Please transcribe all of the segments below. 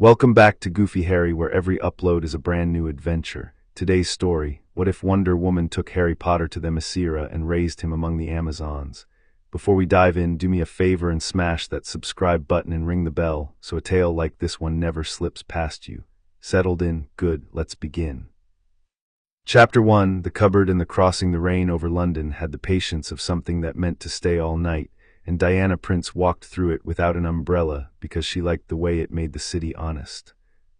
Welcome back to Goofy Harry, where every upload is a brand new adventure. Today's story: what if Wonder Woman took Harry Potter to Themyscira and raised him among the Amazons? Before we dive in, do me a favor and smash that subscribe button and ring the bell, so a tale like this one never slips past you. Settled in? Good, let's begin. Chapter 1: The Cupboard and the Crossing. The rain over London had the patience of something that meant to stay all night, and Diana Prince walked through it without an umbrella because she liked the way it made the city honest.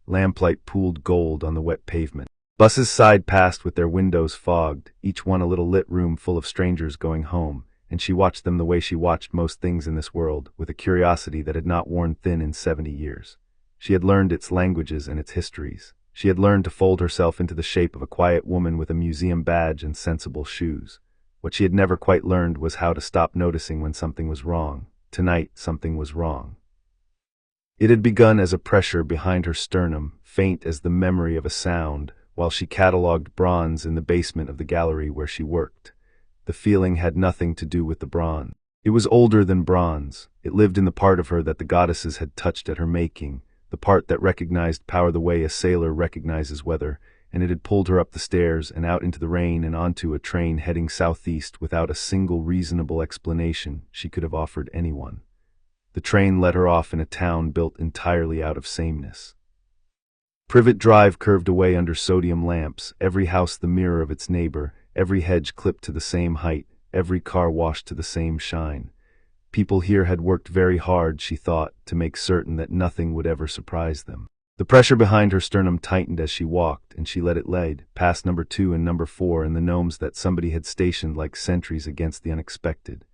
Lamplight pooled gold on the wet pavement. Buses sighed past with their windows fogged, each one a little lit room full of strangers going home, and she watched them the way she watched most things in this world, with a curiosity that had not worn thin in 70 years. She had learned its languages and its histories. She had learned to fold herself into the shape of a quiet woman with a museum badge and sensible shoes. What she had never quite learned was how to stop noticing when something was wrong. Tonight, something was wrong. It had begun as a pressure behind her sternum, faint as the memory of a sound, while she catalogued bronze in the basement of the gallery where she worked. The feeling had nothing to do with the bronze. It was older than bronze. It lived in the part of her that the goddesses had touched at her making, the part that recognized power the way a sailor recognizes weather, and it had pulled her up the stairs and out into the rain and onto a train heading southeast without a single reasonable explanation she could have offered anyone. The train let her off in a town built entirely out of sameness. Privet Drive curved away under sodium lamps, every house the mirror of its neighbor, every hedge clipped to the same height, every car washed to the same shine. People here had worked very hard, she thought, to make certain that nothing would ever surprise them. The pressure behind her sternum tightened as she walked, and she let it lead, past number 2 and number 4 and the gnomes that somebody had stationed like sentries against the unexpected.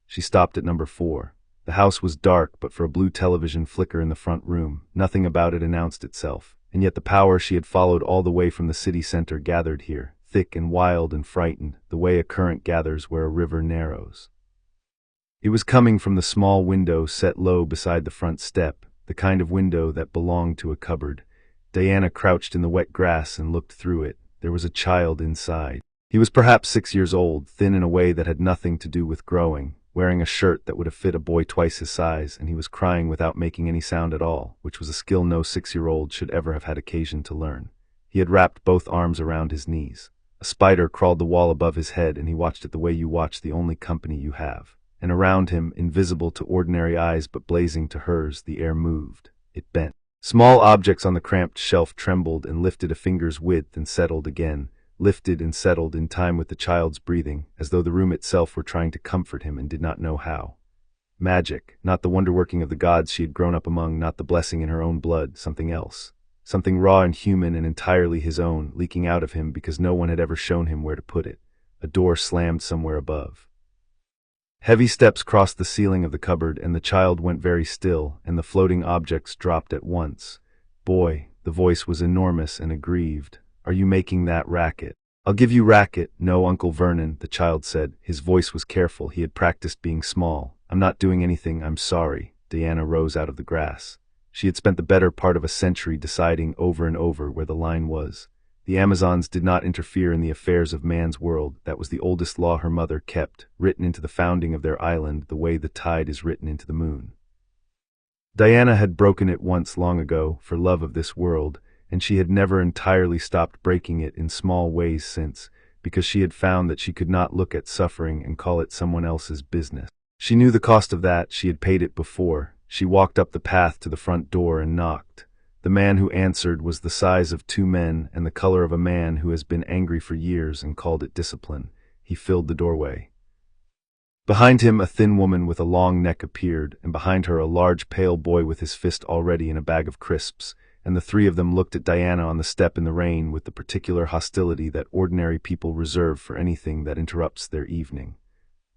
She stopped at number 4. The house was dark, but for a blue television flicker in the front room, nothing about it announced itself, and yet the power she had followed all the way from the city center gathered here, thick and wild and frightened, the way a current gathers where a river narrows. It was coming from the small window set low beside the front step, the kind of window that belonged to a cupboard. Diana crouched in the wet grass and looked through it. There was a child inside. He was perhaps 6 years old, thin in a way that had nothing to do with growing, wearing a shirt that would have fit a boy twice his size, and he was crying without making any sound at all, which was a skill no 6-year-old should ever have had occasion to learn. He had wrapped both arms around his knees. A spider crawled the wall above his head, and he watched it the way you watch the only company you have. And around him, invisible to ordinary eyes but blazing to hers, the air moved. It bent. Small objects on the cramped shelf trembled and lifted a finger's width and settled again, lifted and settled in time with the child's breathing, as though the room itself were trying to comfort him and did not know how. Magic, not the wonder-working of the gods she had grown up among, not the blessing in her own blood, something else. Something raw and human and entirely his own, leaking out of him because no one had ever shown him where to put it. A door slammed somewhere above. Heavy steps crossed the ceiling of the cupboard, and the child went very still, and the floating objects dropped at once. "Boy," the voice was enormous and aggrieved. "Are you making that racket?" "I'll give you racket." "No, Uncle Vernon," the child said. His voice was careful. He had practiced being small. "I'm not doing anything. I'm sorry." Diana rose out of the grass. She had spent the better part of a century deciding over and over where the line was. The Amazons did not interfere in the affairs of man's world. That was the oldest law her mother kept, written into the founding of their island the way the tide is written into the moon. Diana had broken it once long ago, for love of this world, and she had never entirely stopped breaking it in small ways since, because she had found that she could not look at suffering and call it someone else's business. She knew the cost of that. She had paid it before. She walked up the path to the front door and knocked. The man who answered was the size of 2 men and the color of a man who has been angry for years and called it discipline. He filled the doorway. Behind him, a thin woman with a long neck appeared, and behind her a large pale boy with his fist already in a bag of crisps, and the 3 of them looked at Diana on the step in the rain with the particular hostility that ordinary people reserve for anything that interrupts their evening.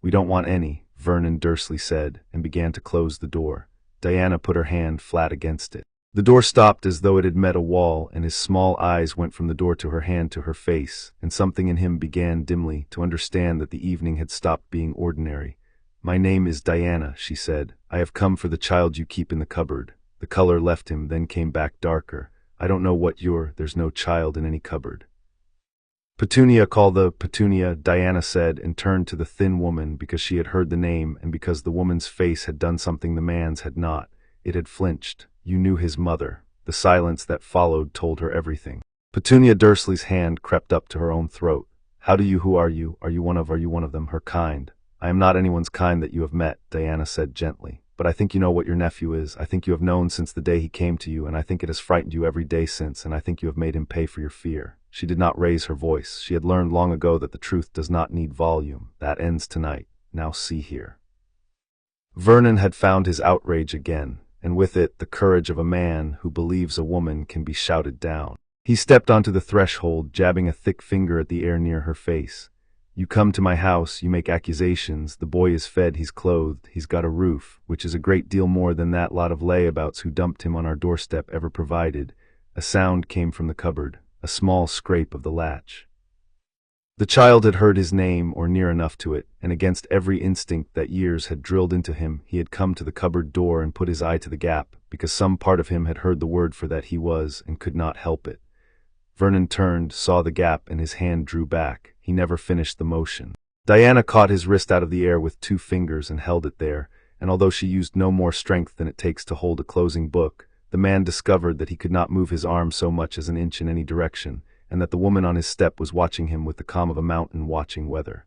"We don't want any," Vernon Dursley said, and began to close the door. Diana put her hand flat against it. The door stopped as though it had met a wall, and his small eyes went from the door to her hand to her face, and something in him began dimly to understand that the evening had stopped being ordinary. "My name is Diana," she said. "I have come for the child you keep in the cupboard." The color left him, then came back darker. "I don't know what there's no child in any cupboard." "Petunia, call the Petunia," Diana said, and turned to the thin woman because she had heard the name and because the woman's face had done something the man's had not. It had flinched. "You knew his mother." The silence that followed told her everything. Petunia Dursley's hand crept up to her own throat. Who are you? Are you one of them, her kind? I am not anyone's kind that you have met, Diana said gently. But I think you know what your nephew is. I think you have known since the day he came to you, and I think it has frightened you every day since, and I think you have made him pay for your fear. She did not raise her voice. She had learned long ago that the truth does not need volume. That ends tonight. Now see here. Vernon had found his outrage again, and with it the courage of a man who believes a woman can be shouted down. He stepped onto the threshold, jabbing a thick finger at the air near her face. You come to my house, you make accusations, the boy is fed, he's clothed, he's got a roof, which is a great deal more than that lot of layabouts who dumped him on our doorstep ever provided. A sound came from the cupboard, a small scrape of the latch. The child had heard his name, or near enough to it, and against every instinct that years had drilled into him, he had come to the cupboard door and put his eye to the gap, because some part of him had heard the word for that he was, and could not help it. Vernon turned, saw the gap, and his hand drew back. He never finished the motion. Diana caught his wrist out of the air with 2 fingers and held it there, and although she used no more strength than it takes to hold a closing book, the man discovered that he could not move his arm so much as an inch in any direction, and that the woman on his step was watching him with the calm of a mountain watching weather.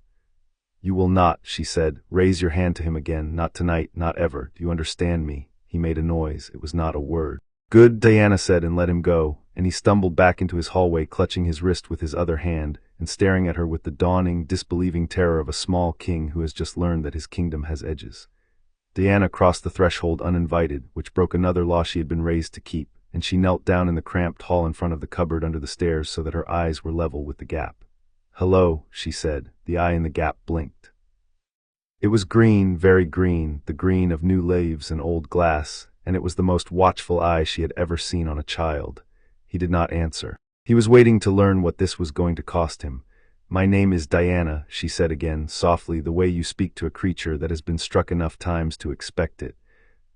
You will not, she said, raise your hand to him again, not tonight, not ever. Do you understand me? He made a noise. It was not a word. Good, Diana said, and let him go, and he stumbled back into his hallway, clutching his wrist with his other hand, and staring at her with the dawning, disbelieving terror of a small king who has just learned that his kingdom has edges. Diana crossed the threshold uninvited, which broke another law she had been raised to keep, and she knelt down in the cramped hall in front of the cupboard under the stairs so that her eyes were level with the gap. Hello, she said. The eye in the gap blinked. It was green, very green, the green of new leaves and old glass, and it was the most watchful eye she had ever seen on a child. He did not answer. He was waiting to learn what this was going to cost him. My name is Diana, she said again, softly, the way you speak to a creature that has been struck enough times to expect it.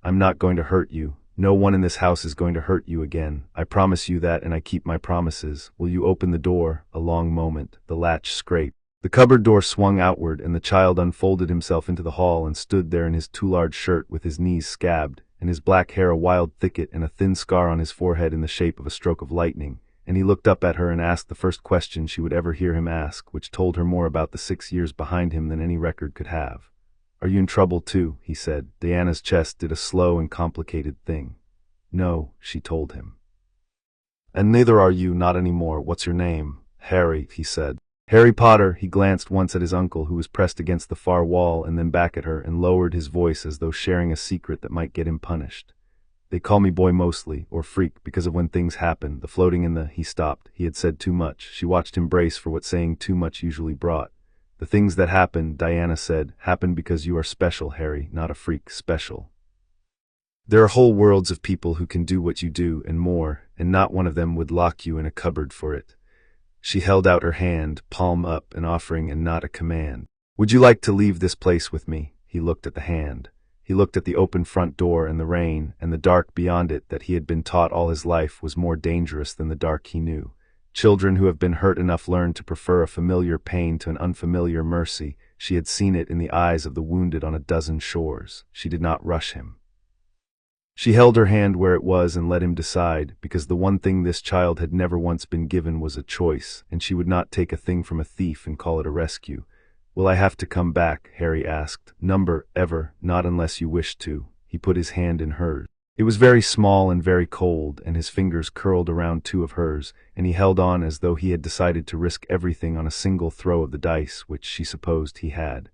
I'm not going to hurt you. No one in this house is going to hurt you again. I promise you that, and I keep my promises. Will you open the door? A long moment. The latch scraped. The cupboard door swung outward, and the child unfolded himself into the hall and stood there in his too-large shirt with his knees scabbed, and his black hair a wild thicket and a thin scar on his forehead in the shape of a stroke of lightning. And he looked up at her and asked the first question she would ever hear him ask, which told her more about the 6 years behind him than any record could have. Are you in trouble too? He said. Diana's chest did a slow and complicated thing. No, she told him. And neither are you, not anymore. What's your name? Harry, he said. Harry Potter. He glanced once at his uncle, who was pressed against the far wall, and then back at her, and lowered his voice as though sharing a secret that might get him punished. They call me boy mostly, or freak, because of when things happen, the floating in the... He stopped. He had said too much. She watched him brace for what saying too much usually brought. The things that happen, Diana said, happen because you are special, Harry, not a freak, special. There are whole worlds of people who can do what you do, and more, and not one of them would lock you in a cupboard for it. She held out her hand, palm up, an offering and not a command. Would you like to leave this place with me? He looked at the hand. He looked at the open front door and the rain, and the dark beyond it that he had been taught all his life was more dangerous than the dark he knew. Children who have been hurt enough learn to prefer a familiar pain to an unfamiliar mercy. She had seen it in the eyes of the wounded on a dozen shores. She did not rush him. She held her hand where it was and let him decide, because the one thing this child had never once been given was a choice, and she would not take a thing from a thief and call it a rescue. Will I have to come back? Harry asked. Number, ever, not unless you wish to. He put his hand in hers. It was very small and very cold, and his fingers curled around 2 of hers, and he held on as though he had decided to risk everything on a single throw of the dice, which she supposed he had.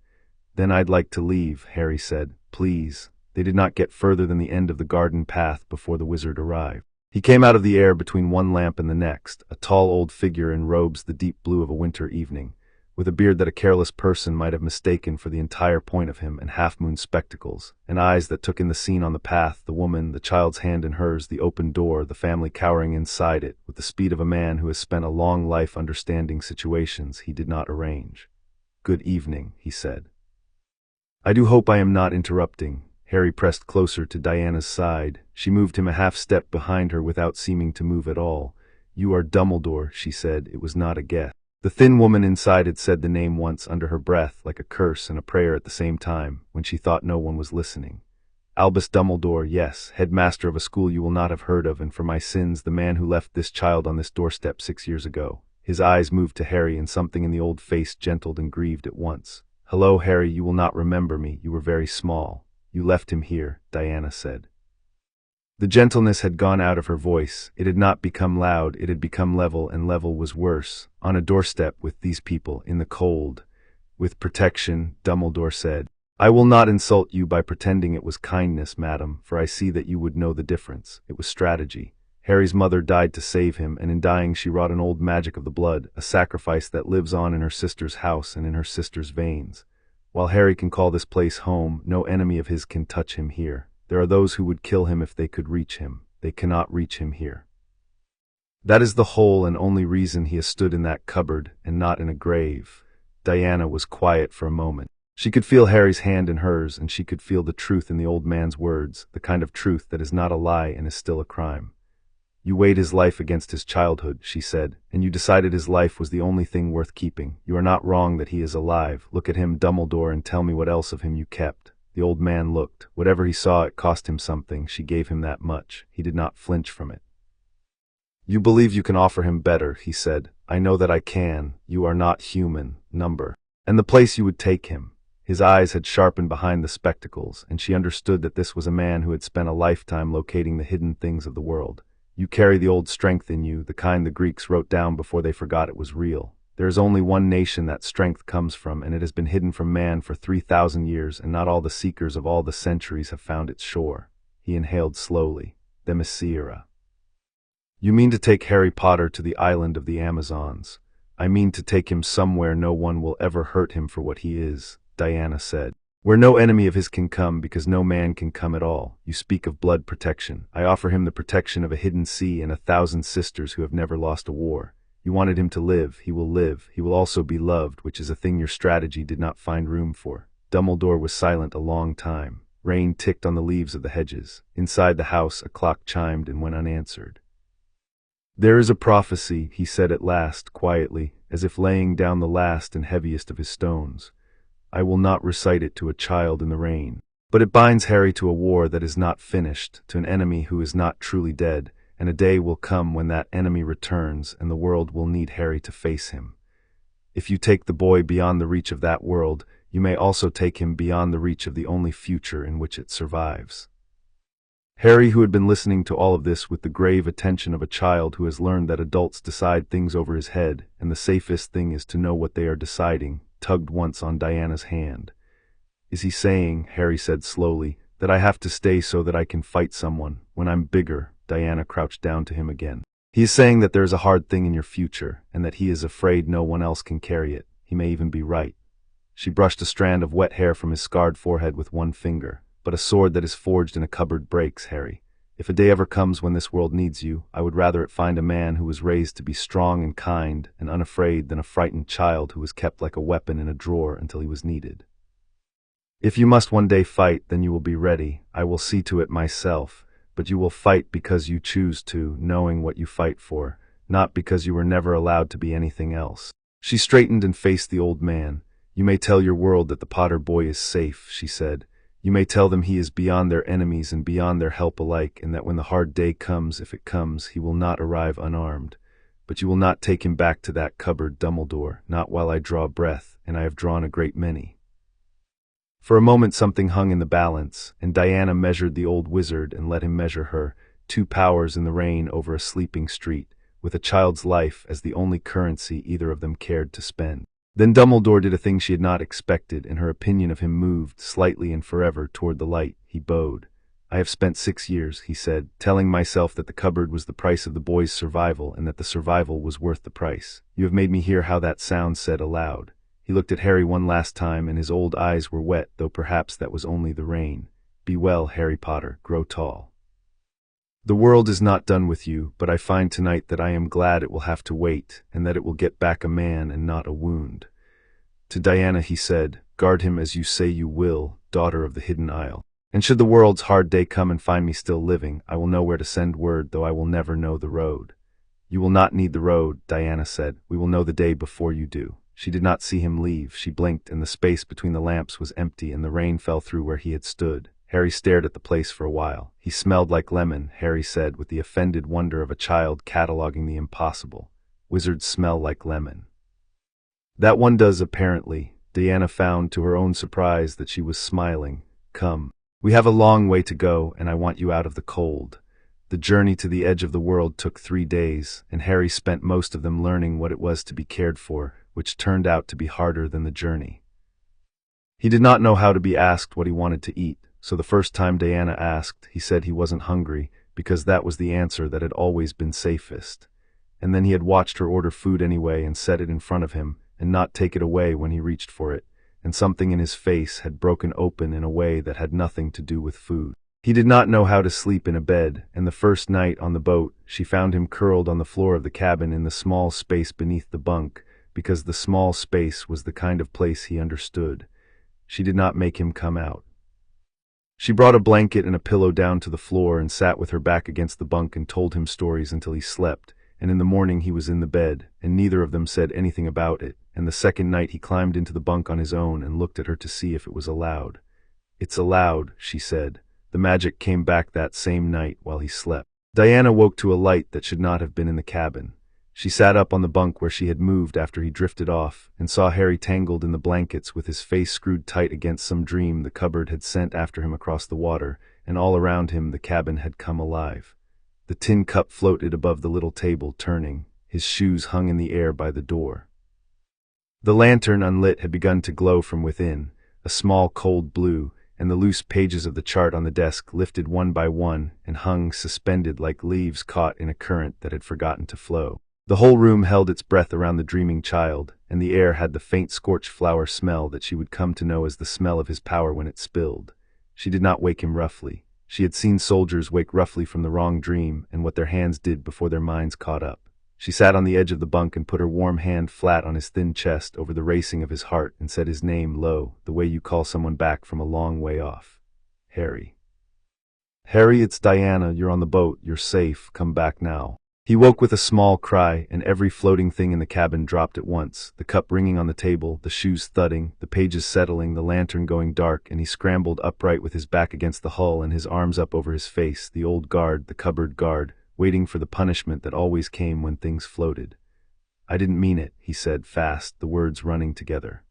Then I'd like to leave, Harry said. Please. They did not get further than the end of the garden path before the wizard arrived. He came out of the air between one lamp and the next, a tall old figure in robes the deep blue of a winter evening, with a beard that a careless person might have mistaken for the entire point of him, and half-moon spectacles, and eyes that took in the scene on the path, the woman, the child's hand in hers, the open door, the family cowering inside it, with the speed of a man who has spent a long life understanding situations he did not arrange. Good evening, he said. I do hope I am not interrupting. Harry pressed closer to Diana's side. She moved him a half-step behind her without seeming to move at all. You are Dumbledore, she said. It was not a guess. The thin woman inside had said the name once under her breath, like a curse and a prayer at the same time, when she thought no one was listening. Albus Dumbledore, yes, headmaster of a school you will not have heard of, and for my sins, the man who left this child on this doorstep 6 years ago. His eyes moved to Harry, and something in the old face gentled and grieved at once. Hello, Harry, you will not remember me. You were very small. You left him here, Diana said. The gentleness had gone out of her voice. It had not become loud, it had become level, and level was worse. On a doorstep with these people, in the cold. With protection, Dumbledore said. I will not insult you by pretending it was kindness, madam, for I see that you would know the difference. It was strategy. Harry's mother died to save him, and in dying she wrought an old magic of the blood, a sacrifice that lives on in her sister's house and in her sister's veins. While Harry can call this place home, no enemy of his can touch him here. There are those who would kill him if they could reach him. They cannot reach him here. That is the whole and only reason he has stood in that cupboard, and not in a grave. Diana was quiet for a moment. She could feel Harry's hand in hers, and she could feel the truth in the old man's words, the kind of truth that is not a lie and is still a crime. You weighed his life against his childhood, she said, and you decided his life was the only thing worth keeping. You are not wrong that he is alive. Look at him, Dumbledore, and tell me what else of him you kept. The old man looked. Whatever he saw, it cost him something. She gave him that much. He did not flinch from it. You believe you can offer him better, he said. I know that I can. You are not human. Number. And the place you would take him. His eyes had sharpened behind the spectacles, and she understood that this was a man who had spent a lifetime locating the hidden things of the world. You carry the old strength in you, the kind the Greeks wrote down before they forgot it was real. There is only one nation that strength comes from, and it has been hidden from man for 3,000 years, and not all the seekers of all the centuries have found its shore. He inhaled slowly. Themyscira. You mean to take Harry Potter to the island of the Amazons. I mean to take him somewhere no one will ever hurt him for what he is, Diana said. Where no enemy of his can come, because no man can come at all. You speak of blood protection. I offer him the protection of a hidden sea and 1,000 sisters who have never lost a war. You wanted him to live. He will live. He will also be loved, which is a thing your strategy did not find room for. Dumbledore was silent a long time. Rain ticked on the leaves of the hedges. Inside the house, a clock chimed and went unanswered. There is a prophecy, he said at last, quietly, as if laying down the last and heaviest of his stones. I will not recite it to a child in the rain. But it binds Harry to a war that is not finished, to an enemy who is not truly dead, and a day will come when that enemy returns, and the world will need Harry to face him. If you take the boy beyond the reach of that world, you may also take him beyond the reach of the only future in which it survives. Harry, who had been listening to all of this with the grave attention of a child who has learned that adults decide things over his head, and the safest thing is to know what they are deciding, tugged once on Diana's hand. Is he saying, Harry said slowly, that I have to stay so that I can fight someone, when I'm bigger? Diana crouched down to him again. He is saying that there is a hard thing in your future, and that he is afraid no one else can carry it. He may even be right. She brushed a strand of wet hair from his scarred forehead with one finger. But a sword that is forged in a cupboard breaks, Harry. If a day ever comes when this world needs you, I would rather it find a man who was raised to be strong and kind and unafraid than a frightened child who was kept like a weapon in a drawer until he was needed. If you must one day fight, then you will be ready. I will see to it myself. But you will fight because you choose to, knowing what you fight for, not because you were never allowed to be anything else. She straightened and faced the old man. You may tell your world that the Potter boy is safe, she said. You may tell them he is beyond their enemies and beyond their help alike, and that when the hard day comes, if it comes, he will not arrive unarmed. But you will not take him back to that cupboard, Dumbledore, not while I draw breath, and I have drawn a great many. For a moment something hung in the balance, and Diana measured the old wizard and let him measure her, 2 powers in the rain over a sleeping street, with a child's life as the only currency either of them cared to spend. Then Dumbledore did a thing she had not expected, and her opinion of him moved, slightly and forever, toward the light. He bowed. I have spent 6 years, he said, telling myself that the cupboard was the price of the boy's survival, and that the survival was worth the price. You have made me hear how that sound said aloud. He looked at Harry one last time, and his old eyes were wet, though perhaps that was only the rain. Be well, Harry Potter, grow tall. The world is not done with you, but I find tonight that I am glad it will have to wait, and that it will get back a man and not a wound. To Diana he said, guard him as you say you will, daughter of the Hidden Isle. And should the world's hard day come and find me still living, I will know where to send word, though I will never know the road. You will not need the road, Diana said. We will know the day before you do. She did not see him leave. She blinked, and the space between the lamps was empty, and the rain fell through where he had stood. Harry stared at the place for a while. He smelled like lemon, Harry said with the offended wonder of a child cataloging the impossible. Wizards smell like lemon. That one does, apparently. Diana found to her own surprise that she was smiling. Come. We have a long way to go, and I want you out of the cold. The journey to the edge of the world took 3 days, and Harry spent most of them learning what it was to be cared for, which turned out to be harder than the journey. He did not know how to be asked what he wanted to eat, so the first time Diana asked, he said he wasn't hungry, because that was the answer that had always been safest. And then he had watched her order food anyway and set it in front of him, and not take it away when he reached for it, and something in his face had broken open in a way that had nothing to do with food. He did not know how to sleep in a bed, and the first night on the boat, she found him curled on the floor of the cabin in the small space beneath the bunk, because the small space was the kind of place he understood. She did not make him come out. She brought a blanket and a pillow down to the floor and sat with her back against the bunk and told him stories until he slept, and in the morning he was in the bed, and neither of them said anything about it, and the second night he climbed into the bunk on his own and looked at her to see if it was allowed. It's allowed, she said. The magic came back that same night while he slept. Diana woke to a light that should not have been in the cabin. She sat up on the bunk where she had moved after he drifted off, and saw Harry tangled in the blankets with his face screwed tight against some dream the cupboard had sent after him across the water, and all around him the cabin had come alive. The tin cup floated above the little table, turning. His shoes hung in the air by the door. The lantern, unlit, had begun to glow from within, a small cold blue, and the loose pages of the chart on the desk lifted one by one and hung suspended like leaves caught in a current that had forgotten to flow. The whole room held its breath around the dreaming child, and the air had the faint scorched flower smell that she would come to know as the smell of his power when it spilled. She did not wake him roughly. She had seen soldiers wake roughly from the wrong dream and what their hands did before their minds caught up. She sat on the edge of the bunk and put her warm hand flat on his thin chest over the racing of his heart and said his name low, the way you call someone back from a long way off. Harry. Harry, it's Diana. You're on the boat. You're safe. Come back now. He woke with a small cry, and every floating thing in the cabin dropped at once, the cup ringing on the table, the shoes thudding, the pages settling, the lantern going dark, and he scrambled upright with his back against the hull and his arms up over his face, the old guard, the cupboard guard, waiting for the punishment that always came when things floated. I didn't mean it, he said fast, the words running together.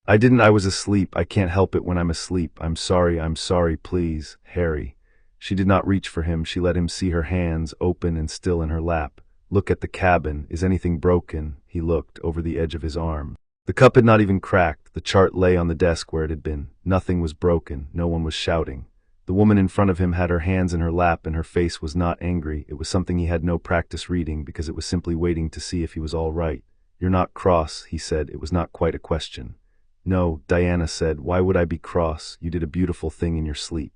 I didn't. I was asleep. I can't help it when I'm asleep. I'm sorry, please, Harry. She did not reach for him. She let him see her hands, open and still in her lap. Look at the cabin. Is anything broken? He looked over the edge of his arm. The cup had not even cracked. The chart lay on the desk where it had been. Nothing was broken. No one was shouting. The woman in front of him had her hands in her lap and her face was not angry. It was something he had no practice reading because it was simply waiting to see if he was all right. You're not cross, he said. It was not quite a question. No, Diana said. Why would I be cross? You did a beautiful thing in your sleep.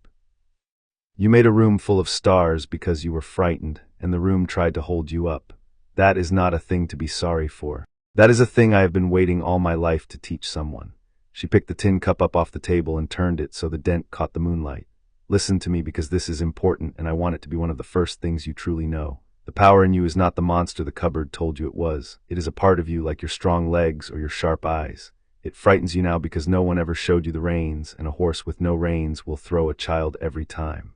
You made a room full of stars because you were frightened, and the room tried to hold you up. That is not a thing to be sorry for. That is a thing I have been waiting all my life to teach someone. She picked the tin cup up off the table and turned it so the dent caught the moonlight. Listen to me because this is important, and I want it to be one of the first things you truly know. The power in you is not the monster the cupboard told you it was. It is a part of you like your strong legs or your sharp eyes. It frightens you now because no one ever showed you the reins, and a horse with no reins will throw a child every time.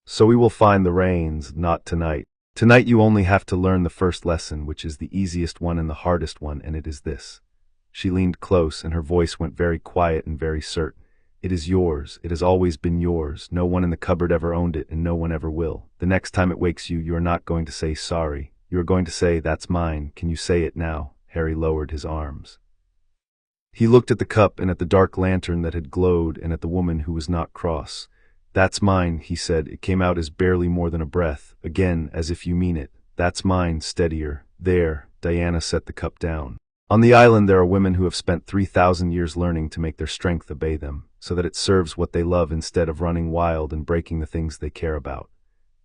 So we will find the reins, not tonight. Tonight you only have to learn the first lesson, which is the easiest one and the hardest one, and it is this. She leaned close, and her voice went very quiet and very certain. It is yours. It has always been yours. No one in the cupboard ever owned it, and no one ever will. The next time it wakes you, you are not going to say sorry. You are going to say, that's mine. Can you say it now? Harry lowered his arms. He looked at the cup and at the dark lantern that had glowed and at the woman who was not cross. That's mine, he said. It came out as barely more than a breath. Again, as if you mean it. That's mine, steadier. There. Diana set the cup down. On the island there are women who have spent 3,000 years learning to make their strength obey them, so that it serves what they love instead of running wild and breaking the things they care about.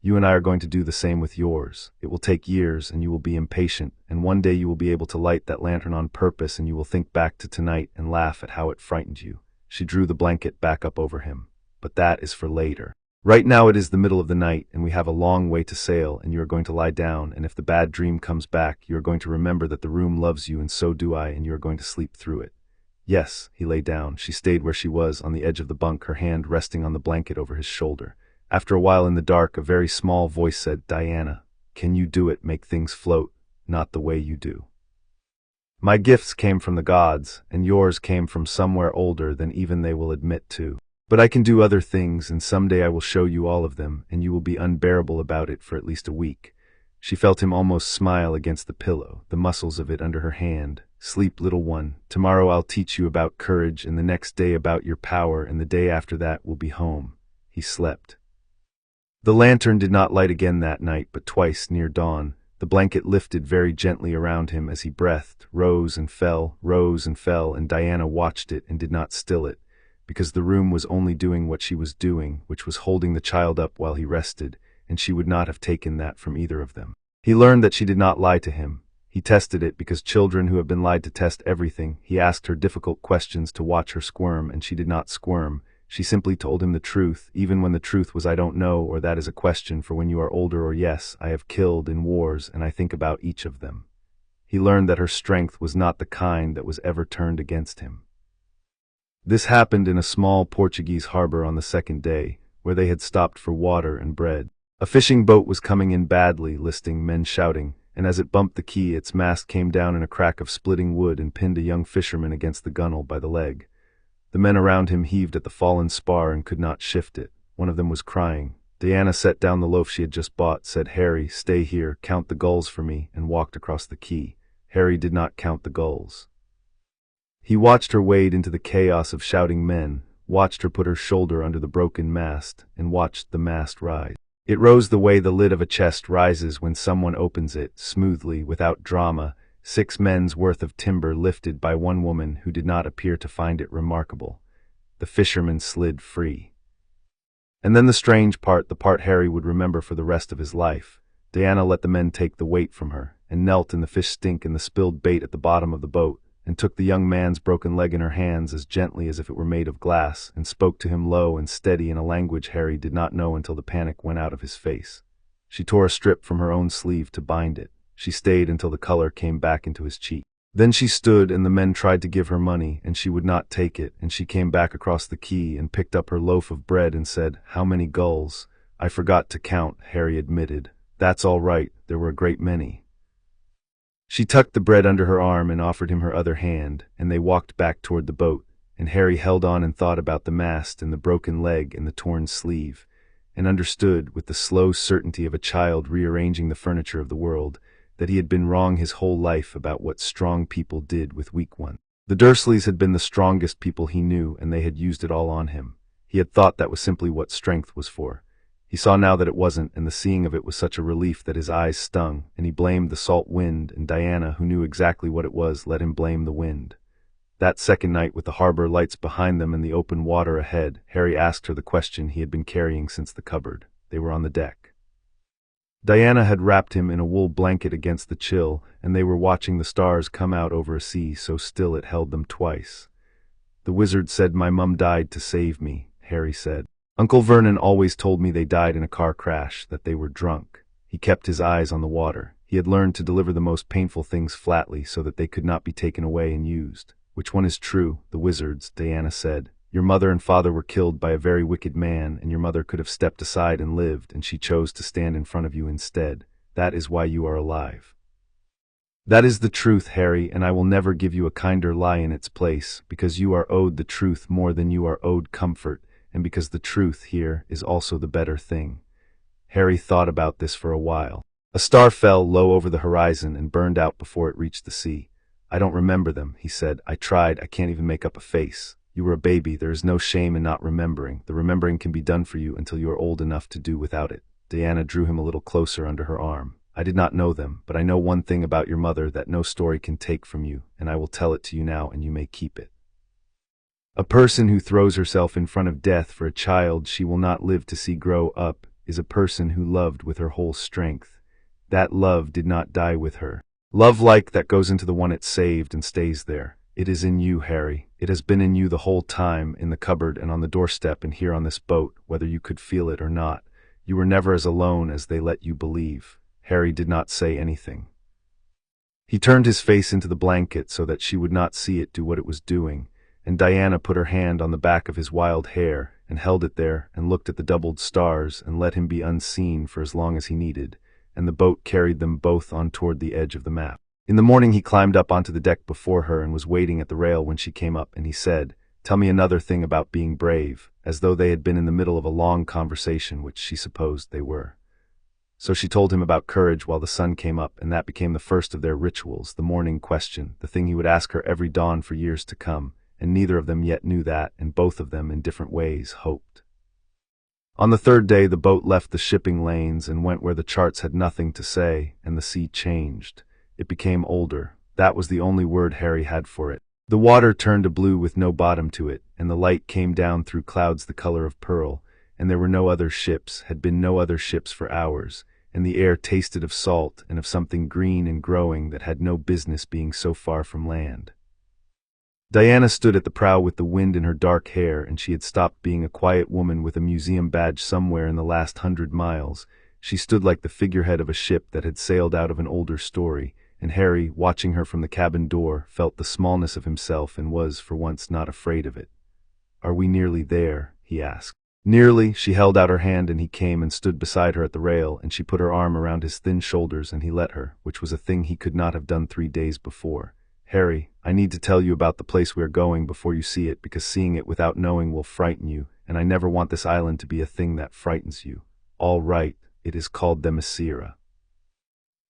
You and I are going to do the same with yours. It will take years, and you will be impatient, and one day you will be able to light that lantern on purpose, and you will think back to tonight and laugh at how it frightened you. She drew the blanket back up over him. But that is for later. Right now it is the middle of the night, and we have a long way to sail, and you are going to lie down, and if the bad dream comes back, you are going to remember that the room loves you, and so do I, and you are going to sleep through it. Yes, he lay down. She stayed where she was, on the edge of the bunk, her hand resting on the blanket over his shoulder. After a while in the dark, a very small voice said, "Diana, can you do it, make things float, not the way you do? My gifts came from the gods, and yours came from somewhere older than even they will admit to. But I can do other things, and someday I will show you all of them, and you will be unbearable about it for at least a week." She felt him almost smile against the pillow, the muscles of it under her hand. "Sleep, little one. Tomorrow I'll teach you about courage, and the next day about your power, and the day after that we'll be home." He slept. The lantern did not light again that night, but twice near dawn. The blanket lifted very gently around him as he breathed, rose and fell, and Diana watched it and did not still it, because the room was only doing what she was doing, which was holding the child up while he rested, and she would not have taken that from either of them. He learned that she did not lie to him. He tested it, because children who have been lied to test everything. He asked her difficult questions to watch her squirm, and she did not squirm. She simply told him the truth, even when the truth was "I don't know," or "That is a question for when you are older," or "Yes, I have killed in wars, and I think about each of them." He learned that her strength was not the kind that was ever turned against him. This happened in a small Portuguese harbor on the second day, where they had stopped for water and bread. A fishing boat was coming in badly, listing, men shouting, and as it bumped the quay, its mast came down in a crack of splitting wood and pinned a young fisherman against the gunwale by the leg. The men around him heaved at the fallen spar and could not shift it. One of them was crying. Diana set down the loaf she had just bought, said, "Harry, stay here, count the gulls for me," and walked across the quay. Harry did not count the gulls. He watched her wade into the chaos of shouting men, watched her put her shoulder under the broken mast, and watched the mast rise. It rose the way the lid of a chest rises when someone opens it, smoothly, without drama, 6 men's worth of timber lifted by one woman who did not appear to find it remarkable. The fisherman slid free. And then the strange part, the part Harry would remember for the rest of his life. Diana let the men take the weight from her, and knelt in the fish stink and the spilled bait at the bottom of the boat, and took the young man's broken leg in her hands as gently as if it were made of glass, and spoke to him low and steady in a language Harry did not know until the panic went out of his face. She tore a strip from her own sleeve to bind it. She stayed until the color came back into his cheek. Then she stood, and the men tried to give her money, and she would not take it, and she came back across the quay and picked up her loaf of bread and said, "How many gulls?" "I forgot to count," Harry admitted. "That's all right, there were a great many." She tucked the bread under her arm and offered him her other hand, and they walked back toward the boat, and Harry held on and thought about the mast and the broken leg and the torn sleeve, and understood, with the slow certainty of a child rearranging the furniture of the world, that he had been wrong his whole life about what strong people did with weak ones. The Dursleys had been the strongest people he knew, and they had used it all on him. He had thought that was simply what strength was for. He saw now that it wasn't, and the seeing of it was such a relief that his eyes stung, and he blamed the salt wind, and Diana, who knew exactly what it was, let him blame the wind. That second night, with the harbor lights behind them and the open water ahead, Harry asked her the question he had been carrying since the cupboard. They were on the deck. Diana had wrapped him in a wool blanket against the chill, and they were watching the stars come out over a sea so still it held them twice. "The wizard said my mum died to save me," Harry said. "Uncle Vernon always told me they died in a car crash, that they were drunk." He kept his eyes on the water. He had learned to deliver the most painful things flatly so that they could not be taken away and used. "Which one is true?" "The wizard's," Diana said. "Your mother and father were killed by a very wicked man, and your mother could have stepped aside and lived, and she chose to stand in front of you instead. That is why you are alive." "That is the truth, Harry, and I will never give you a kinder lie in its place, because you are owed the truth more than you are owed comfort, and because the truth here is also the better thing." Harry thought about this for a while. A star fell low over the horizon and burned out before it reached the sea. "I don't remember them," he said. "I tried. I can't even make up a face. You were a baby. There is no shame in not remembering. The remembering can be done for you until you are old enough to do without it." Diana drew him a little closer under her arm. "I did not know them, but I know one thing about your mother that no story can take from you, and I will tell it to you now, and you may keep it. A person who throws herself in front of death for a child she will not live to see grow up is a person who loved with her whole strength. That love did not die with her. Love like that goes into the one it saved and stays there. It is in you, Harry. It has been in you the whole time, in the cupboard and on the doorstep and here on this boat, whether you could feel it or not. You were never as alone as they let you believe." Harry did not say anything. He turned his face into the blanket so that she would not see it do what it was doing, and Diana put her hand on the back of his wild hair and held it there and looked at the doubled stars and let him be unseen for as long as he needed, and the boat carried them both on toward the edge of the map. In the morning he climbed up onto the deck before her and was waiting at the rail when she came up, and he said, "Tell me another thing about being brave," as though they had been in the middle of a long conversation, which she supposed they were. So she told him about courage while the sun came up, and that became the first of their rituals, the morning question, the thing he would ask her every dawn for years to come, and neither of them yet knew that, and both of them in different ways hoped. On the third day the boat left the shipping lanes and went where the charts had nothing to say, and the sea changed. It became older. That was the only word Harry had for it. The water turned to blue with no bottom to it, and the light came down through clouds the color of pearl, and there were no other ships, had been no other ships for hours, and the air tasted of salt and of something green and growing that had no business being so far from land. Diana stood at the prow with the wind in her dark hair, and she had stopped being a quiet woman with a museum badge somewhere in the last 100 miles. She stood like the figurehead of a ship that had sailed out of an older story, and Harry, watching her from the cabin door, felt the smallness of himself and was, for once, not afraid of it. "Are we nearly there?" he asked. Nearly. She held out her hand and he came and stood beside her at the rail, and she put her arm around his thin shoulders and he let her, which was a thing he could not have done 3 days before. "Harry, I need to tell you about the place we are going before you see it, because seeing it without knowing will frighten you, and I never want this island to be a thing that frightens you." "All right, it is called Themyscira.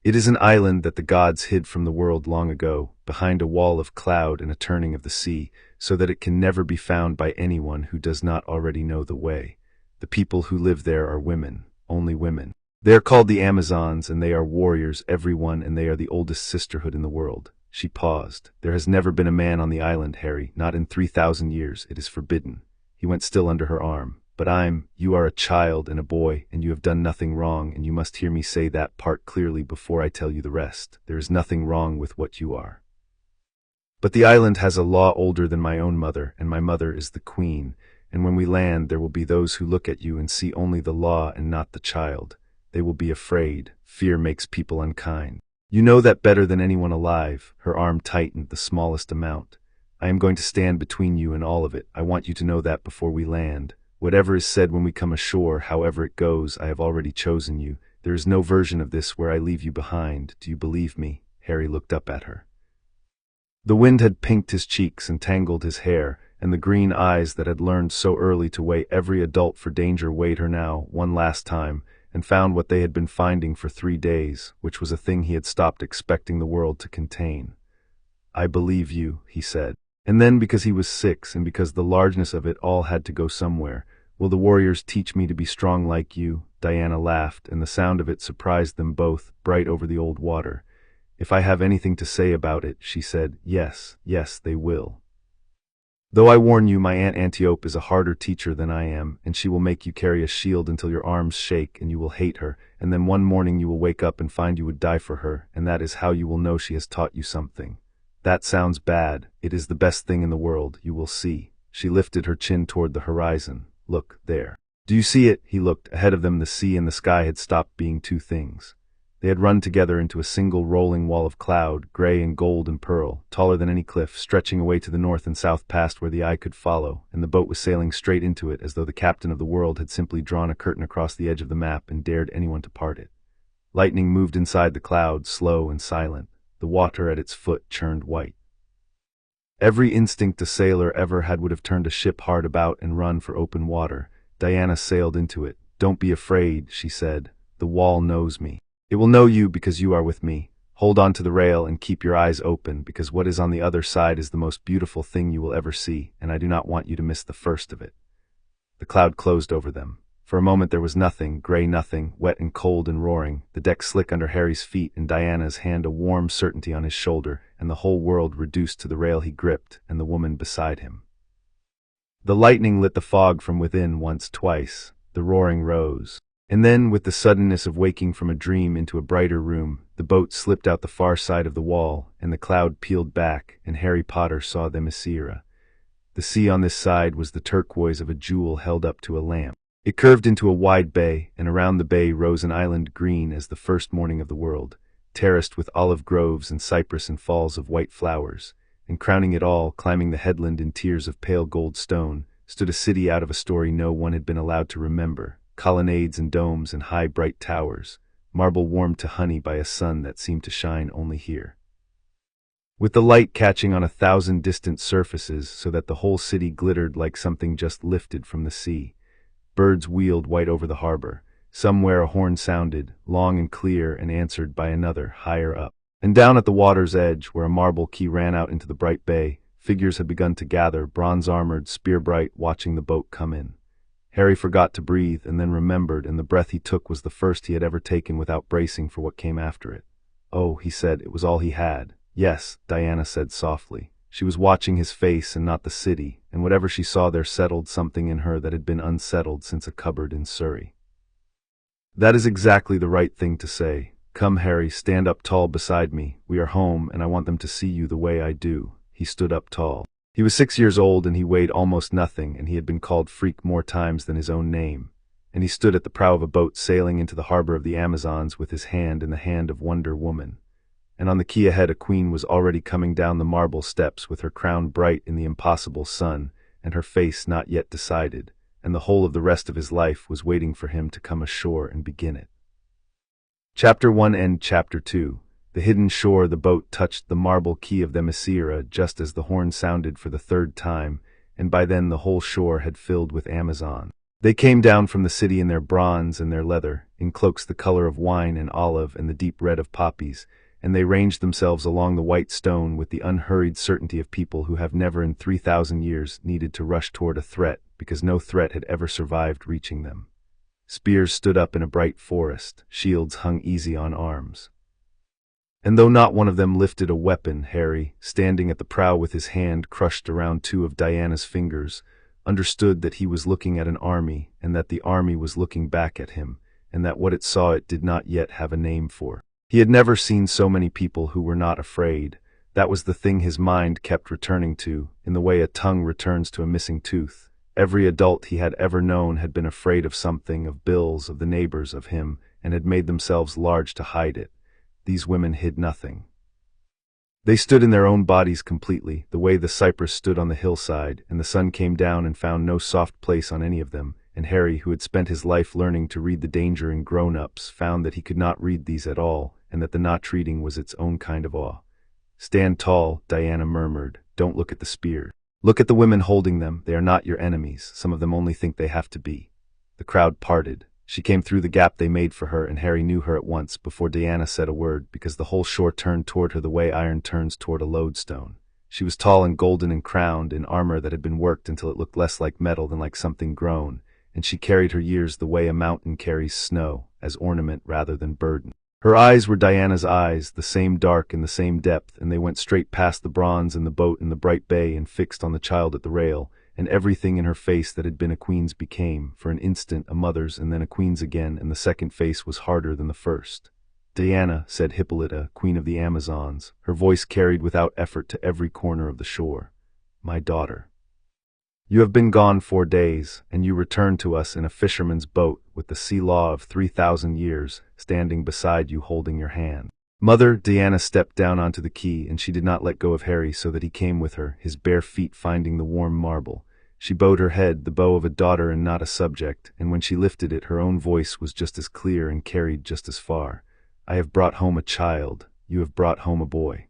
It is an island that the gods hid from the world long ago, behind a wall of cloud and a turning of the sea, so that it can never be found by anyone who does not already know the way. The people who live there are women, only women. They are called the Amazons, and they are warriors, every one, and they are the oldest sisterhood in the world." She paused. "There has never been a man on the island, Harry, not in 3,000 years. It is forbidden." He went still under her arm. "But you are a child and a boy, and you have done nothing wrong, and you must hear me say that part clearly before I tell you the rest. There is nothing wrong with what you are. But the island has a law older than my own mother, and my mother is the queen, and when we land there will be those who look at you and see only the law and not the child. They will be afraid. Fear makes people unkind. You know that better than anyone alive." Her arm tightened the smallest amount. "I am going to stand between you and all of it. I want you to know that before we land. Whatever is said when we come ashore, however it goes, I have already chosen you. There is no version of this where I leave you behind. Do you believe me?" Harry looked up at her. The wind had pinked his cheeks and tangled his hair, and the green eyes that had learned so early to weigh every adult for danger weighed her now, one last time, and found what they had been finding for 3 days, which was a thing he had stopped expecting the world to contain. "I believe you," he said. And then, because he was 6 and because the largeness of it all had to go somewhere, "Will the warriors teach me to be strong like you?" Diana laughed, and the sound of it surprised them both, bright over the old water. "If I have anything to say about it," she said, "yes, yes, they will. Though I warn you, my Aunt Antiope is a harder teacher than I am, and she will make you carry a shield until your arms shake, and you will hate her, and then one morning you will wake up and find you would die for her, and that is how you will know she has taught you something. That sounds bad. It is the best thing in the world, you will see." She lifted her chin toward the horizon. "Look, there. Do you see it?" He looked. Ahead of them the sea and the sky had stopped being two things. They had run together into a single rolling wall of cloud, gray and gold and pearl, taller than any cliff, stretching away to the north and south past where the eye could follow, and the boat was sailing straight into it as though the captain of the world had simply drawn a curtain across the edge of the map and dared anyone to part it. Lightning moved inside the cloud, slow and silent. The water at its foot churned white. Every instinct a sailor ever had would have turned a ship hard about and run for open water. Diana sailed into it. "Don't be afraid," she said. "The wall knows me. It will know you because you are with me. Hold on to the rail and keep your eyes open, because what is on the other side is the most beautiful thing you will ever see, and I do not want you to miss the first of it." The cloud closed over them. For a moment there was nothing, gray nothing, wet and cold and roaring, the deck slick under Harry's feet and Diana's hand a warm certainty on his shoulder, and the whole world reduced to the rail he gripped and the woman beside him. The lightning lit the fog from within once, twice. The roaring rose. And then, with the suddenness of waking from a dream into a brighter room, the boat slipped out the far side of the wall, and the cloud peeled back, and Harry Potter saw Themyscira. The sea on this side was the turquoise of a jewel held up to a lamp. It curved into a wide bay, and around the bay rose an island green as the first morning of the world, terraced with olive groves and cypress and falls of white flowers. and crowning it all, climbing the headland in tiers of pale gold stone, stood a city out of a story no one had been allowed to remember, colonnades and domes and high bright towers, marble warmed to honey by a sun that seemed to shine only here. With the light catching on 1,000 distant surfaces so that the whole city glittered like something just lifted from the sea. Birds wheeled white over the harbor. Somewhere a horn sounded, long and clear, and answered by another, higher up. And down at the water's edge, where a marble quay ran out into the bright bay, figures had begun to gather, bronze-armored, spear-bright, watching the boat come in. Harry forgot to breathe, and then remembered, and the breath he took was the first he had ever taken without bracing for what came after it. Oh, he said, it was all he had. Yes, Diana said softly. She was watching his face and not the city, and whatever she saw there settled something in her that had been unsettled since a cupboard in Surrey. That is exactly the right thing to say. Come, Harry, stand up tall beside me. We are home, and I want them to see you the way I do. He stood up tall. He was 6 years old, and he weighed almost nothing, and he had been called Freak more times than his own name. And he stood at the prow of a boat sailing into the harbor of the Amazons with his hand in the hand of Wonder Woman. And on the quay ahead a queen was already coming down the marble steps with her crown bright in the impossible sun, and her face not yet decided, and the whole of the rest of his life was waiting for him to come ashore and begin it. Chapter 1 and Chapter 2. The hidden shore. The boat touched the marble quay of Themyscira just as the horn sounded for the third time, and by then the whole shore had filled with Amazon. They came down from the city in their bronze and their leather, in cloaks the color of wine and olive and the deep red of poppies, and they ranged themselves along the white stone with the unhurried certainty of people who have never in 3,000 years needed to rush toward a threat because no threat had ever survived reaching them. Spears stood up in a bright forest, shields hung easy on arms. And though not one of them lifted a weapon, Harry, standing at the prow with his hand crushed around two of Diana's fingers, understood that he was looking at an army, and that the army was looking back at him, and that what it saw it did not yet have a name for. He had never seen so many people who were not afraid. That was the thing his mind kept returning to, in the way a tongue returns to a missing tooth. Every adult he had ever known had been afraid of something, of Bill's, of the neighbors, of him, and had made themselves large to hide it. These women hid nothing. They stood in their own bodies completely, the way the cypress stood on the hillside, and the sun came down and found no soft place on any of them, and Harry, who had spent his life learning to read the danger in grown-ups, found that he could not read these at all, and that the not reading was its own kind of awe. "Stand tall," Diana murmured. "Don't look at the spears. Look at the women holding them. They are not your enemies. Some of them only think they have to be." The crowd parted. She came through the gap they made for her, and Harry knew her at once before Diana said a word, because the whole shore turned toward her the way iron turns toward a lodestone. She was tall and golden and crowned, in armor that had been worked until it looked less like metal than like something grown, and she carried her years the way a mountain carries snow, as ornament rather than burden. Her eyes were Diana's eyes, the same dark and the same depth, and they went straight past the bronze and the boat in the bright bay and fixed on the child at the rail, and everything in her face that had been a queen's became, for an instant, a mother's and then a queen's again, and the second face was harder than the first. "Diana," said Hippolyta, queen of the Amazons, her voice carried without effort to every corner of the shore. "My daughter. You have been gone 4 days, and you return to us in a fisherman's boat with the sea law of 3,000 years standing beside you holding your hand." "Mother," Diana stepped down onto the quay, and she did not let go of Harry so that he came with her, his bare feet finding the warm marble. She bowed her head, the bow of a daughter and not a subject, and when she lifted it her own voice was just as clear and carried just as far. "I have brought home a child. You have brought home a boy."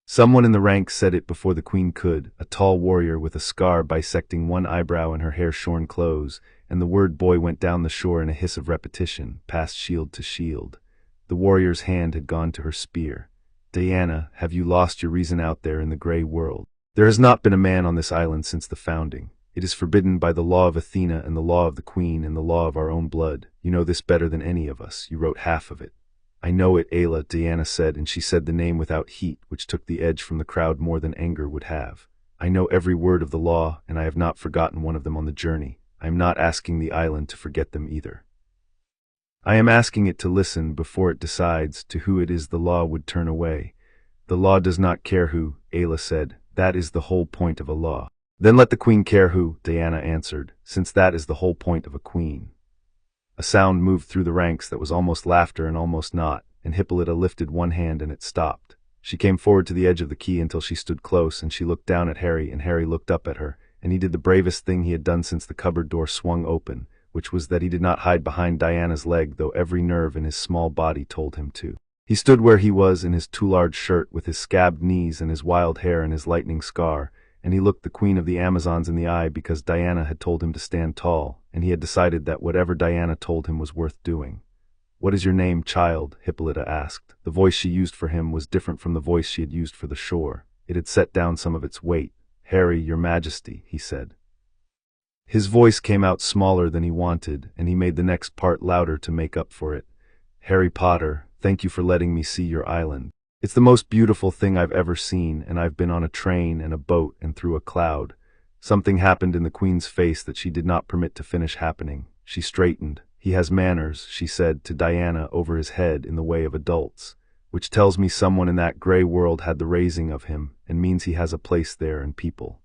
Someone in the ranks said it before the queen could, a tall warrior with a scar bisecting one eyebrow and her hair-shorn clothes, and the word boy went down the shore in a hiss of repetition, passed shield to shield. The warrior's hand had gone to her spear. "Diana, have you lost your reason out there in the grey world? There has not been a man on this island since the founding. It is forbidden by the law of Athena and the law of the queen and the law of our own blood. You know this better than any of us. You wrote half of it." "I know it, Ayla," Diana said, and she said the name without heat, which took the edge from the crowd more than anger would have. "I know every word of the law, and I have not forgotten one of them on the journey. I am not asking the island to forget them either. I am asking it to listen before it decides to who it is the law would turn away. The law does not care who," Ayla said. "That is the whole point of a law." "Then let the queen care who," Diana answered, "since that is the whole point of a queen." A sound moved through the ranks that was almost laughter and almost not, and Hippolyta lifted one hand and it stopped. She came forward to the edge of the key until she stood close, and she looked down at Harry, and Harry looked up at her, and he did the bravest thing he had done since the cupboard door swung open, which was that he did not hide behind Diana's leg, though every nerve in his small body told him to. He stood where he was in his too large shirt, with his scabbed knees and his wild hair and his lightning scar, and he looked the Queen of the Amazons in the eye because Diana had told him to stand tall, and he had decided that whatever Diana told him was worth doing. "What is your name, child?" Hippolyta asked. The voice she used for him was different from the voice she had used for the shore. It had set down some of its weight. "Harry, your majesty," he said. His voice came out smaller than he wanted, and he made the next part louder to make up for it. "Harry Potter, thank you for letting me see your island. It's the most beautiful thing I've ever seen, and I've been on a train and a boat and through a cloud." Something happened in the Queen's face that she did not permit to finish happening. She straightened. "He has manners," she said to Diana over his head in the way of adults, "which tells me someone in that gray world had the raising of him, and means he has a place there and people.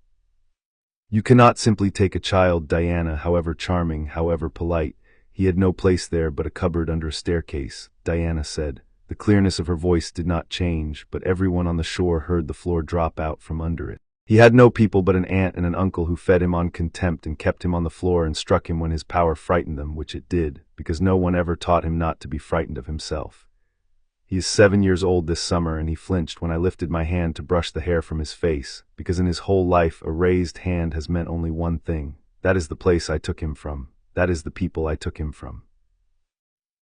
You cannot simply take a child, Diana, however charming, however polite. He had no place there but a cupboard under a staircase," Diana said. The clearness of her voice did not change, but everyone on the shore heard the floor drop out from under it. "He had no people but an aunt and an uncle who fed him on contempt and kept him on the floor and struck him when his power frightened them, which it did, because no one ever taught him not to be frightened of himself. He is 7 years old this summer, and he flinched when I lifted my hand to brush the hair from his face, because in his whole life a raised hand has meant only one thing. That is the place I took him from. That is the people I took him from.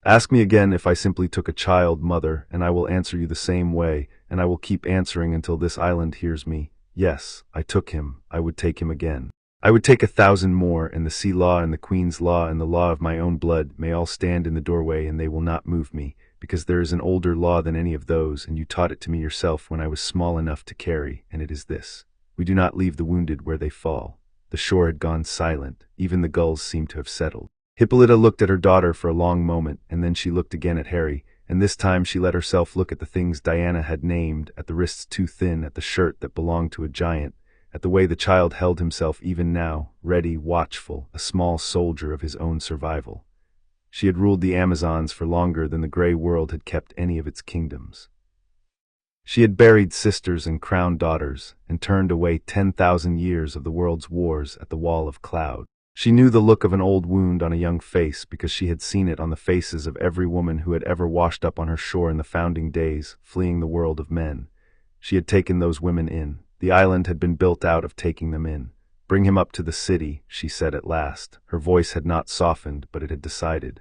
Ask me again if I simply took a child, mother, and I will answer you the same way, and I will keep answering until this island hears me. Yes, I took him. I would take him again. I would take 1,000 more, and the sea law and the Queen's law and the law of my own blood may all stand in the doorway, and they will not move me, because there is an older law than any of those, and you taught it to me yourself when I was small enough to carry, and it is this: we do not leave the wounded where they fall." The shore had gone silent. Even the gulls seemed to have settled. Hippolyta looked at her daughter for a long moment, and then she looked again at Harry, and this time she let herself look at the things Diana had named, at the wrists too thin, at the shirt that belonged to a giant, at the way the child held himself even now, ready, watchful, a small soldier of his own survival. She had ruled the Amazons for longer than the gray world had kept any of its kingdoms. She had buried sisters and crowned daughters, and turned away 10,000 years of the world's wars at the wall of cloud. She knew the look of an old wound on a young face because she had seen it on the faces of every woman who had ever washed up on her shore in the founding days, fleeing the world of men. She had taken those women in. The island had been built out of taking them in. "Bring him up to the city," she said at last. Her voice had not softened, but it had decided.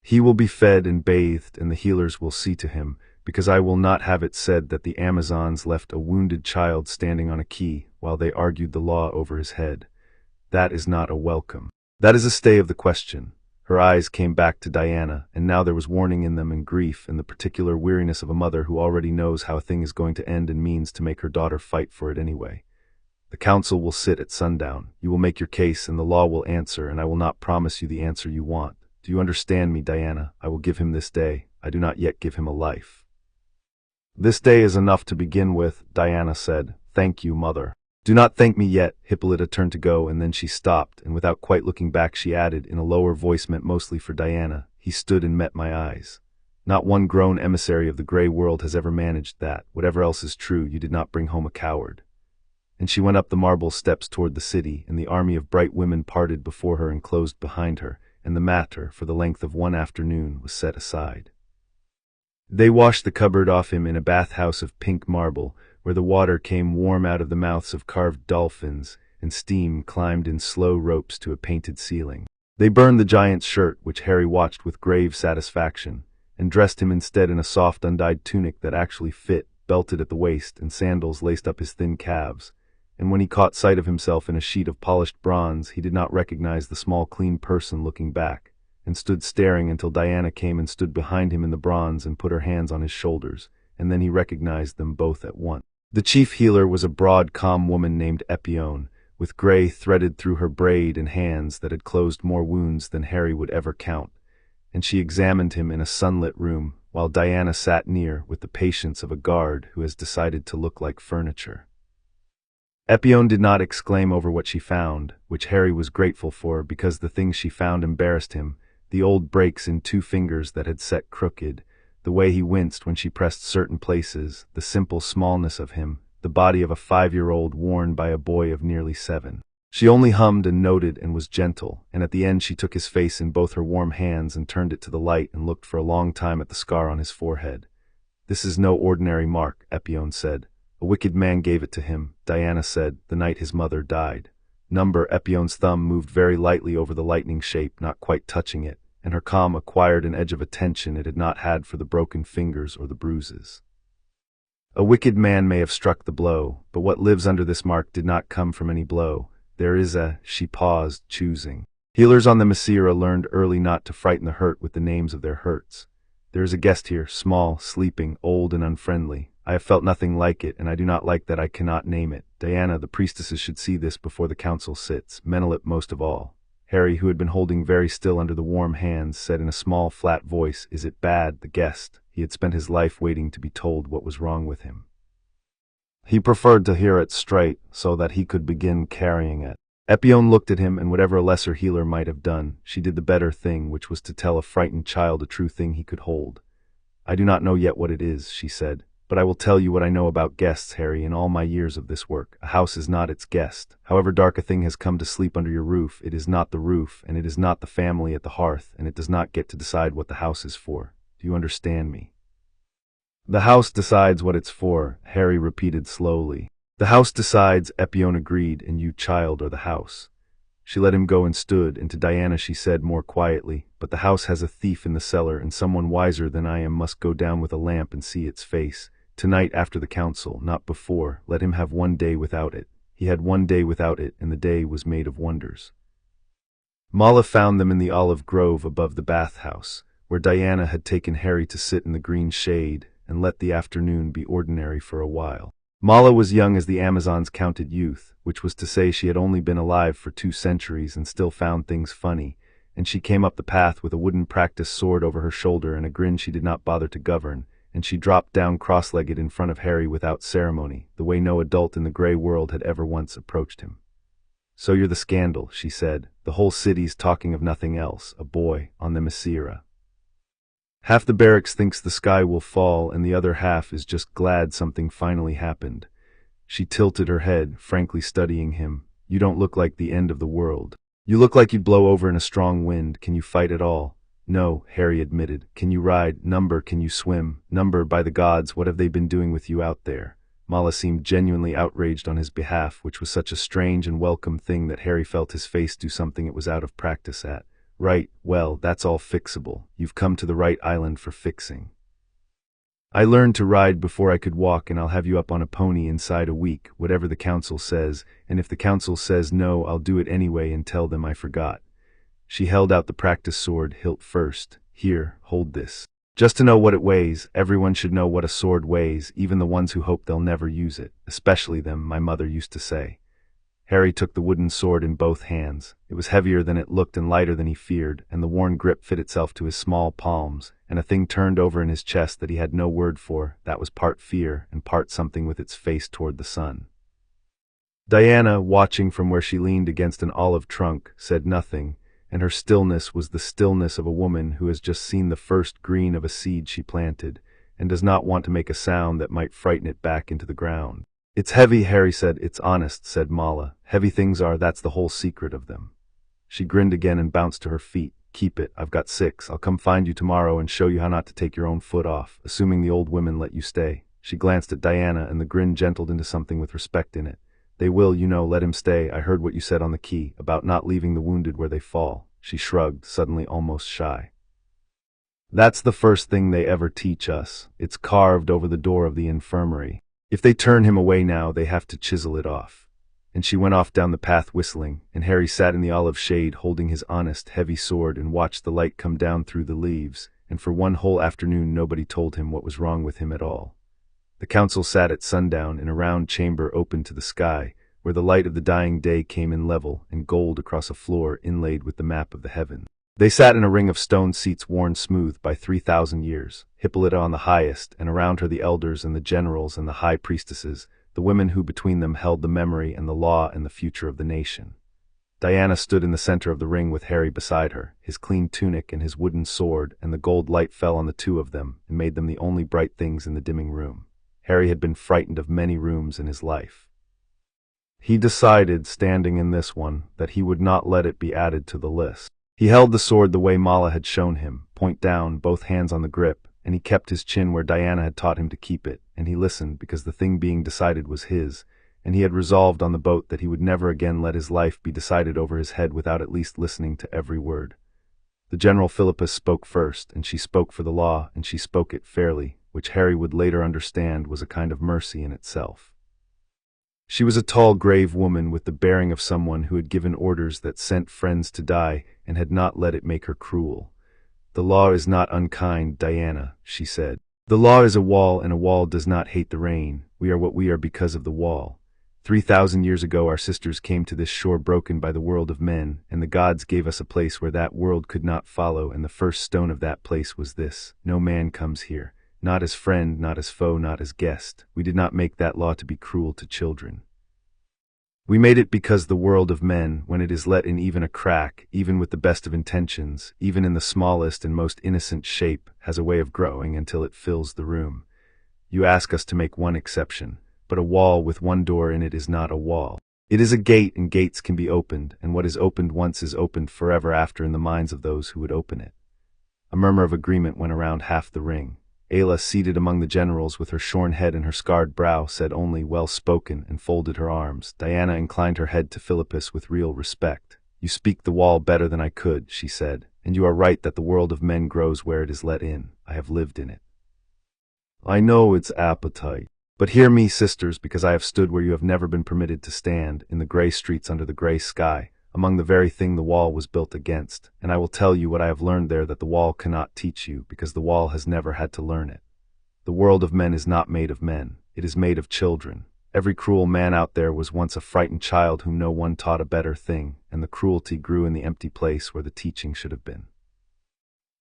"He will be fed and bathed, and the healers will see to him, because I will not have it said that the Amazons left a wounded child standing on a quay while they argued the law over his head. That is not a welcome. That is a stay of the question." Her eyes came back to Diana, and now there was warning in them and grief and the particular weariness of a mother who already knows how a thing is going to end and means to make her daughter fight for it anyway. "The council will sit at sundown. You will make your case and the law will answer, and I will not promise you the answer you want. Do you understand me, Diana? I will give him this day. I do not yet give him a life." "This day is enough to begin with," Diana said. "Thank you, mother." "Do not thank me yet." Hippolyta turned to go, and then she stopped, and without quite looking back she added, in a lower voice meant mostly for Diana, "He stood and met my eyes. Not one grown emissary of the gray world has ever managed that. Whatever else is true, you did not bring home a coward." And she went up the marble steps toward the city, and the army of bright women parted before her and closed behind her, and the matter, for the length of one afternoon, was set aside. They washed the cupboard off him in a bathhouse of pink marble, where the water came warm out of the mouths of carved dolphins, and steam climbed in slow ropes to a painted ceiling. They burned the giant's shirt, which Harry watched with grave satisfaction, and dressed him instead in a soft undyed tunic that actually fit, belted at the waist, and sandals laced up his thin calves. And when he caught sight of himself in a sheet of polished bronze, he did not recognize the small, clean person looking back, and stood staring until Diana came and stood behind him in the bronze and put her hands on his shoulders, and then he recognized them both at once. The chief healer was a broad, calm woman named Epione, with gray threaded through her braid and hands that had closed more wounds than Harry would ever count, and she examined him in a sunlit room, while Diana sat near with the patience of a guard who has decided to look like furniture. Epione did not exclaim over what she found, which Harry was grateful for because the things she found embarrassed him, the old breaks in 2 fingers that had set crooked, the way he winced when she pressed certain places, the simple smallness of him, the body of a 5-year-old worn by a boy of nearly 7. She only hummed and noted and was gentle, and at the end she took his face in both her warm hands and turned it to the light and looked for a long time at the scar on his forehead. "This is no ordinary mark," Epione said. "A wicked man gave it to him," Diana said, "the night his mother died." Epione's thumb moved very lightly over the lightning shape, not quite touching it, and her calm acquired an edge of attention it had not had for the broken fingers or the bruises. "A wicked man may have struck the blow, but what lives under this mark did not come from any blow. There is she paused, choosing. Healers on the Themyscira learned early not to frighten the hurt with the names of their hurts. There is a guest here, small, sleeping, old and unfriendly. I have felt nothing like it, and I do not like that I cannot name it. Diana, the priestesses should see this before the council sits, Menelip most of all." Harry, who had been holding very still under the warm hands, said in a small, flat voice, "Is it bad, the guest?" He had spent his life waiting to be told what was wrong with him. He preferred to hear it straight, so that he could begin carrying it. Epione looked at him, and whatever a lesser healer might have done, she did the better thing, which was to tell a frightened child a true thing he could hold. "I do not know yet what it is," she said, "but I will tell you what I know about guests, Harry, in all my years of this work. A house is not its guest. However dark a thing has come to sleep under your roof, it is not the roof, and it is not the family at the hearth, and it does not get to decide what the house is for. Do you understand me?" "The house decides what it's for," Harry repeated slowly. "The house decides," Epione agreed, "and you, child, are the house." She let him go and stood, and to Diana she said more quietly, "But the house has a thief in the cellar, and someone wiser than I am must go down with a lamp and see its face. Tonight after the council, not before. Let him have 1 day without it." He had 1 day without it, and the day was made of wonders. Mala found them in the olive grove above the bathhouse, where Diana had taken Harry to sit in the green shade and let the afternoon be ordinary for a while. Mala was young as the Amazons counted youth, which was to say she had only been alive for 2 centuries and still found things funny, and she came up the path with a wooden practice sword over her shoulder and a grin she did not bother to govern, and she dropped down cross-legged in front of Harry without ceremony, the way no adult in the grey world had ever once approached him. "So you're the scandal," she said. "The whole city's talking of nothing else, a boy on the Themyscira. Half the barracks thinks the sky will fall, and the other half is just glad something finally happened." She tilted her head, frankly studying him. "You don't look like the end of the world. You look like you'd blow over in a strong wind. Can you fight at all?" "No," Harry admitted. "Can you ride? Number, can you swim? Number, by the gods, what have they been doing with you out there?" Mala seemed genuinely outraged on his behalf, which was such a strange and welcome thing that Harry felt his face do something it was out of practice at. "Right, well, that's all fixable. You've come to the right island for fixing. I learned to ride before I could walk, and I'll have you up on a pony inside a week, whatever the council says, and if the council says no, I'll do it anyway and tell them I forgot." She held out the practice sword, hilt first. "Here, hold this. Just to know what it weighs. Everyone should know what a sword weighs, even the ones who hope they'll never use it, especially them, my mother used to say." Harry took the wooden sword in both hands. It was heavier than it looked and lighter than he feared, and the worn grip fit itself to his small palms, and a thing turned over in his chest that he had no word for, that was part fear and part something with its face toward the sun. Diana, watching from where she leaned against an olive trunk, said nothing, and her stillness was the stillness of a woman who has just seen the first green of a seed she planted, and does not want to make a sound that might frighten it back into the ground. "It's heavy," Harry said. "It's honest," said Mala. "Heavy things are, that's the whole secret of them." She grinned again and bounced to her feet. "Keep it, I've got 6. I'll come find you tomorrow and show you how not to take your own foot off, assuming the old women let you stay." She glanced at Diana, and the grin gentled into something with respect in it. "They will, you know, let him stay. I heard what you said on the quay, about not leaving the wounded where they fall." She shrugged, suddenly almost shy. "That's the first thing they ever teach us. It's carved over the door of the infirmary. If they turn him away now, they have to chisel it off." And she went off down the path whistling, and Harry sat in the olive shade holding his honest, heavy sword and watched the light come down through the leaves, and for one whole afternoon nobody told him what was wrong with him at all. The council sat at sundown in a round chamber open to the sky, where the light of the dying day came in level and gold across a floor inlaid with the map of the heaven. They sat in a ring of stone seats worn smooth by 3,000 years, Hippolyta on the highest, and around her the elders and the generals and the high priestesses, the women who between them held the memory and the law and the future of the nation. Diana stood in the center of the ring with Harry beside her, his clean tunic and his wooden sword, and the gold light fell on the two of them and made them the only bright things in the dimming room. Harry had been frightened of many rooms in his life. He decided, standing in this one, that he would not let it be added to the list. He held the sword the way Mala had shown him, point down, both hands on the grip, and he kept his chin where Diana had taught him to keep it, and he listened because the thing being decided was his, and he had resolved on the boat that he would never again let his life be decided over his head without at least listening to every word. The General Philippus spoke first, and she spoke for the law, and she spoke it fairly, which Harry would later understand was a kind of mercy in itself. She was a tall, grave woman with the bearing of someone who had given orders that sent friends to die and had not let it make her cruel. "The law is not unkind, Diana," she said. "The law is a wall, and a wall does not hate the rain. We are what we are because of the wall. 3,000 years ago our sisters came to this shore broken by the world of men, and the gods gave us a place where that world could not follow, and the first stone of that place was this: no man comes here, not as friend, not as foe, not as guest. We did not make that law to be cruel to children. We made it because the world of men, when it is let in even a crack, even with the best of intentions, even in the smallest and most innocent shape, has a way of growing until it fills the room. You ask us to make one exception. But a wall with one door in it is not a wall. It is a gate, and gates can be opened, and what is opened once is opened forever after in the minds of those who would open it." A murmur of agreement went around half the ring. Ayla, seated among the generals with her shorn head and her scarred brow, said only, "Well spoken," and folded her arms. Diana inclined her head to Philippus with real respect. "You speak the wall better than I could," she said, "and you are right that the world of men grows where it is let in. I have lived in it. I know its appetite. But hear me, sisters, because I have stood where you have never been permitted to stand, in the gray streets under the gray sky, among the very thing the wall was built against, and I will tell you what I have learned there that the wall cannot teach you, because the wall has never had to learn it. The world of men is not made of men, it is made of children. Every cruel man out there was once a frightened child whom no one taught a better thing, and the cruelty grew in the empty place where the teaching should have been.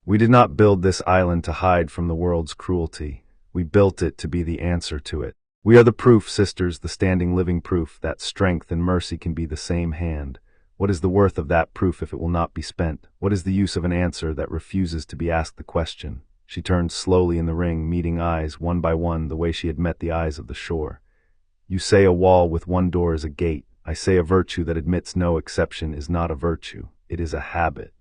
We did not build this island to hide from the world's cruelty. We built it to be the answer to it. We are the proof, sisters, the standing living proof, that strength and mercy can be the same hand. What is the worth of that proof if it will not be spent? What is the use of an answer that refuses to be asked the question?" She turned slowly in the ring, meeting eyes one by one the way she had met the eyes of the shore. "You say a wall with one door is a gate. I say a virtue that admits no exception is not a virtue. It is a habit.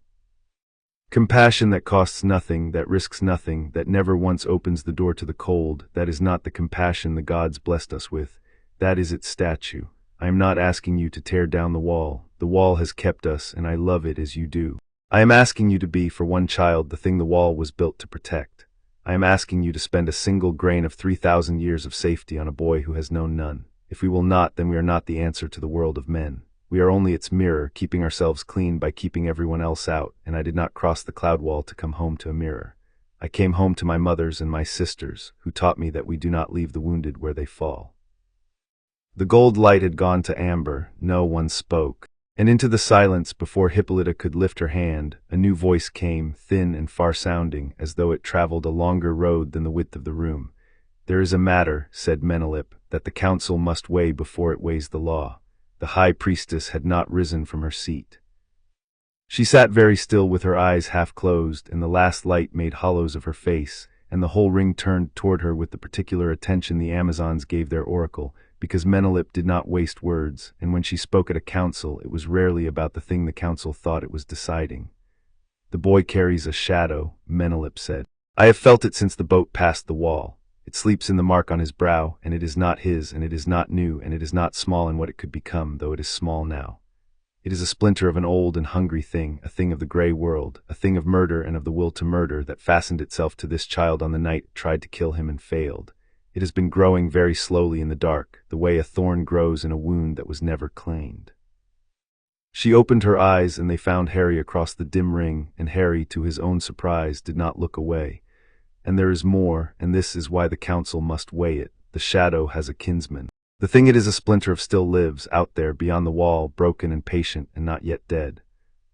Compassion that costs nothing, that risks nothing, that never once opens the door to the cold, that is not the compassion the gods blessed us with. That is its statue. I am not asking you to tear down the wall. The wall has kept us, and I love it as you do. I am asking you to be, for one child, the thing the wall was built to protect. I am asking you to spend a single grain of 3,000 years of safety on a boy who has known none. If we will not, then we are not the answer to the world of men. We are only its mirror, keeping ourselves clean by keeping everyone else out, and I did not cross the cloud wall to come home to a mirror. I came home to my mothers and my sisters, who taught me that we do not leave the wounded where they fall." The gold light had gone to amber. No one spoke. And into the silence, before Hippolyta could lift her hand, a new voice came, thin and far-sounding, as though it traveled a longer road than the width of the room. "There is a matter," said Menelip, "that the council must weigh before it weighs the law." The high priestess had not risen from her seat. She sat very still with her eyes half closed, and the last light made hollows of her face, and the whole ring turned toward her with the particular attention the Amazons gave their oracle, because Menelip did not waste words, and when she spoke at a council, it was rarely about the thing the council thought it was deciding. "The boy carries a shadow," Menelip said. "I have felt it since the boat passed the wall. It sleeps in the mark on his brow, and it is not his, and it is not new, and it is not small in what it could become, though it is small now. It is a splinter of an old and hungry thing, a thing of the gray world, a thing of murder and of the will to murder that fastened itself to this child on the night it tried to kill him and failed. It has been growing very slowly in the dark, the way a thorn grows in a wound that was never cleaned." She opened her eyes, and they found Harry across the dim ring, and Harry, to his own surprise, did not look away. "And there is more, and this is why the council must weigh it. The shadow has a kinsman. The thing it is a splinter of still lives, out there, beyond the wall, broken and patient, and not yet dead.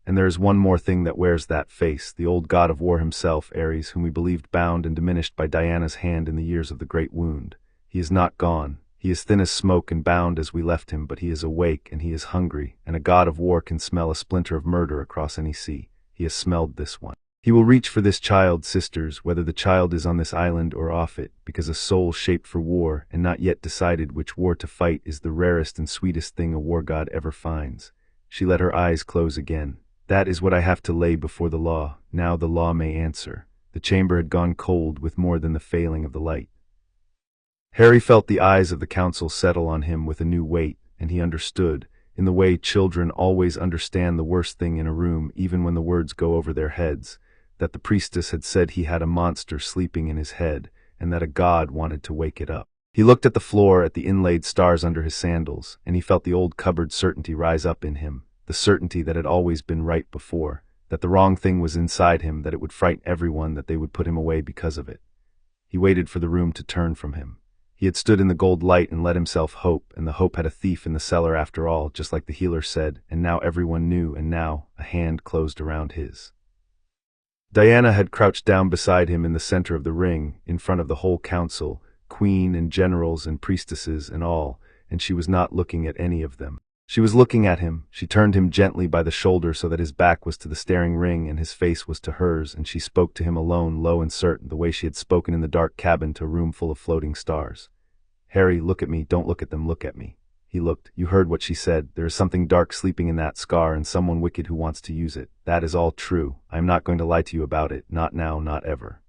And there is one more thing that wears that face, the old god of war himself, Ares, whom we believed bound and diminished by Diana's hand in the years of the great wound. He is not gone. He is thin as smoke and bound as we left him, but he is awake and he is hungry, and a god of war can smell a splinter of murder across any sea. He has smelled this one. He will reach for this child, sisters, whether the child is on this island or off it, because a soul shaped for war and not yet decided which war to fight is the rarest and sweetest thing a war god ever finds. She let her eyes close again. That is what I have to lay before the law. Now the law may answer. The chamber had gone cold with more than the failing of the light. Harry felt the eyes of the council settle on him with a new weight, and he understood, in the way children always understand the worst thing in a room even when the words go over their heads, that the priestess had said he had a monster sleeping in his head, and that a god wanted to wake it up. He looked at the floor, at the inlaid stars under his sandals, and he felt the old cupboard certainty rise up in him, the certainty that had always been right before, that the wrong thing was inside him, that it would frighten everyone, that they would put him away because of it. He waited for the room to turn from him. He had stood in the gold light and let himself hope, and the hope had a thief in the cellar after all, just like the healer said, and now everyone knew, and now a hand closed around his. Diana had crouched down beside him in the center of the ring, in front of the whole council, queen and generals and priestesses and all, and she was not looking at any of them. She was looking at him. She turned him gently by the shoulder so that his back was to the staring ring and his face was to hers, and she spoke to him alone, low and certain, the way she had spoken in the dark cabin to a room full of floating stars. "Harry, look at me. Don't look at them. Look at me." He looked. "You heard what she said. There is something dark sleeping in that scar and someone wicked who wants to use it. That is all true. I am not going to lie to you about it. Not now, not ever.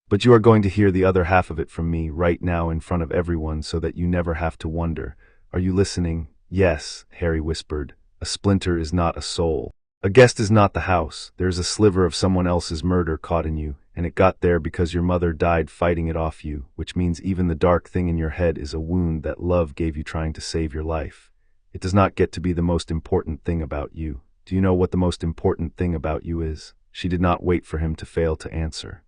But you are going to hear the other half of it from me right now in front of everyone so that you never have to wonder. Are you listening?" "Yes," Harry whispered. "A splinter is not a soul. A guest is not the house. There is a sliver of someone else's murder caught in you, and it got there because your mother died fighting it off you, which means even the dark thing in your head is a wound that love gave you trying to save your life. It does not get to be the most important thing about you. Do you know what the most important thing about you is?" She did not wait for him to fail to answer.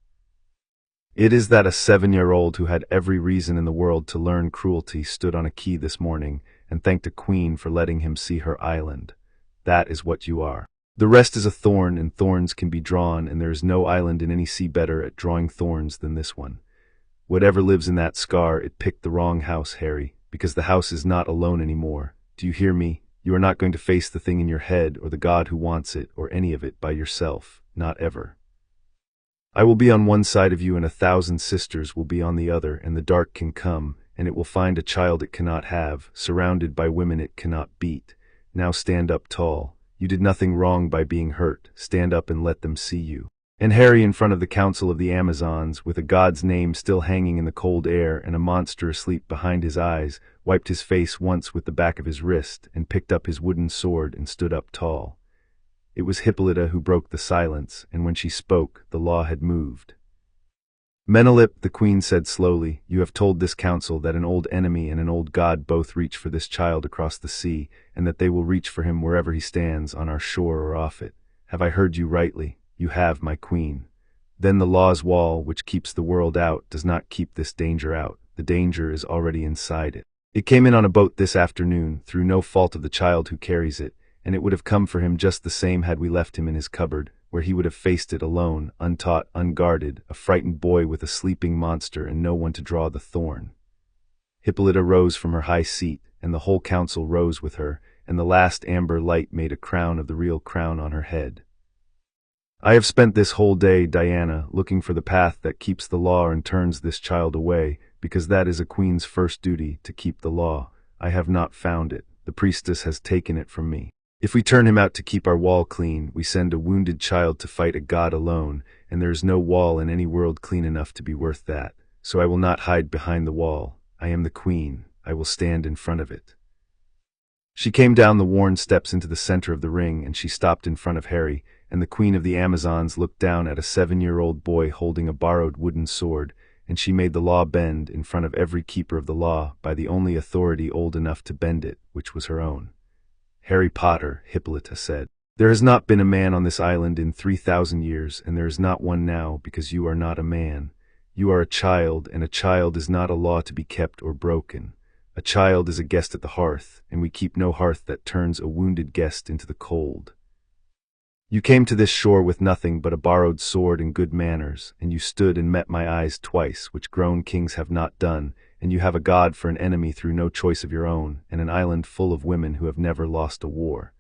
"It is that a 7-year-old who had every reason in the world to learn cruelty stood on a quay this morning and thanked a queen for letting him see her island. That is what you are. The rest is a thorn, and thorns can be drawn, and there is no island in any sea better at drawing thorns than this one. Whatever lives in that scar, it picked the wrong house, Harry, because the house is not alone anymore. Do you hear me? You are not going to face the thing in your head, or the god who wants it, or any of it by yourself. Not ever. I will be on one side of you, and 1,000 sisters will be on the other, and the dark can come, and it will find a child it cannot have, surrounded by women it cannot beat. Now stand up tall. You did nothing wrong by being hurt. Stand up and let them see you." And Harry, in front of the council of the Amazons, with a god's name still hanging in the cold air and a monster asleep behind his eyes, wiped his face once with the back of his wrist and picked up his wooden sword and stood up tall. It was Hippolyta who broke the silence, and when she spoke, the law had moved. "Menelip," the queen said slowly, "you have told this council that an old enemy and an old god both reach for this child across the sea, and that they will reach for him wherever he stands, on our shore or off it. Have I heard you rightly?" "You have, my queen." "Then the law's wall, which keeps the world out, does not keep this danger out. The danger is already inside it. It came in on a boat this afternoon, through no fault of the child who carries it, and it would have come for him just the same had we left him in his cupboard, where he would have faced it alone, untaught, unguarded, a frightened boy with a sleeping monster and no one to draw the thorn." Hippolyta rose from her high seat, and the whole council rose with her, and the last amber light made a crown of the real crown on her head. "I have spent this whole day, Diana, looking for the path that keeps the law and turns this child away, because that is a queen's first duty, to keep the law. I have not found it. The priestess has taken it from me. If we turn him out to keep our wall clean, we send a wounded child to fight a god alone, and there is no wall in any world clean enough to be worth that. So I will not hide behind the wall. I am the queen. I will stand in front of it." She came down the worn steps into the center of the ring, and she stopped in front of Harry, and the queen of the Amazons looked down at a 7-year-old boy holding a borrowed wooden sword, and she made the law bend in front of every keeper of the law by the only authority old enough to bend it, which was her own. "Harry Potter," Hippolyta said, "there has not been a man on this island in 3,000 years, and there is not one now because you are not a man. You are a child, and a child is not a law to be kept or broken. A child is a guest at the hearth, and we keep no hearth that turns a wounded guest into the cold. You came to this shore with nothing but a borrowed sword and good manners, and you stood and met my eyes twice, which grown kings have not done, and you have a god for an enemy through no choice of your own, and an island full of women who have never lost a war.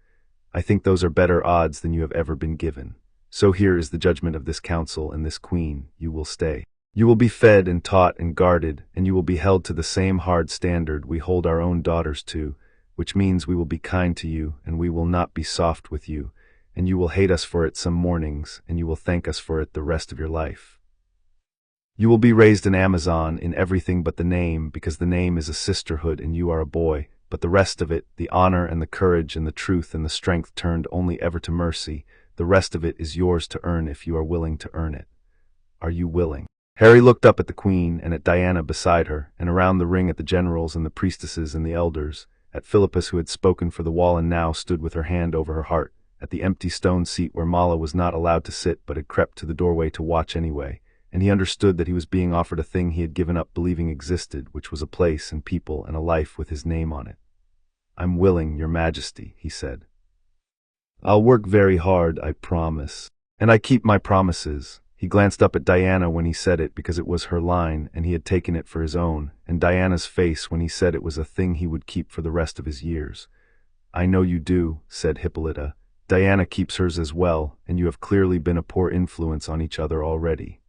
I think those are better odds than you have ever been given. So here is the judgment of this council and this queen: you will stay. You will be fed and taught and guarded, and you will be held to the same hard standard we hold our own daughters to, which means we will be kind to you, and we will not be soft with you, and you will hate us for it some mornings, and you will thank us for it the rest of your life. You will be raised an Amazon in everything but the name, because the name is a sisterhood and you are a boy, but the rest of it, the honor and the courage and the truth and the strength turned only ever to mercy, the rest of it is yours to earn if you are willing to earn it. Are you willing? Harry looked up at the queen and at Diana beside her, and around the ring at the generals and the priestesses and the elders, at Philippus who had spoken for the wall and now stood with her hand over her heart, at the empty stone seat where Mala was not allowed to sit but had crept to the doorway to watch anyway, and he understood that he was being offered a thing he had given up believing existed, which was a place and people and a life with his name on it. "I'm willing, your majesty," he said. "I'll work very hard, I promise. And I keep my promises." He glanced up at Diana when he said it because it was her line and he had taken it for his own, and Diana's face when he said it was a thing he would keep for the rest of his years. "I know you do," said Hippolyta. "Diana keeps hers as well, and you have clearly been a poor influence on each other already."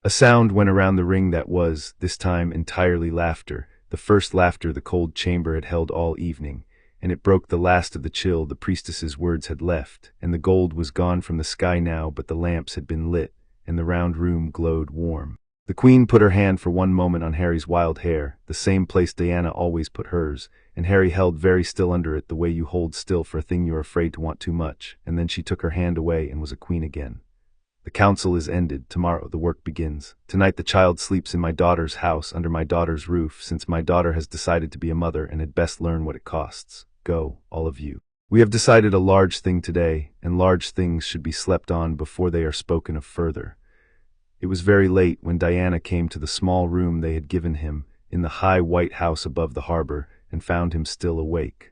A sound went around the ring that was, this time, entirely laughter, the first laughter the cold chamber had held all evening, and it broke the last of the chill the priestess's words had left, and the gold was gone from the sky now, but the lamps had been lit, and the round room glowed warm. The queen put her hand for one moment on Harry's wild hair, the same place Diana always put hers, and Harry held very still under it the way you hold still for a thing you are afraid to want too much, and then she took her hand away and was a queen again. "The council is ended. Tomorrow the work begins. Tonight the child sleeps in my daughter's house under my daughter's roof, since my daughter has decided to be a mother and had best learn what it costs. Go, all of you. We have decided a large thing today, and large things should be slept on before they are spoken of further." It was very late when Diana came to the small room they had given him, in the high white house above the harbor, and found him still awake.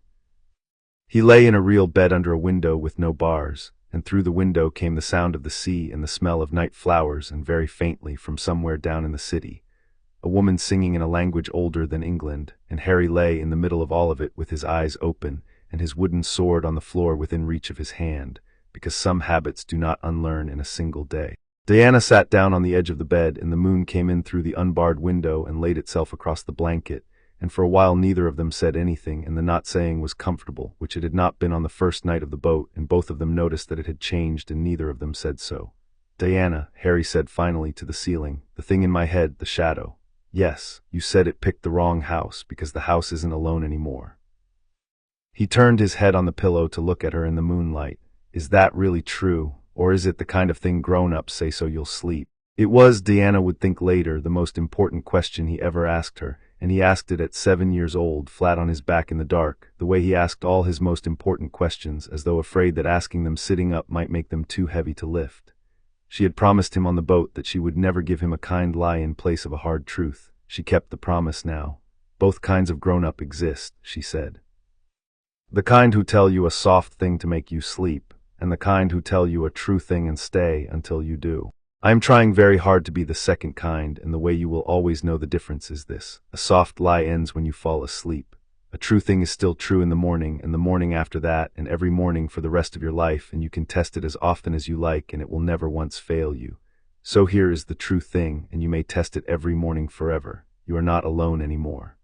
He lay in a real bed under a window with no bars, and through the window came the sound of the sea and the smell of night flowers, and very faintly from somewhere down in the city, a woman singing in a language older than England, and Harry lay in the middle of all of it with his eyes open and his wooden sword on the floor within reach of his hand, because some habits do not unlearn in a single day. Diana sat down on the edge of the bed, and the moon came in through the unbarred window and laid itself across the blanket, and for a while neither of them said anything, and the not saying was comfortable, which it had not been on the first night of the boat, and both of them noticed that it had changed, and neither of them said so. "Diana," Harry said finally to the ceiling, "the thing in my head, the shadow. Yes, you said it picked the wrong house, because the house isn't alone anymore." He turned his head on the pillow to look at her in the moonlight. "Is that really true, or is it the kind of thing grown-ups say so you'll sleep?" It was, Diana would think later, the most important question he ever asked her, and he asked it at 7 years old, flat on his back in the dark, the way he asked all his most important questions, as though afraid that asking them sitting up might make them too heavy to lift. She had promised him on the boat that she would never give him a kind lie in place of a hard truth. She kept the promise now. "Both kinds of grown-up exist," she said. "The kind who tell you a soft thing to make you sleep, and the kind who tell you a true thing and stay until you do. I am trying very hard to be the second kind, and the way you will always know the difference is this: a soft lie ends when you fall asleep. A true thing is still true in the morning, and the morning after that, and every morning for the rest of your life, and you can test it as often as you like, and it will never once fail you. So here is the true thing, and you may test it every morning forever. You are not alone anymore.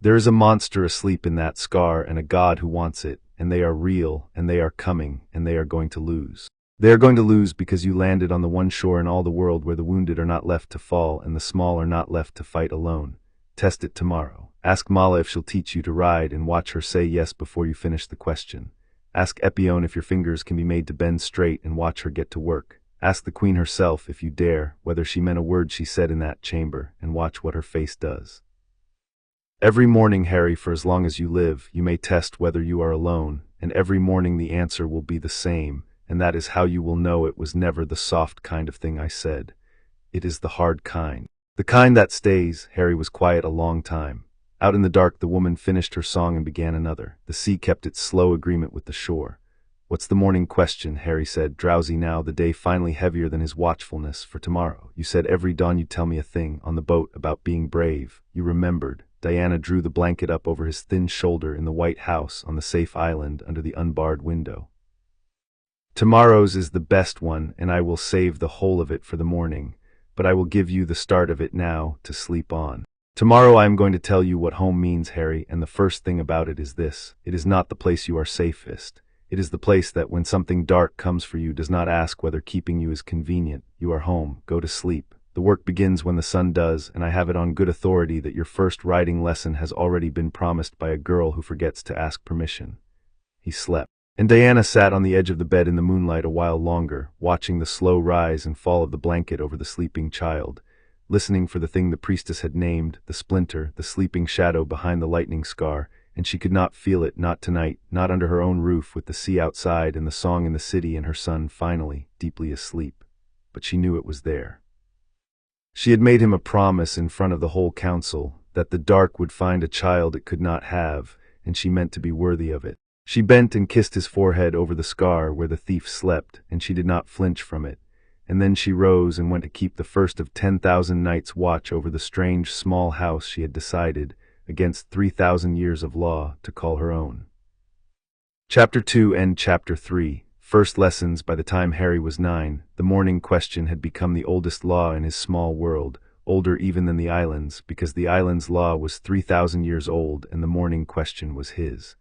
There is a monster asleep in that scar, and a god who wants it, and they are real, and they are coming, and they are going to lose. They are going to lose because you landed on the one shore in all the world where the wounded are not left to fall, and the small are not left to fight alone. Test it tomorrow. Ask Mala if she'll teach you to ride, and watch her say yes before you finish the question. Ask Epione if your fingers can be made to bend straight, and watch her get to work. Ask the queen herself, if you dare, whether she meant a word she said in that chamber, and watch what her face does. Every morning, Harry, for as long as you live, you may test whether you are alone, and every morning the answer will be the same, and that is how you will know it was never the soft kind of thing I said. It is the hard kind. The kind that stays." Harry was quiet a long time. Out in the dark the woman finished her song and began another. The sea kept its slow agreement with the shore. What's the morning question? Harry said, drowsy now, the day finally heavier than his watchfulness. For tomorrow. You said every dawn you'd tell me a thing, on the boat, about being brave. You remembered. Diana drew the blanket up over his thin shoulder in the white house on the safe island under the unbarred window. Tomorrow's is the best one, and I will save the whole of it for the morning, but I will give you the start of it now, to sleep on. Tomorrow I am going to tell you what home means, Harry, and the first thing about it is this. It is not the place you are safest. It is the place that, when something dark comes for you, does not ask whether keeping you is convenient. You are home. Go to sleep. The work begins when the sun does, and I have it on good authority that your first riding lesson has already been promised by a girl who forgets to ask permission. He slept. And Diana sat on the edge of the bed in the moonlight a while longer, watching the slow rise and fall of the blanket over the sleeping child, listening for the thing the priestess had named, the splinter, the sleeping shadow behind the lightning scar, and she could not feel it, not tonight, not under her own roof with the sea outside and the song in the city and her son finally, deeply asleep. But she knew it was there. She had made him a promise in front of the whole council, that the dark would find a child it could not have, and she meant to be worthy of it. She bent and kissed his forehead over the scar where the thief slept, and she did not flinch from it. And then she rose and went to keep the first of 10,000 nights watch over the strange small house she had decided, against 3,000 years of law, to call her own. Chapter 2 and Chapter 3. First lessons. By the time Harry was 9, the morning question had become the oldest law in his small world, older even than the island's, because the island's law was 3,000 years old and the morning question was his.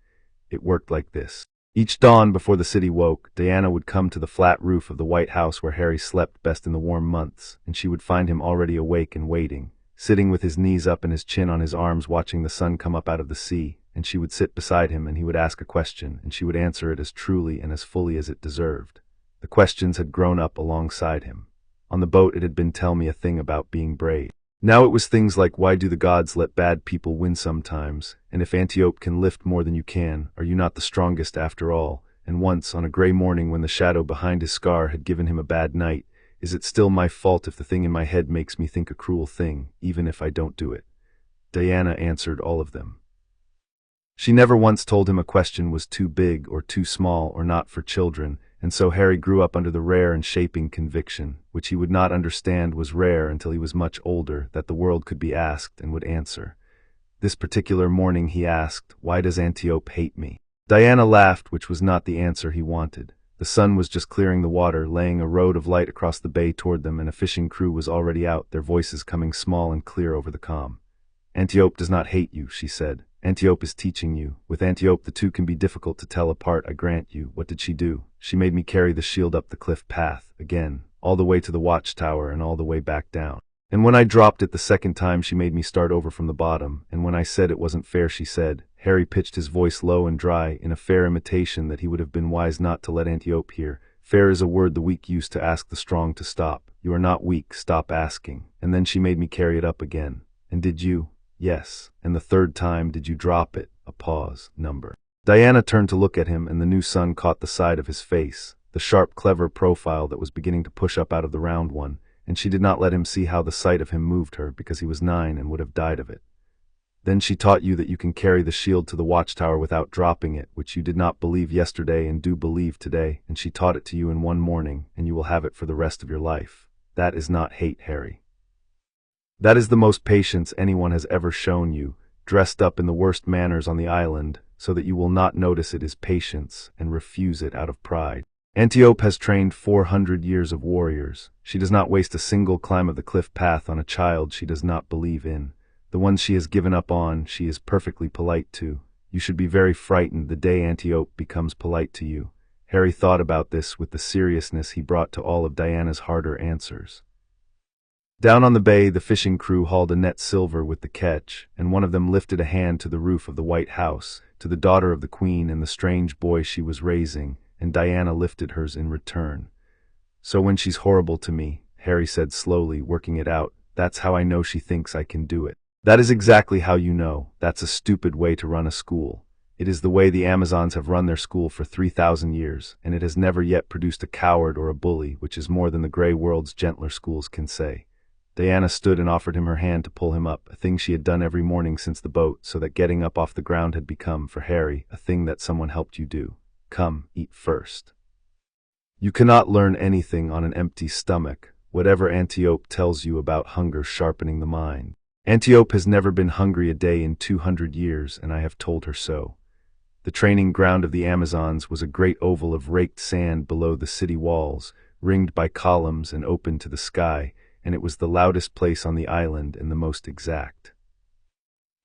It worked like this. Each dawn before the city woke, Diana would come to the flat roof of the white house where Harry slept best in the warm months, and she would find him already awake and waiting, sitting with his knees up and his chin on his arms watching the sun come up out of the sea, and she would sit beside him and he would ask a question, and she would answer it as truly and as fully as it deserved. The questions had grown up alongside him. On the boat it had been tell me a thing about being brave. Now it was things like, why do the gods let bad people win sometimes, and if Antiope can lift more than you can, are you not the strongest after all? And once, on a gray morning when the shadow behind his scar had given him a bad night, is it still my fault if the thing in my head makes me think a cruel thing, even if I don't do it? Diana answered all of them. She never once told him a question was too big or too small or not for children, and so Harry grew up under the rare and shaping conviction, which he would not understand was rare until he was much older, that the world could be asked and would answer. This particular morning he asked, "Why does Antiope hate me?" Diana laughed, which was not the answer he wanted. The sun was just clearing the water, laying a road of light across the bay toward them, and a fishing crew was already out, their voices coming small and clear over the calm. "Antiope does not hate you," she said. "Antiope is teaching you. With Antiope the two can be difficult to tell apart, I grant you. What did she do? She made me carry the shield up the cliff path, again, all the way to the watchtower and all the way back down. And when I dropped it the second time she made me start over from the bottom, and when I said it wasn't fair she said," Harry pitched his voice low and dry, in a fair imitation that he would have been wise not to let Antiope hear, "Fair is a word the weak use to ask the strong to stop. You are not weak, stop asking." And then she made me carry it up again. "And did you?" "Yes." "And the third time, did you drop it?" A pause. "Number." Diana turned to look at him, and the new sun caught the side of his face, the sharp, clever profile that was beginning to push up out of the round one, and she did not let him see how the sight of him moved her, because he was 9 and would have died of it. "Then she taught you that you can carry the shield to the watchtower without dropping it, which you did not believe yesterday and do believe today, and she taught it to you in one morning, and you will have it for the rest of your life. That is not hate, Harry. That is the most patience anyone has ever shown you, dressed up in the worst manners on the island, so that you will not notice it is patience and refuse it out of pride. Antiope has trained 400 years of warriors. She does not waste a single climb of the cliff path on a child she does not believe in. The ones she has given up on, she is perfectly polite to. You should be very frightened the day Antiope becomes polite to you." Harry thought about this with the seriousness he brought to all of Diana's harder answers. Down on the bay, the fishing crew hauled a net silver with the catch, and one of them lifted a hand to the roof of the white house, to the daughter of the queen and the strange boy she was raising, and Diana lifted hers in return. "So when she's horrible to me," Harry said slowly, working it out, "that's how I know she thinks I can do it." "That is exactly how you know. That's a stupid way to run a school. It is the way the Amazons have run their school for 3,000 years, and it has never yet produced a coward or a bully, which is more than the gray world's gentler schools can say." Diana stood and offered him her hand to pull him up, a thing she had done every morning since the boat, so that getting up off the ground had become, for Harry, a thing that someone helped you do. Come, eat first. You cannot learn anything on an empty stomach, whatever Antiope tells you about hunger sharpening the mind. Antiope has never been hungry a day in 200 years, and I have told her so. The training ground of the Amazons was a great oval of raked sand below the city walls, ringed by columns and open to the sky, and it was the loudest place on the island and the most exact.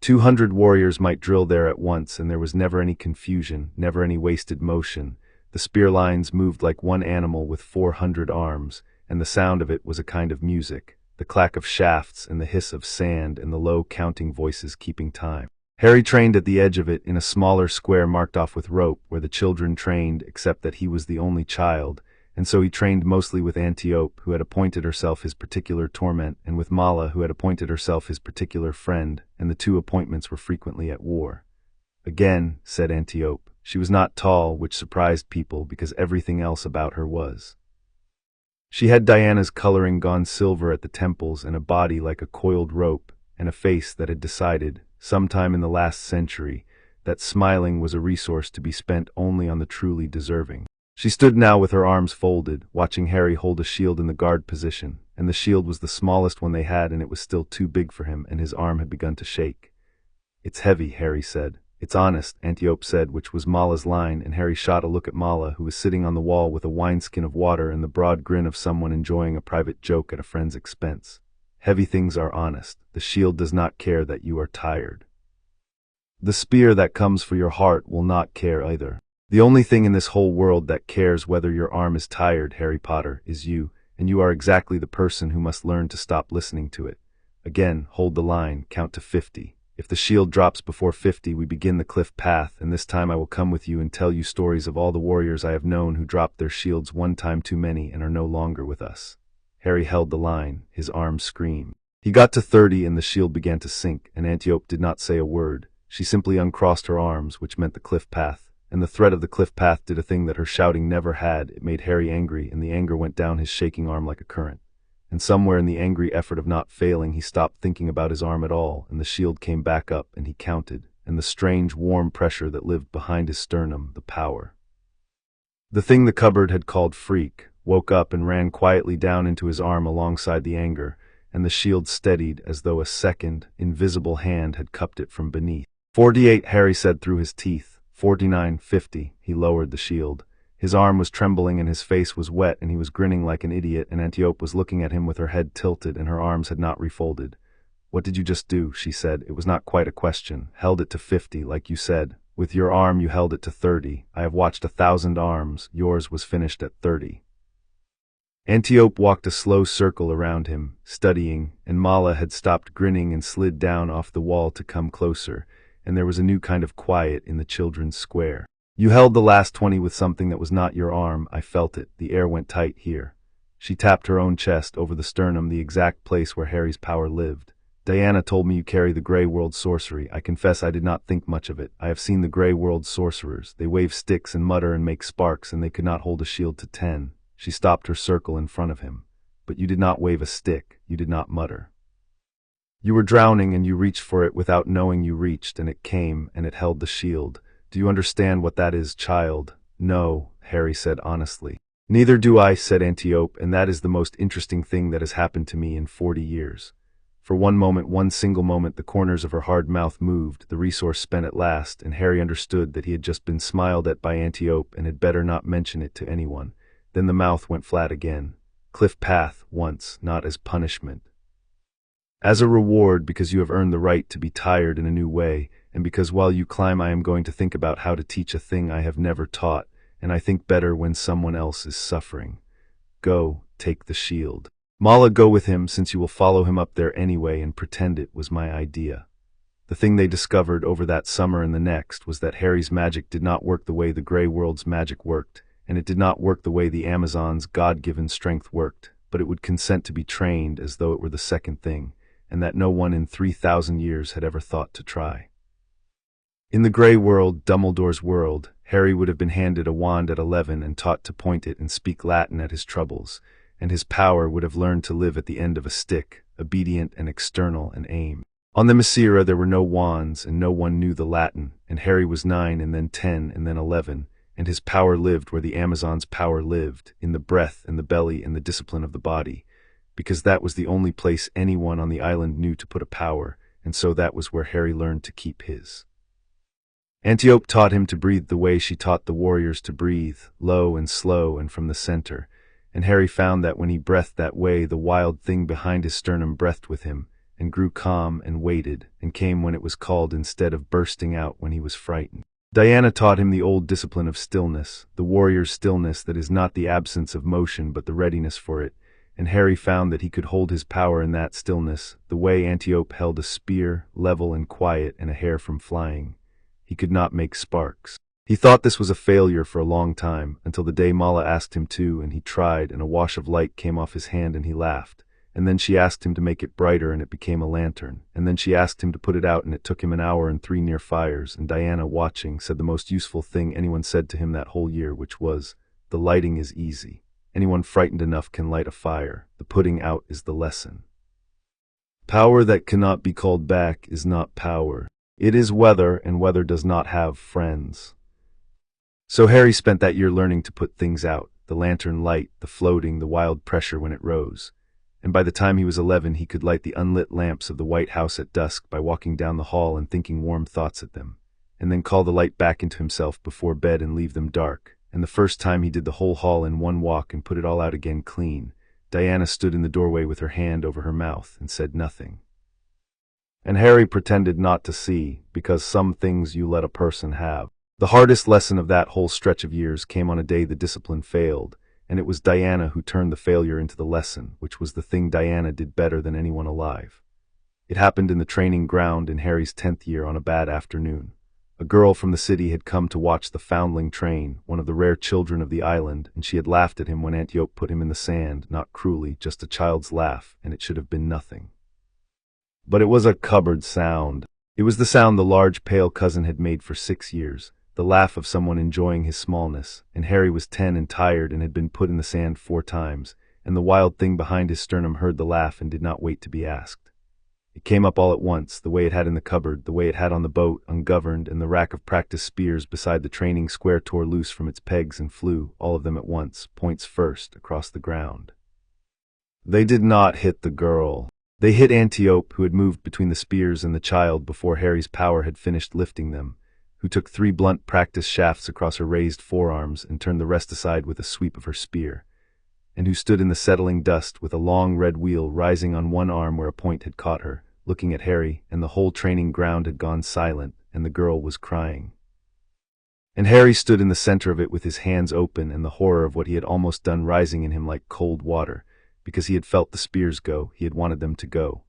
200 warriors might drill there at once, and there was never any confusion, never any wasted motion. The spear lines moved like one animal with 400 arms, and the sound of it was a kind of music, the clack of shafts and the hiss of sand and the low counting voices keeping time. Harry trained at the edge of it in a smaller square marked off with rope where the children trained, except that he was the only child, and so he trained mostly with Antiope, who had appointed herself his particular torment, and with Mala, who had appointed herself his particular friend, and the two appointments were frequently at war. Again, said Antiope, she was not tall, which surprised people because everything else about her was. She had Diana's coloring gone silver at the temples and a body like a coiled rope, and a face that had decided, sometime in the last century, that smiling was a resource to be spent only on the truly deserving. She stood now with her arms folded, watching Harry hold a shield in the guard position, and the shield was the smallest one they had, and it was still too big for him, and his arm had begun to shake. It's heavy, Harry said. It's honest, Antiope said, which was Mala's line, and Harry shot a look at Mala, who was sitting on the wall with a wineskin of water and the broad grin of someone enjoying a private joke at a friend's expense. Heavy things are honest. The shield does not care that you are tired. The spear that comes for your heart will not care either. The only thing in this whole world that cares whether your arm is tired, Harry Potter, is you, and you are exactly the person who must learn to stop listening to it. Again, hold the line, count to 50. If the shield drops before 50, we begin the cliff path, and this time I will come with you and tell you stories of all the warriors I have known who dropped their shields one time too many and are no longer with us. Harry held the line, his arms screamed. He got to 30 and the shield began to sink, and Antiope did not say a word. She simply uncrossed her arms, which meant the cliff path, and the threat of the cliff path did a thing that her shouting never had. It made Harry angry, and the anger went down his shaking arm like a current. And somewhere in the angry effort of not failing, he stopped thinking about his arm at all, and the shield came back up, and he counted, and the strange warm pressure that lived behind his sternum, the power. The thing the cupboard had called freak woke up and ran quietly down into his arm alongside the anger, and the shield steadied as though a second, invisible hand had cupped it from beneath. 48, Harry said through his teeth. 49, 50, he lowered the shield. His arm was trembling and his face was wet and he was grinning like an idiot, and Antiope was looking at him with her head tilted and her arms had not refolded. What did you just do? She said. It was not quite a question. Held it to 50, like you said. With your arm you held it to 30. I have watched 1,000 arms. Yours was finished at 30. Antiope walked a slow circle around him, studying, and Mala had stopped grinning and slid down off the wall to come closer, and there was a new kind of quiet in the children's square. You held the last 20 with something that was not your arm. I felt it. The air went tight here. She tapped her own chest over the sternum, the exact place where Harry's power lived. Diana told me you carry the Grey World sorcery. I confess I did not think much of it. I have seen the Grey World sorcerers. They wave sticks and mutter and make sparks, and they could not hold a shield to 10. She stopped her circle in front of him. But you did not wave a stick. You did not mutter. You were drowning and you reached for it without knowing you reached, and it came, and it held the shield. Do you understand what that is, child? No, Harry said honestly. Neither do I, said Antiope, and that is the most interesting thing that has happened to me in 40 years. For one moment, one single moment, the corners of her hard mouth moved, the resource spent at last, and Harry understood that he had just been smiled at by Antiope and had better not mention it to anyone. Then the mouth went flat again. Cliff path, once, not as punishment. As a reward, because you have earned the right to be tired in a new way, and because while you climb I am going to think about how to teach a thing I have never taught, and I think better when someone else is suffering. Go, take the shield. Mala, go with him, since you will follow him up there anyway, and pretend it was my idea. The thing they discovered over that summer and the next was that Harry's magic did not work the way the Grey World's magic worked, and it did not work the way the Amazon's God-given strength worked, but it would consent to be trained as though it were the second thing, and that no one in 3,000 years had ever thought to try. In the Grey World, Dumbledore's world, Harry would have been handed a wand at 11 and taught to point it and speak Latin at his troubles, and his power would have learned to live at the end of a stick, obedient and external and aim. On the Themyscira there were no wands, and no one knew the Latin, and Harry was 9 and then 10 and then 11, and his power lived where the Amazon's power lived, in the breath and the belly and the discipline of the body, because that was the only place anyone on the island knew to put a power, and so that was where Harry learned to keep his. Antiope taught him to breathe the way she taught the warriors to breathe, low and slow and from the center, and Harry found that when he breathed that way, the wild thing behind his sternum breathed with him, and grew calm and waited, and came when it was called instead of bursting out when he was frightened. Diana taught him the old discipline of stillness, the warrior's stillness that is not the absence of motion but the readiness for it, and Harry found that he could hold his power in that stillness, the way Antiope held a spear, level and quiet, and a hair from flying. He could not make sparks. He thought this was a failure for a long time, until the day Mala asked him to, and he tried, and a wash of light came off his hand and he laughed. And then she asked him to make it brighter and it became a lantern, and then she asked him to put it out and it took him an hour and 3 near fires, and Diana, watching, said the most useful thing anyone said to him that whole year, which was, "The lighting is easy. Anyone frightened enough can light a fire. The putting out is the lesson. Power that cannot be called back is not power. It is weather, and weather does not have friends." So Harry spent that year learning to put things out, the lantern light, the floating, the wild pressure when it rose. And by the time he was 11, he could light the unlit lamps of the White House at dusk by walking down the hall and thinking warm thoughts at them, and then call the light back into himself before bed and leave them dark. And the first time he did the whole hall in one walk and put it all out again clean, Diana stood in the doorway with her hand over her mouth and said nothing. And Harry pretended not to see, because some things you let a person have. The hardest lesson of that whole stretch of years came on a day the discipline failed, and it was Diana who turned the failure into the lesson, which was the thing Diana did better than anyone alive. It happened in the training ground in Harry's 10th year on a bad afternoon. A girl from the city had come to watch the foundling train, one of the rare children of the island, and she had laughed at him when Antiope put him in the sand, not cruelly, just a child's laugh, and it should have been nothing. But it was a cupboard sound. It was the sound the large pale cousin had made for 6 years, the laugh of someone enjoying his smallness, and Harry was 10 and tired and had been put in the sand 4 times, and the wild thing behind his sternum heard the laugh and did not wait to be asked. It came up all at once, the way it had in the cupboard, the way it had on the boat, ungoverned, and the rack of practice spears beside the training square tore loose from its pegs and flew, all of them at once, points first, across the ground. They did not hit the girl. They hit Antiope, who had moved between the spears and the child before Harry's power had finished lifting them, who took 3 blunt practice shafts across her raised forearms and turned the rest aside with a sweep of her spear, and who stood in the settling dust with a long red wheal rising on one arm where a point had caught her, looking at Harry, and the whole training ground had gone silent, and the girl was crying. And Harry stood in the center of it with his hands open and the horror of what he had almost done rising in him like cold water, because he had felt the spears go, he had wanted them to go.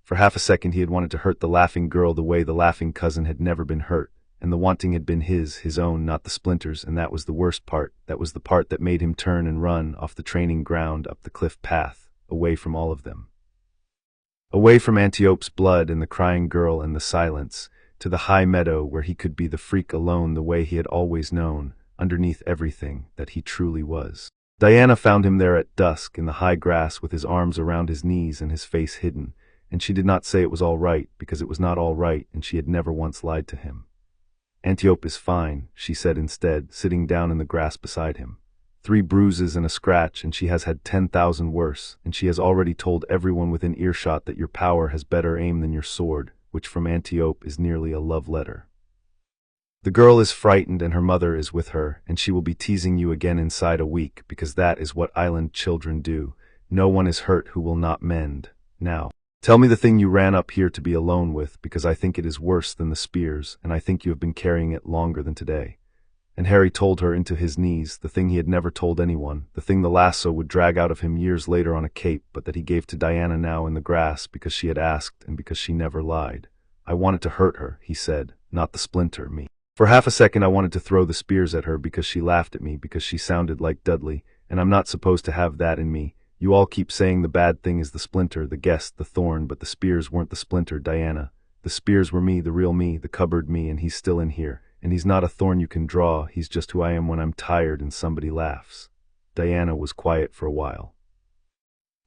For half a second he had wanted to hurt the laughing girl the way the laughing cousin had never been hurt, and the wanting had been his own, not the splinters, and that was the worst part. That was the part that made him turn and run off the training ground up the cliff path, away from all of them. Away from Antiope's blood and the crying girl and the silence, to the high meadow where he could be the freak alone the way he had always known, underneath everything, that he truly was. Diana found him there at dusk in the high grass with his arms around his knees and his face hidden, and she did not say it was all right, because it was not all right, and she had never once lied to him. "Antiope is fine," she said instead, sitting down in the grass beside him. 3 bruises and a scratch, and she has had 10,000 worse, and she has already told everyone within earshot that your power has better aim than your sword, which from Antiope is nearly a love letter. The girl is frightened and her mother is with her, and she will be teasing you again inside a week, because that is what island children do. No one is hurt who will not mend. Now, tell me the thing you ran up here to be alone with, because I think it is worse than the spears, and I think you have been carrying it longer than today. And Harry told her into his knees, the thing he had never told anyone, the thing the lasso would drag out of him years later on a cape, but that he gave to Diana now in the grass because she had asked and because she never lied. "I wanted to hurt her," he said, "not the splinter, me. For half a second I wanted to throw the spears at her because she laughed at me, because she sounded like Dudley, and I'm not supposed to have that in me. You all keep saying the bad thing is the splinter, the guest, the thorn, but the spears weren't the splinter, Diana. The spears were me, the real me, the cupboard me, and he's still in here. And he's not a thorn you can draw, he's just who I am when I'm tired and somebody laughs." Diana was quiet for a while.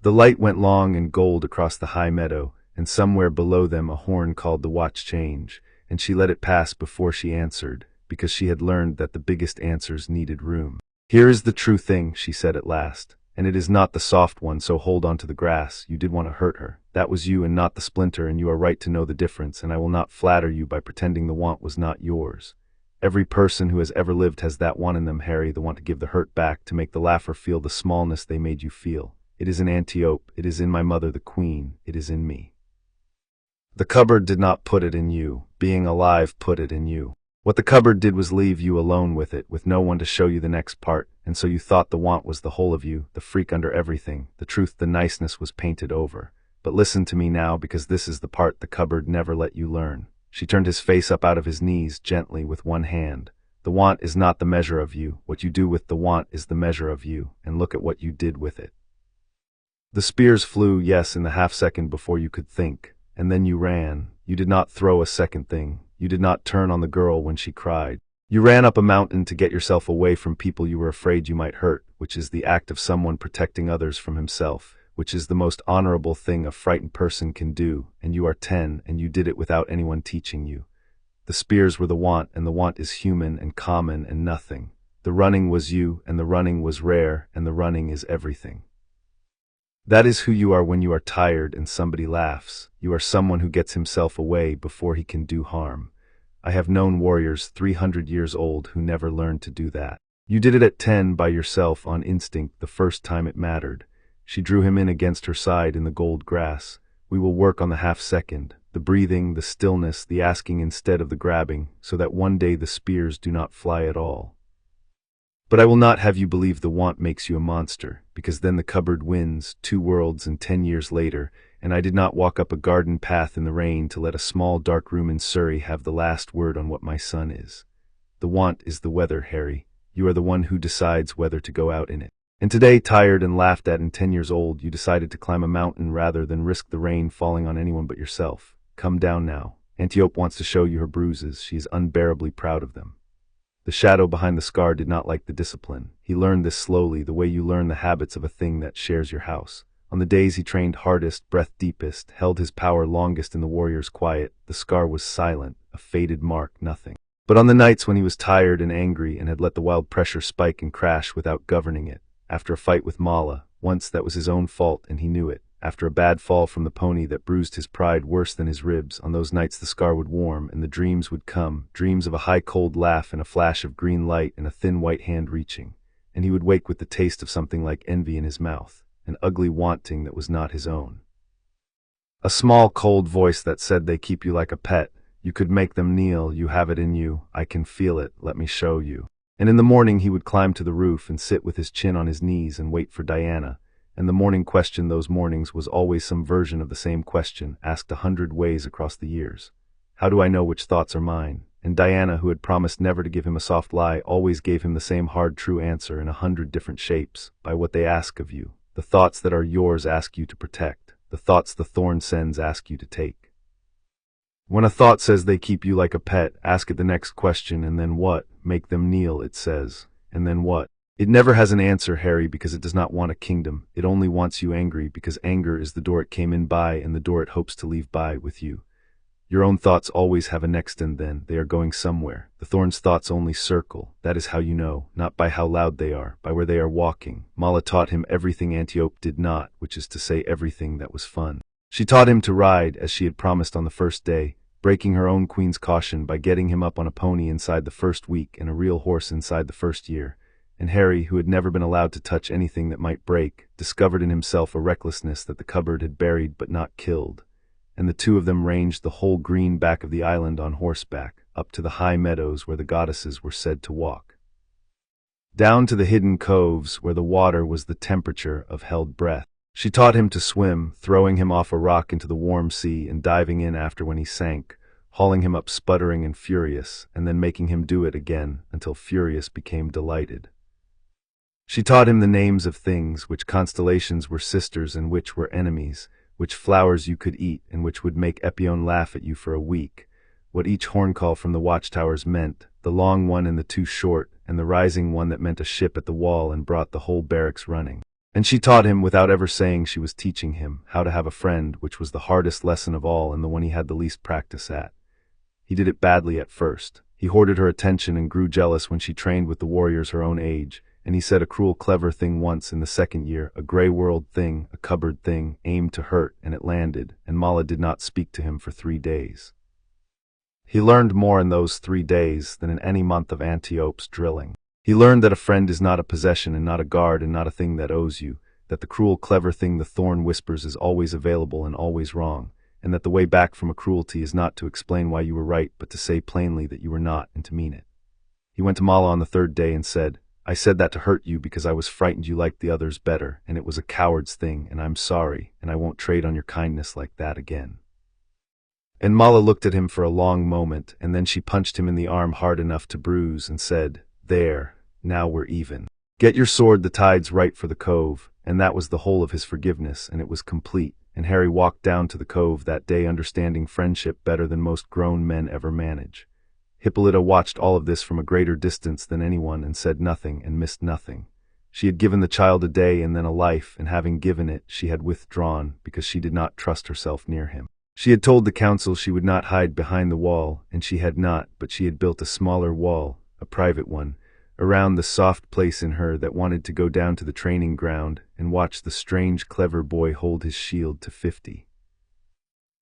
The light went long and gold across the high meadow, and somewhere below them a horn called the watch change, and she let it pass before she answered, because she had learned that the biggest answers needed room. "Here is the true thing," she said at last, "and it is not the soft one, so hold on to the grass. You did want to hurt her. That was you and not the splinter, and you are right to know the difference, and I will not flatter you by pretending the want was not yours. Every person who has ever lived has that want in them, Harry, the want to give the hurt back, to make the laugher feel the smallness they made you feel. It is in Antiope, it is in my mother the Queen, it is in me. The cupboard did not put it in you. Being alive put it in you. What the cupboard did was leave you alone with it, with no one to show you the next part, and so you thought the want was the whole of you, the freak under everything. The truth, the niceness was painted over. But listen to me now, because this is the part the cupboard never let you learn." She turned his face up out of his knees gently with one hand. "The want is not the measure of you. What you do with the want is the measure of you, and look at what you did with it. The spears flew, yes, in the half-second before you could think, and then you ran. You did not throw a second thing. You did not turn on the girl when she cried. You ran up a mountain to get yourself away from people you were afraid you might hurt, which is the act of someone protecting others from himself, which is the most honorable thing a frightened person can do, and you are 10, and you did it without anyone teaching you. The spears were the want, and the want is human and common and nothing. The running was you, and the running was rare, and the running is everything. That is who you are when you are tired and somebody laughs. You are someone who gets himself away before he can do harm. I have known warriors 300 years old who never learned to do that. You did it at 10 by yourself on instinct the first time it mattered. She drew him in against her side in the gold grass. We will work on the half-second, the breathing, the stillness, the asking instead of the grabbing, so that one day the spears do not fly at all. But I will not have you believe the want makes you a monster, because then the cupboard wins 2 worlds and 10 years later, and I did not walk up a garden path in the rain to let a small dark room in Surrey have the last word on what my son is. The want is the weather, Harry. You are the one who decides whether to go out in it. And today, tired and laughed at and 10 years old, you decided to climb a mountain rather than risk the rain falling on anyone but yourself. Come down now. Antiope wants to show you her bruises. She is unbearably proud of them. The shadow behind the scar did not like the discipline. He learned this slowly, the way you learn the habits of a thing that shares your house. On the days he trained hardest, breath deepest, held his power longest in the warrior's quiet, the scar was silent, a faded mark, nothing. But on the nights when he was tired and angry and had let the wild pressure spike and crash without governing it, after a fight with Mala, once that was his own fault and he knew it, after a bad fall from the pony that bruised his pride worse than his ribs, on those nights the scar would warm and the dreams would come, dreams of a high cold laugh and a flash of green light and a thin white hand reaching, and he would wake with the taste of something like envy in his mouth, an ugly wanting that was not his own. A small cold voice that said they keep you like a pet, you could make them kneel, you have it in you, I can feel it, let me show you. And in the morning he would climb to the roof and sit with his chin on his knees and wait for Diana. And the morning question those mornings was always some version of the same question, asked 100 ways across the years. How do I know which thoughts are mine? And Diana, who had promised never to give him a soft lie, always gave him the same hard true answer in 100 different shapes, by what they ask of you. The thoughts that are yours ask you to protect. The thoughts the thorn sends ask you to take. When a thought says they keep you like a pet, ask it the next question, and then what? Make them kneel, it says. And then what? It never has an answer, Harry, because it does not want a kingdom. It only wants you angry, because anger is the door it came in by and the door it hopes to leave by with you. Your own thoughts always have a next and then. They are going somewhere. The thorn's thoughts only circle. That is how you know, not by how loud they are, by where they are walking. Mala taught him everything Antiope did not, which is to say everything that was fun. She taught him to ride, as she had promised on the first day, breaking her own queen's caution by getting him up on a pony inside the first week and a real horse inside the first year. And Harry, who had never been allowed to touch anything that might break, discovered in himself a recklessness that the cupboard had buried but not killed. And the two of them ranged the whole green back of the island on horseback, up to the high meadows where the goddesses were said to walk, down to the hidden coves where the water was the temperature of held breath. She taught him to swim, throwing him off a rock into the warm sea and diving in after when he sank, hauling him up sputtering and furious, and then making him do it again until furious became delighted. She taught him the names of things, which constellations were sisters and which were enemies, which flowers you could eat and which would make Epione laugh at you for a week, what each horn call from the watchtowers meant, the long one and the two short, and the rising one that meant a ship at the wall and brought the whole barracks running. And she taught him, without ever saying she was teaching him, how to have a friend, which was the hardest lesson of all and the one he had the least practice at. He did it badly at first. He hoarded her attention and grew jealous when she trained with the warriors her own age, and he said a cruel clever thing once in the second year, a grey world thing, a cupboard thing, aimed to hurt, and it landed, and Mala did not speak to him for 3 days. He learned more in those 3 days than in any month of Antiope's drilling. He learned that a friend is not a possession and not a guard and not a thing that owes you, that the cruel clever thing the thorn whispers is always available and always wrong, and that the way back from a cruelty is not to explain why you were right but to say plainly that you were not and to mean it. He went to Mala on the 3rd day and said, I said that to hurt you because I was frightened you liked the others better, and it was a coward's thing, and I'm sorry, and I won't trade on your kindness like that again. And Mala looked at him for a long moment, and then she punched him in the arm hard enough to bruise and said, There, now we're even. Get your sword, the tide's right for the cove, and that was the whole of his forgiveness, and it was complete, and Harry walked down to the cove that day understanding friendship better than most grown men ever manage. Hippolyta watched all of this from a greater distance than anyone and said nothing and missed nothing. She had given the child a day and then a life, and having given it, she had withdrawn because she did not trust herself near him. She had told the council she would not hide behind the wall, and she had not, but she had built a smaller wall, a private one, around the soft place in her that wanted to go down to the training ground and watch the strange, clever boy hold his shield to 50.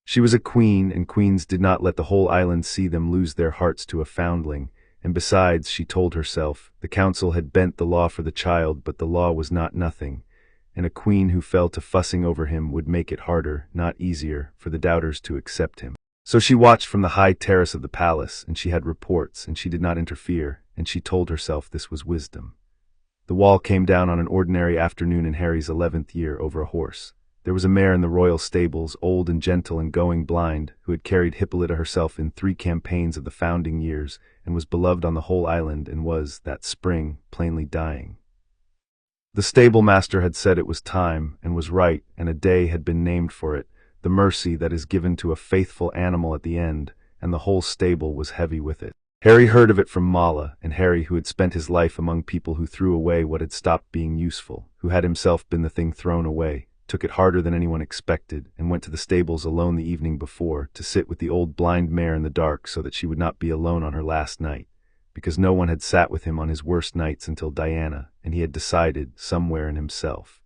She was a queen, and queens did not let the whole island see them lose their hearts to a foundling, and besides, she told herself, the council had bent the law for the child, but the law was not nothing, and a queen who fell to fussing over him would make it harder, not easier, for the doubters to accept him. So she watched from the high terrace of the palace, and she had reports, and she did not interfere, and she told herself this was wisdom. The wall came down on an ordinary afternoon in Harry's 11th year over a horse. There was a mare in the royal stables, old and gentle and going blind, who had carried Hippolyta herself in 3 campaigns of the founding years, and was beloved on the whole island, and was, that spring, plainly dying. The stable master had said it was time, and was right, and a day had been named for it, the mercy that is given to a faithful animal at the end, and the whole stable was heavy with it. Harry heard of it from Mala, and Harry, who had spent his life among people who threw away what had stopped being useful, who had himself been the thing thrown away, took it harder than anyone expected, and went to the stables alone the evening before, to sit with the old blind mare in the dark so that she would not be alone on her last night, because no one had sat with him on his worst nights until Diana, and he had decided, somewhere in himself,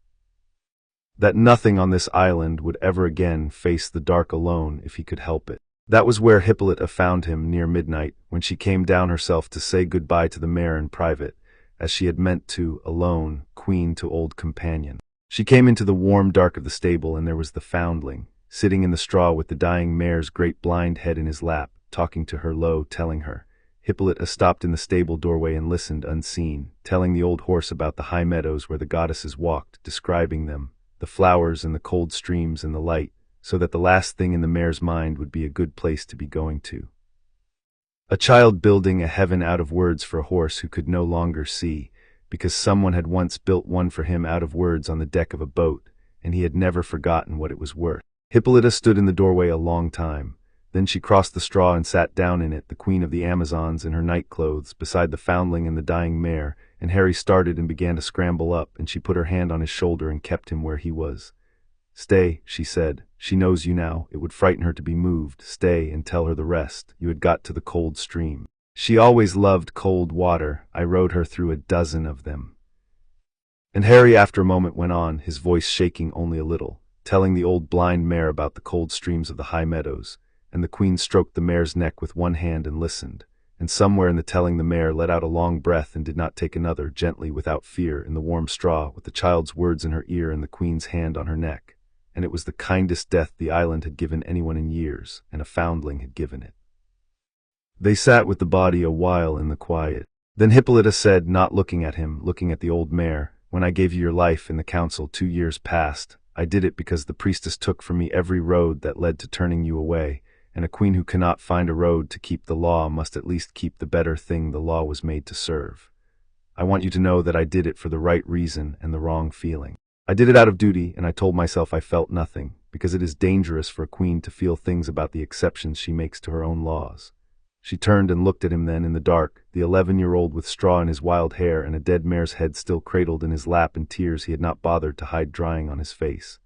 that nothing on this island would ever again face the dark alone if he could help it. That was where Hippolyta found him near midnight, when she came down herself to say goodbye to the mare in private, as she had meant to, alone, queen to old companion. She came into the warm dark of the stable, and there was the foundling, sitting in the straw with the dying mare's great blind head in his lap, talking to her low, telling her. Hippolyta stopped in the stable doorway and listened unseen, telling the old horse about the high meadows where the goddesses walked, describing them, the flowers and the cold streams and the light, so that the last thing in the mare's mind would be a good place to be going to. A child building a heaven out of words for a horse who could no longer see, because someone had once built one for him out of words on the deck of a boat, and he had never forgotten what it was worth. Hippolyta stood in the doorway a long time. Then she crossed the straw and sat down in it, the queen of the Amazons in her night clothes, beside the foundling and the dying mare, and Harry started and began to scramble up, and she put her hand on his shoulder and kept him where he was. Stay, she said. She knows you now. It would frighten her to be moved. Stay and tell her the rest. You had got to the cold stream. She always loved cold water. I rode her through a dozen of them. And Harry after a moment went on, his voice shaking only a little, telling the old blind mare about the cold streams of the high meadows, and the queen stroked the mare's neck with one hand and listened, and somewhere in the telling the mare let out a long breath and did not take another, gently, without fear, in the warm straw, with the child's words in her ear and the queen's hand on her neck, and it was the kindest death the island had given anyone in years, and a foundling had given it. They sat with the body a while in the quiet. Then Hippolyta said, not looking at him, looking at the old mare, when I gave you your life in the council 2 years past, I did it because the priestess took from me every road that led to turning you away, and a queen who cannot find a road to keep the law must at least keep the better thing the law was made to serve. I want you to know that I did it for the right reason and the wrong feeling. I did it out of duty, and I told myself I felt nothing, because it is dangerous for a queen to feel things about the exceptions she makes to her own laws. She turned and looked at him then in the dark, the 11-year-old with straw in his wild hair and a dead mare's head still cradled in his lap and tears he had not bothered to hide drying on his face.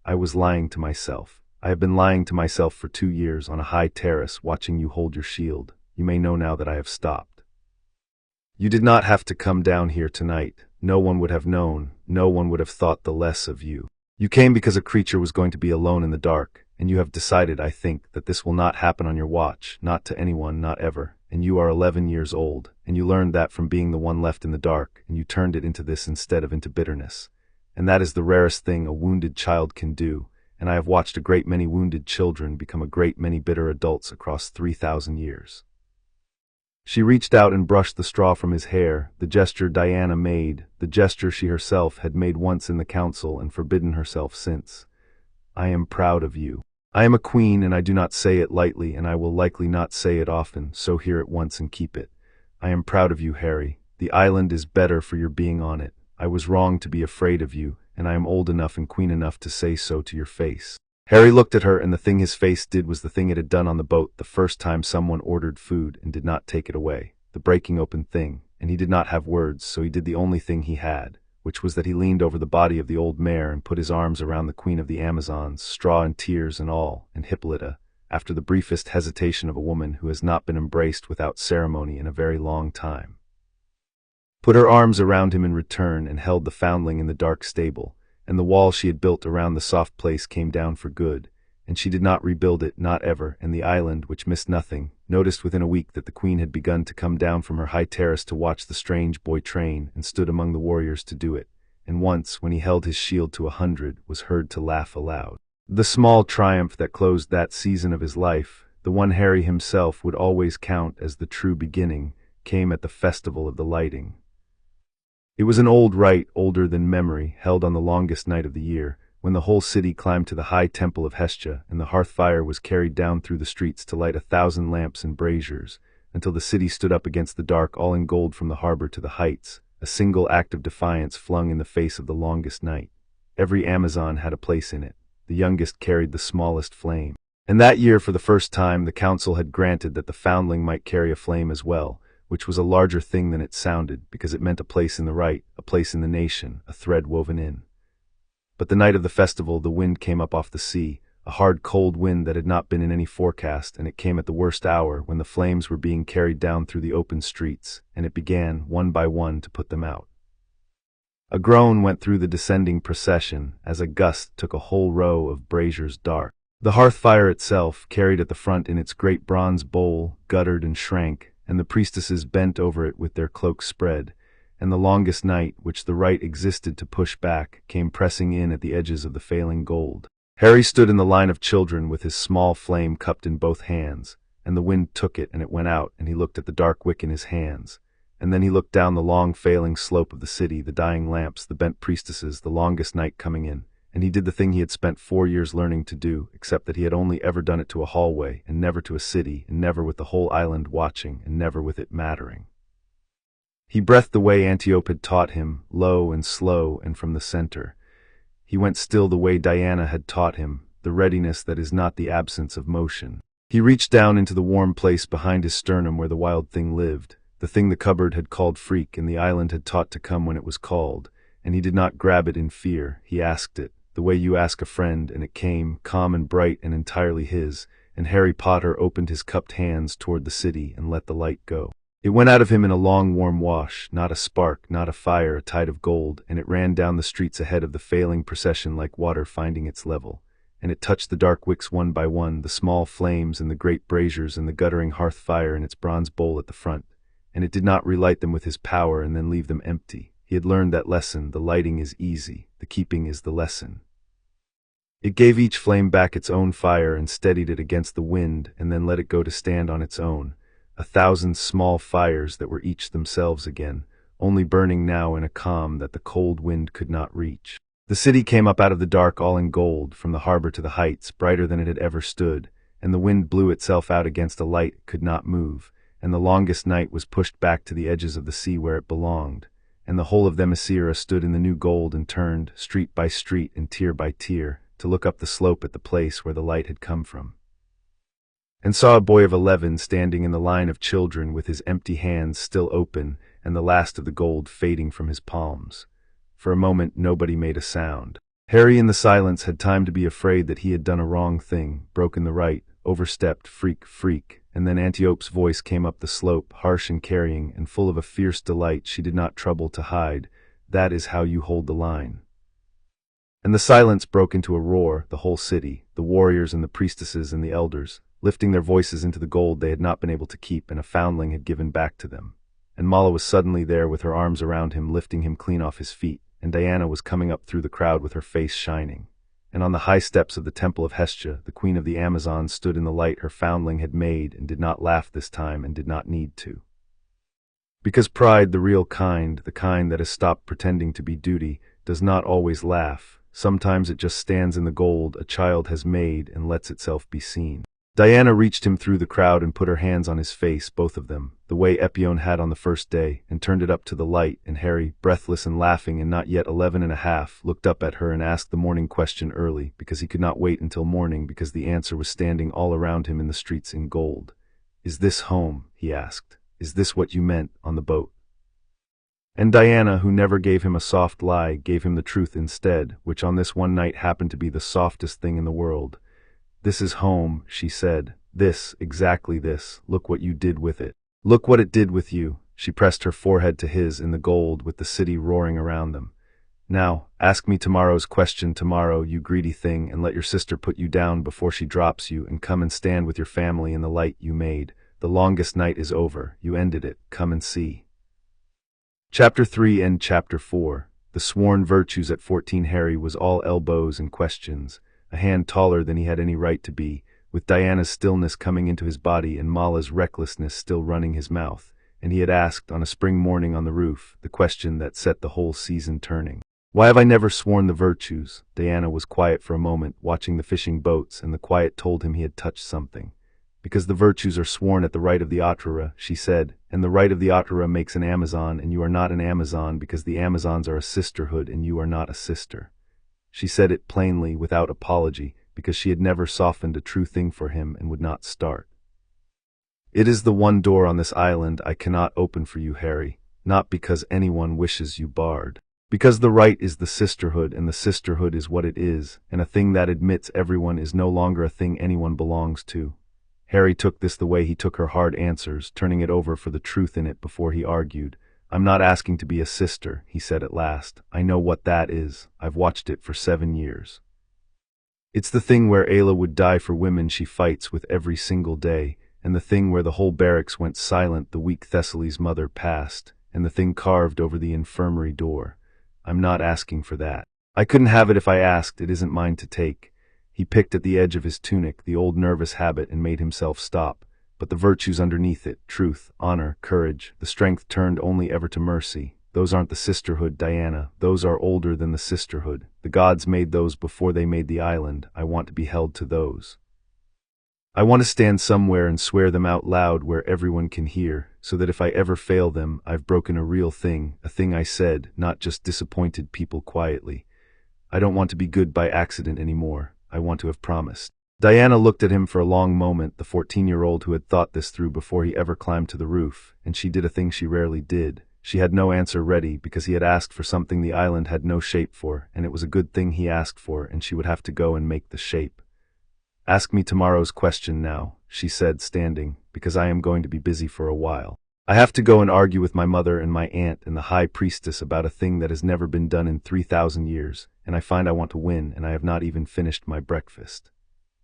I was lying to myself. I have been lying to myself for 2 years on a high terrace watching you hold your shield. you may know now that I have stopped. You did not have to come down here tonight. No one would have known. No one would have thought the less of you. You came because a creature was going to be alone in the dark, and you have decided, I think, that this will not happen on your watch, not to anyone, not ever. And you are 11 years old, and you learned that from being the one left in the dark, and you turned it into this instead of into bitterness. And that is the rarest thing a wounded child can do, and I have watched a great many wounded children become a great many bitter adults across 3,000 years. She reached out and brushed the straw from his hair, the gesture Diana made, the gesture she herself had made once in the council and forbidden herself since. I am proud of you. I am a queen, and I do not say it lightly, and I will likely not say it often, so hear it once and keep it. I am proud of you, Harry. The island is better for your being on it. I was wrong to be afraid of you, and I am old enough and queen enough to say so to your face. Harry looked at her, and the thing his face did was the thing it had done on the boat the first time someone ordered food and did not take it away, the breaking open thing, and he did not have words, so he did the only thing he had, which was that he leaned over the body of the old mare and put his arms around the queen of the Amazons, straw and tears and all, and Hippolyta, after the briefest hesitation of a woman who has not been embraced without ceremony in a very long time, put her arms around him in return and held the foundling in the dark stable, and the wall she had built around the soft place came down for good, and she did not rebuild it, not ever, and the island, which missed nothing, noticed within a week that the queen had begun to come down from her high terrace to watch the strange boy train, and stood among the warriors to do it, and once, when he held his shield to 100, was heard to laugh aloud. The small triumph that closed that season of his life, the one Harry himself would always count as the true beginning, came at the festival of the lighting. It was an old rite, older than memory, held on the longest night of the year, when the whole city climbed to the high temple of Hestia, and the hearth fire was carried down through the streets to light 1,000 lamps and braziers, until the city stood up against the dark, all in gold from the harbor to the heights, a single act of defiance flung in the face of the longest night. Every Amazon had a place in it. The youngest carried the smallest flame. And that year, for the first time, the council had granted that the foundling might carry a flame as well, which was a larger thing than it sounded, because it meant a place in the right, a place in the nation, a thread woven in. But the night of the festival, the wind came up off the sea, a hard cold wind that had not been in any forecast, and it came at the worst hour, when the flames were being carried down through the open streets, and it began, one by one, to put them out. A groan went through the descending procession, as a gust took a whole row of braziers dark. The hearth fire itself, carried at the front in its great bronze bowl, guttered and shrank, and the priestesses bent over it with their cloaks spread, and the longest night, which the rite existed to push back, came pressing in at the edges of the failing gold. Harry stood in the line of children with his small flame cupped in both hands, and the wind took it and it went out, and he looked at the dark wick in his hands, and then he looked down the long failing slope of the city, the dying lamps, the bent priestesses, the longest night coming in, and he did the thing he had spent 4 years learning to do, except that he had only ever done it to a hallway, and never to a city, and never with the whole island watching, and never with it mattering. He breathed the way Antiope had taught him, low and slow and from the center. He went still the way Diana had taught him, the readiness that is not the absence of motion. He reached down into the warm place behind his sternum where the wild thing lived, the thing the cupboard had called freak and the island had taught to come when it was called, and he did not grab it in fear, he asked it, the way you ask a friend, and it came, calm and bright and entirely his, and Harry Potter opened his cupped hands toward the city and let the light go. It went out of him in a long warm wash, not a spark, not a fire, a tide of gold, and it ran down the streets ahead of the failing procession like water finding its level, and it touched the dark wicks one by one, the small flames and the great braziers and the guttering hearth fire in its bronze bowl at the front, and it did not relight them with his power and then leave them empty. He had learned that lesson, the lighting is easy, the keeping is the lesson. It gave each flame back its own fire and steadied it against the wind and then let it go to stand on its own, 1,000 small fires that were each themselves again, only burning now in a calm that the cold wind could not reach. The city came up out of the dark all in gold, from the harbor to the heights, brighter than it had ever stood, and the wind blew itself out against a light it could not move, and the longest night was pushed back to the edges of the sea where it belonged, and the whole of Themyscira stood in the new gold and turned, street by street and tier by tier, to look up the slope at the place where the light had come from, and saw a boy of 11 standing in the line of children with his empty hands still open and the last of the gold fading from his palms. For a moment nobody made a sound. Harry in the silence had time to be afraid that he had done a wrong thing, broken the right, overstepped, freak, and then Antiope's voice came up the slope, harsh and carrying, and full of a fierce delight she did not trouble to hide. That is how you hold the line. And the silence broke into a roar, the whole city, the warriors and the priestesses and the elders, lifting their voices into the gold they had not been able to keep and a foundling had given back to them. And Mala was suddenly there with her arms around him, lifting him clean off his feet, and Diana was coming up through the crowd with her face shining. And on the high steps of the temple of Hestia, the queen of the Amazons stood in the light her foundling had made and did not laugh this time and did not need to. Because pride, the real kind, the kind that has stopped pretending to be duty, does not always laugh. Sometimes it just stands in the gold a child has made and lets itself be seen. Diana reached him through the crowd and put her hands on his face, both of them, the way Epione had on the first day, and turned it up to the light, and Harry, breathless and laughing and not yet 11.5, looked up at her and asked the morning question early, because he could not wait until morning, because the answer was standing all around him in the streets in gold. "Is this home?" he asked. "Is this what you meant on the boat?" And Diana, who never gave him a soft lie, gave him the truth instead, which on this one night happened to be the softest thing in the world. "This is home," she said. "This, exactly this. Look what you did with it. Look what it did with you." She pressed her forehead to his in the gold with the city roaring around them. "Now, ask me tomorrow's question tomorrow, you greedy thing, and let your sister put you down before she drops you, and come and stand with your family in the light you made. The longest night is over. You ended it. Come and see." Chapter 3 and Chapter 4. The sworn virtues at 14. Harry was all elbows and questions, a hand taller than he had any right to be, with Diana's stillness coming into his body and Mala's recklessness still running his mouth, and he had asked, on a spring morning on the roof, the question that set the whole season turning. "Why have I never sworn the virtues?" Diana was quiet for a moment, watching the fishing boats, and the quiet told him he had touched something. "Because the virtues are sworn at the rite of the Aurora," she said, "and the rite of the Aurora makes an Amazon, and you are not an Amazon because the Amazons are a sisterhood and you are not a sister." She said it plainly, without apology, because she had never softened a true thing for him and would not start. "It is the one door on this island I cannot open for you, Harry, not because anyone wishes you barred. Because the rite is the sisterhood, and the sisterhood is what it is, and a thing that admits everyone is no longer a thing anyone belongs to." Harry took this the way he took her hard answers, turning it over for the truth in it before he argued. "I'm not asking to be a sister," he said at last. "I know what that is. I've watched it for 7 years. It's the thing where Ayla would die for women she fights with every single day, and the thing where the whole barracks went silent the week Thessaly's mother passed, and the thing carved over the infirmary door. I'm not asking for that. I couldn't have it if I asked. It isn't mine to take." He picked at the edge of his tunic, the old nervous habit, and made himself stop. But the virtues underneath it, truth, honor, courage, the strength turned only ever to mercy, those aren't the sisterhood, Diana. Those are older than the sisterhood. The gods made those before they made the island. I want to be held to those. I want to stand somewhere and swear them out loud where everyone can hear, so that if I ever fail them, I've broken a real thing, a thing I said, not just disappointed people quietly. I don't want to be good by accident anymore. I want to have promised. Diana looked at him for a long moment, the 14-year-old who had thought this through before he ever climbed to the roof, and she did a thing she rarely did. She had no answer ready, because he had asked for something the island had no shape for, and it was a good thing he asked for, and she would have to go and make the shape. "Ask me tomorrow's question now," she said, standing, "because I am going to be busy for a while. I have to go and argue with my mother and my aunt and the high priestess about a thing that has never been done in 3,000 years, and I find I want to win, and I have not even finished my breakfast."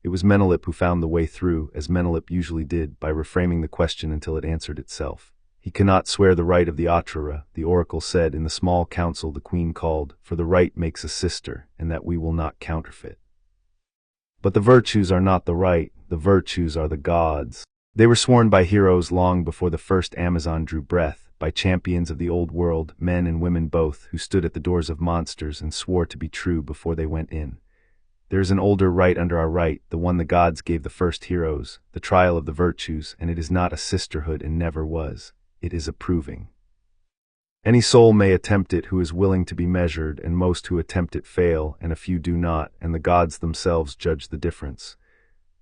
It was Menelip who found the way through, as Menelip usually did, by reframing the question until it answered itself. "He cannot swear the rite of the Aurora," the oracle said in the small council the queen called, "for the rite makes a sister, and that we will not counterfeit. But the virtues are not the rite, the virtues are the gods. They were sworn by heroes long before the first Amazon drew breath, by champions of the old world, men and women both, who stood at the doors of monsters and swore to be true before they went in. There is an older rite under our rite, the one the gods gave the first heroes, the trial of the virtues, and it is not a sisterhood and never was. It is a proving. Any soul may attempt it who is willing to be measured, and most who attempt it fail, and a few do not, and the gods themselves judge the difference.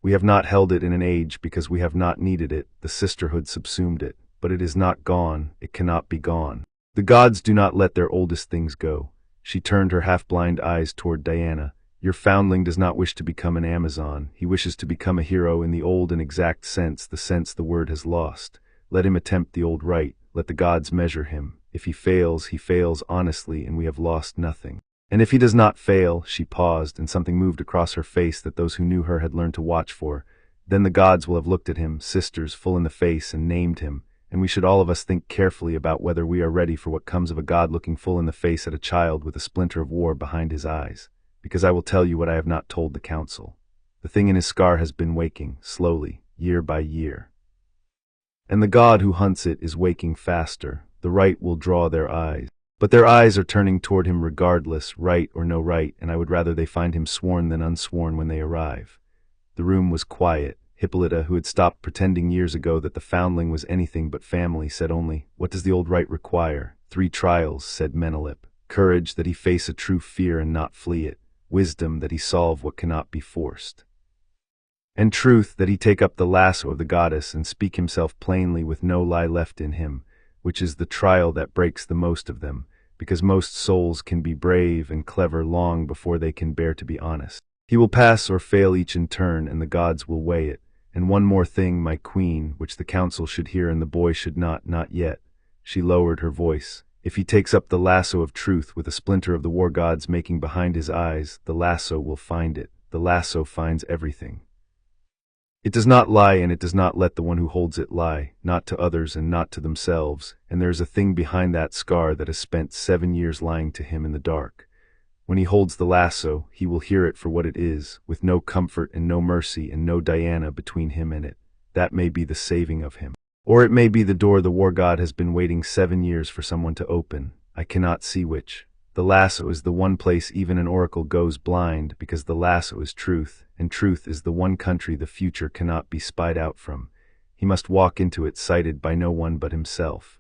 We have not held it in an age because we have not needed it, the sisterhood subsumed it, but it is not gone, it cannot be gone. The gods do not let their oldest things go." She turned her half-blind eyes toward Diana, Your foundling does not wish to become an Amazon. He wishes to become a hero in the old and exact sense, the sense the word has lost. Let him attempt the old rite. Let the gods measure him. If he fails honestly, and we have lost nothing. And if he does not fail," she paused, and something moved across her face that those who knew her had learned to watch for. "Then the gods will have looked at him, sisters, full in the face, and named him. And we should all of us think carefully about whether we are ready for what comes of a god looking full in the face at a child with a splinter of war behind his eyes. Because I will tell you what I have not told the council. The thing in his scar has been waking, slowly, year by year. And the god who hunts it is waking faster. The right will draw their eyes. But their eyes are turning toward him regardless, right or no right, and I would rather they find him sworn than unsworn when they arrive." The room was quiet. Hippolyta, who had stopped pretending years ago that the foundling was anything but family, said only, "What does the old rite require?" "3 trials, said Menelip. "Courage, that he face a true fear and not flee it. Wisdom, that he solve what cannot be forced. And truth, that he take up the lasso of the goddess and speak himself plainly with no lie left in him, which is the trial that breaks the most of them, because most souls can be brave and clever long before they can bear to be honest. He will pass or fail each in turn, and the gods will weigh it. And one more thing, my queen, which the council should hear and the boy should not yet." She lowered her voice. "If he takes up the lasso of truth with a splinter of the war gods making behind his eyes, the lasso will find it. The lasso finds everything. It does not lie, and it does not let the one who holds it lie, not to others and not to themselves, and there is a thing behind that scar that has spent 7 years lying to him in the dark. When he holds the lasso, he will hear it for what it is, with no comfort and no mercy and no Diana between him and it. That may be the saving of him. Or it may be the door the war god has been waiting 7 years for someone to open. I cannot see which. The lasso is the one place even an oracle goes blind, because the lasso is truth, and truth is the one country the future cannot be spied out from. He must walk into it sighted by no one but himself."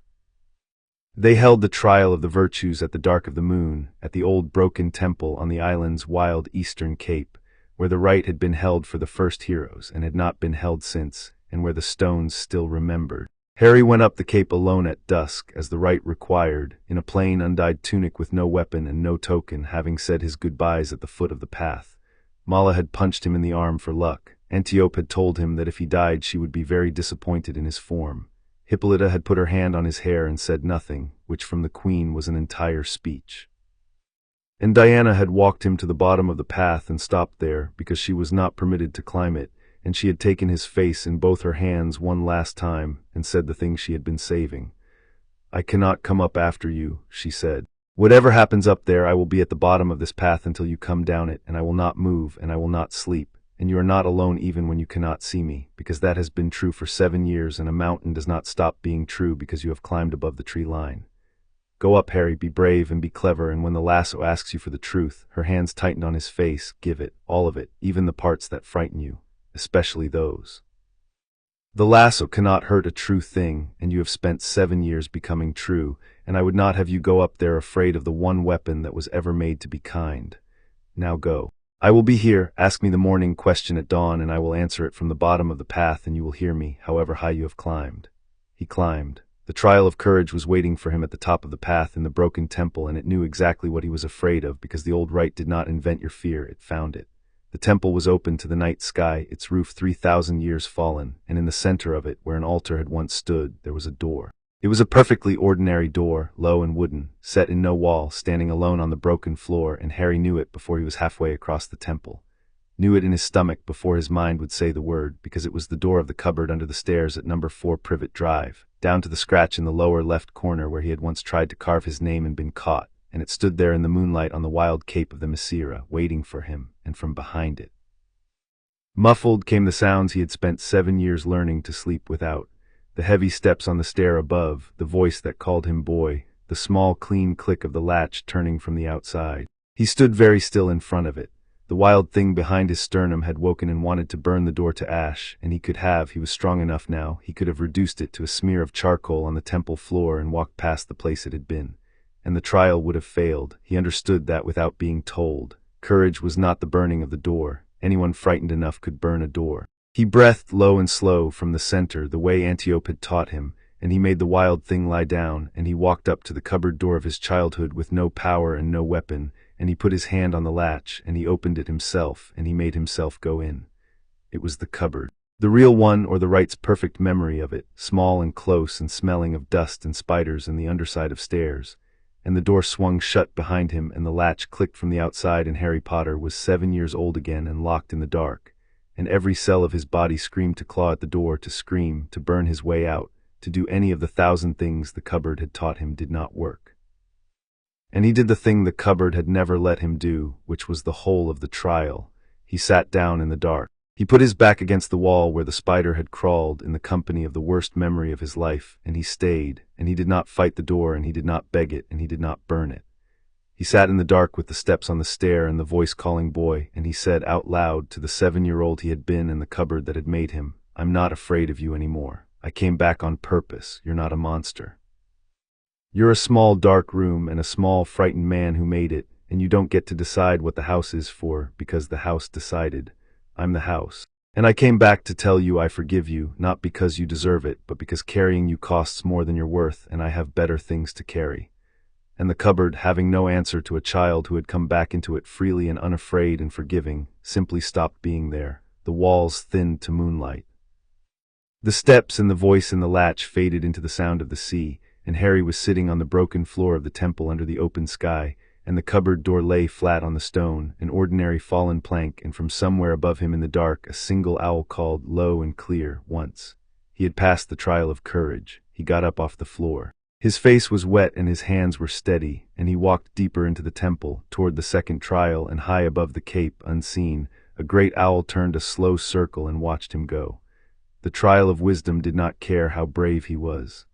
They held the trial of the virtues at the dark of the moon, at the old broken temple on the island's wild eastern cape, where the rite had been held for the first heroes, and had not been held since, and where the stones still remembered. Harry went up the cape alone at dusk, as the rite required, in a plain undyed tunic with no weapon and no token, having said his goodbyes at the foot of the path. Mala had punched him in the arm for luck. Antiope had told him that if he died she would be very disappointed in his form. Hippolyta had put her hand on his hair and said nothing, which from the queen was an entire speech. And Diana had walked him to the bottom of the path and stopped there, because she was not permitted to climb it, and she had taken his face in both her hands one last time, and said the thing she had been saving. "I cannot come up after you," she said. "Whatever happens up there, I will be at the bottom of this path until you come down it, and I will not move, and I will not sleep, and you are not alone even when you cannot see me, because that has been true for 7 years, and a mountain does not stop being true because you have climbed above the tree line. Go up, Harry, be brave and be clever, and when the lasso asks you for the truth," her hands tightened on his face, "give it, all of it, even the parts that frighten you. Especially those. The lasso cannot hurt a true thing, and you have spent 7 years becoming true, and I would not have you go up there afraid of the one weapon that was ever made to be kind. Now go. I will be here. Ask me the morning question at dawn, and I will answer it from the bottom of the path, and you will hear me, however high you have climbed." He climbed. The trial of courage was waiting for him at the top of the path in the broken temple, and it knew exactly what he was afraid of, because the old rite did not invent your fear, it found it. The temple was open to the night sky, its roof 3,000 years fallen, and in the center of it, where an altar had once stood, there was a door. It was a perfectly ordinary door, low and wooden, set in no wall, standing alone on the broken floor, and Harry knew it before he was halfway across the temple. Knew it in his stomach before his mind would say the word, because it was the door of the cupboard under the stairs at number 4 Privet Drive, down to the scratch in the lower left corner where he had once tried to carve his name and been caught, and it stood there in the moonlight on the wild cape of Themyscira, waiting for him, and from behind it. Muffled came the sounds he had spent 7 years learning to sleep without. The heavy steps on the stair above, the voice that called him boy, the small clean click of the latch turning from the outside. He stood very still in front of it. The wild thing behind his sternum had woken and wanted to burn the door to ash, and he was strong enough now, he could have reduced it to a smear of charcoal on the temple floor and walked past the place it had been. And the trial would have failed. He understood that without being told. Courage was not the burning of the door. Anyone frightened enough could burn a door. He breathed low and slow from the center, the way Antiope had taught him, and he made the wild thing lie down, and he walked up to the cupboard door of his childhood with no power and no weapon, and he put his hand on the latch, and he opened it himself, and he made himself go in. It was the cupboard. The real one, or the right's perfect memory of it, small and close and smelling of dust and spiders and the underside of stairs. And the door swung shut behind him, and the latch clicked from the outside, and Harry Potter was 7 years old again and locked in the dark. And every cell of his body screamed to claw at the door, to scream, to burn his way out, to do any of the 1,000 things the cupboard had taught him did not work. And he did the thing the cupboard had never let him do, which was the whole of the trial. He sat down in the dark. He put his back against the wall where the spider had crawled, in the company of the worst memory of his life, and he stayed, and he did not fight the door, and he did not beg it, and he did not burn it. He sat in the dark with the steps on the stair and the voice calling boy, and he said out loud to the 7-year-old he had been in the cupboard that had made him, "I'm not afraid of you anymore. I came back on purpose. You're not a monster. You're a small dark room and a small frightened man who made it, and you don't get to decide what the house is for, because the house decided. I'm the house. And I came back to tell you I forgive you, not because you deserve it, but because carrying you costs more than you're worth, and I have better things to carry." And the cupboard, having no answer to a child who had come back into it freely and unafraid and forgiving, simply stopped being there. The walls thinned to moonlight. The steps and the voice in the latch faded into the sound of the sea, and Harry was sitting on the broken floor of the temple under the open sky, and the cupboard door lay flat on the stone, an ordinary fallen plank, and from somewhere above him in the dark a single owl called low and clear once. He had passed the trial of courage. He got up off the floor. His face was wet and his hands were steady, and he walked deeper into the temple, toward the second trial, and high above the cape, unseen, a great owl turned a slow circle and watched him go. The trial of wisdom did not care how brave he was.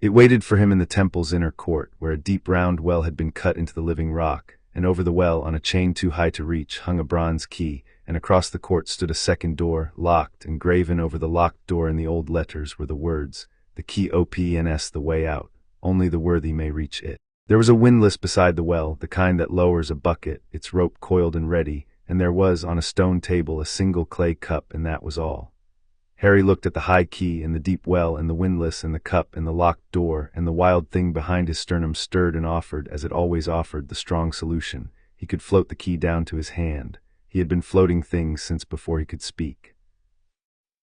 It waited for him in the temple's inner court, where a deep round well had been cut into the living rock, and over the well, on a chain too high to reach, hung a bronze key, and across the court stood a second door, locked, and graven over the locked door in the old letters were the words, "The key opens the way out. Only the worthy may reach it." There was a windlass beside the well, the kind that lowers a bucket, its rope coiled and ready, and there was, on a stone table, a single clay cup, and that was all. Harry looked at the high key and the deep well and the windlass and the cup and the locked door, and the wild thing behind his sternum stirred and offered, as it always offered, the strong solution. He could float the key down to his hand. He had been floating things since before he could speak.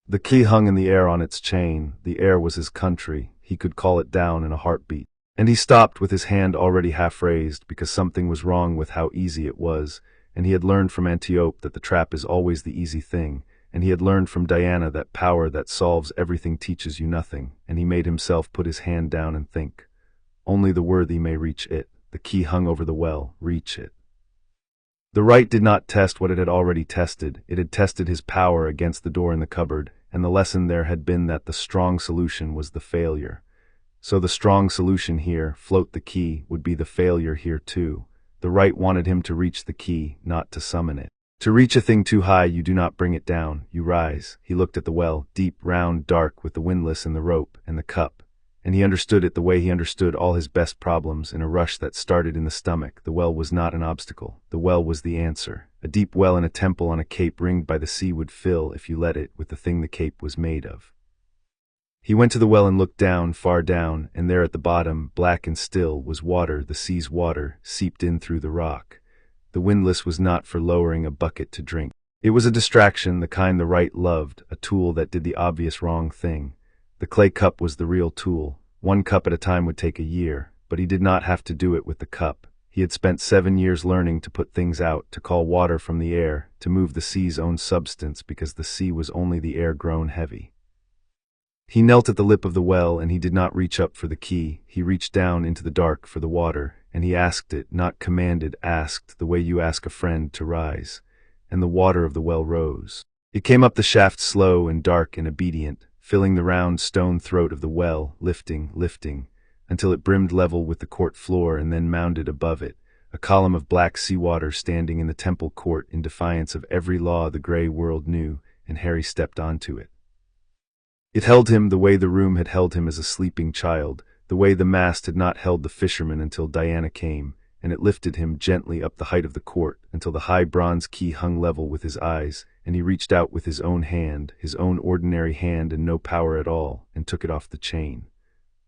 The key hung in the air on its chain. The air was his country. He could call it down in a heartbeat. And he stopped with his hand already half raised, because something was wrong with how easy it was, and he had learned from Antiope that the trap is always the easy thing, and he had learned from Diana that power that solves everything teaches you nothing, and he made himself put his hand down and think. Only the worthy may reach it. The key hung over the well. Reach it. The right did not test what it had already tested. It had tested his power against the door in the cupboard, and the lesson there had been that the strong solution was the failure. So the strong solution here, float the key, would be the failure here too. The right wanted him to reach the key, not to summon it. To reach a thing too high, you do not bring it down, you rise. He looked at the well, deep, round, dark, with the windlass and the rope and the cup, and he understood it the way he understood all his best problems, in a rush that started in the stomach. The well was not an obstacle. The well was the answer. A deep well in a temple on a cape ringed by the sea would fill, if you let it, with the thing the cape was made of. He went to the well and looked down, far down, and there at the bottom, black and still, was water, the sea's water, seeped in through the rock. The windlass was not for lowering a bucket to drink. It was a distraction, the kind the right loved, a tool that did the obvious wrong thing. The clay cup was the real tool. 1 cup at a time would take a year, but he did not have to do it with the cup. He had spent 7 years learning to put things out, to call water from the air, to move the sea's own substance, because the sea was only the air grown heavy. He knelt at the lip of the well, and he did not reach up for the key. He reached down into the dark for the water, and he asked it, not commanded, asked, the way you ask a friend to rise. And the water of the well rose. It came up the shaft slow and dark and obedient, filling the round stone throat of the well, lifting, lifting, until it brimmed level with the court floor and then mounded above it, a column of black seawater standing in the temple court in defiance of every law the gray world knew, and Harry stepped onto it. It held him the way the room had held him as a sleeping child, the way the mast had not held the fisherman until Diana came, and it lifted him gently up the height of the court until the high bronze key hung level with his eyes, and he reached out with his own hand, his own ordinary hand and no power at all, and took it off the chain.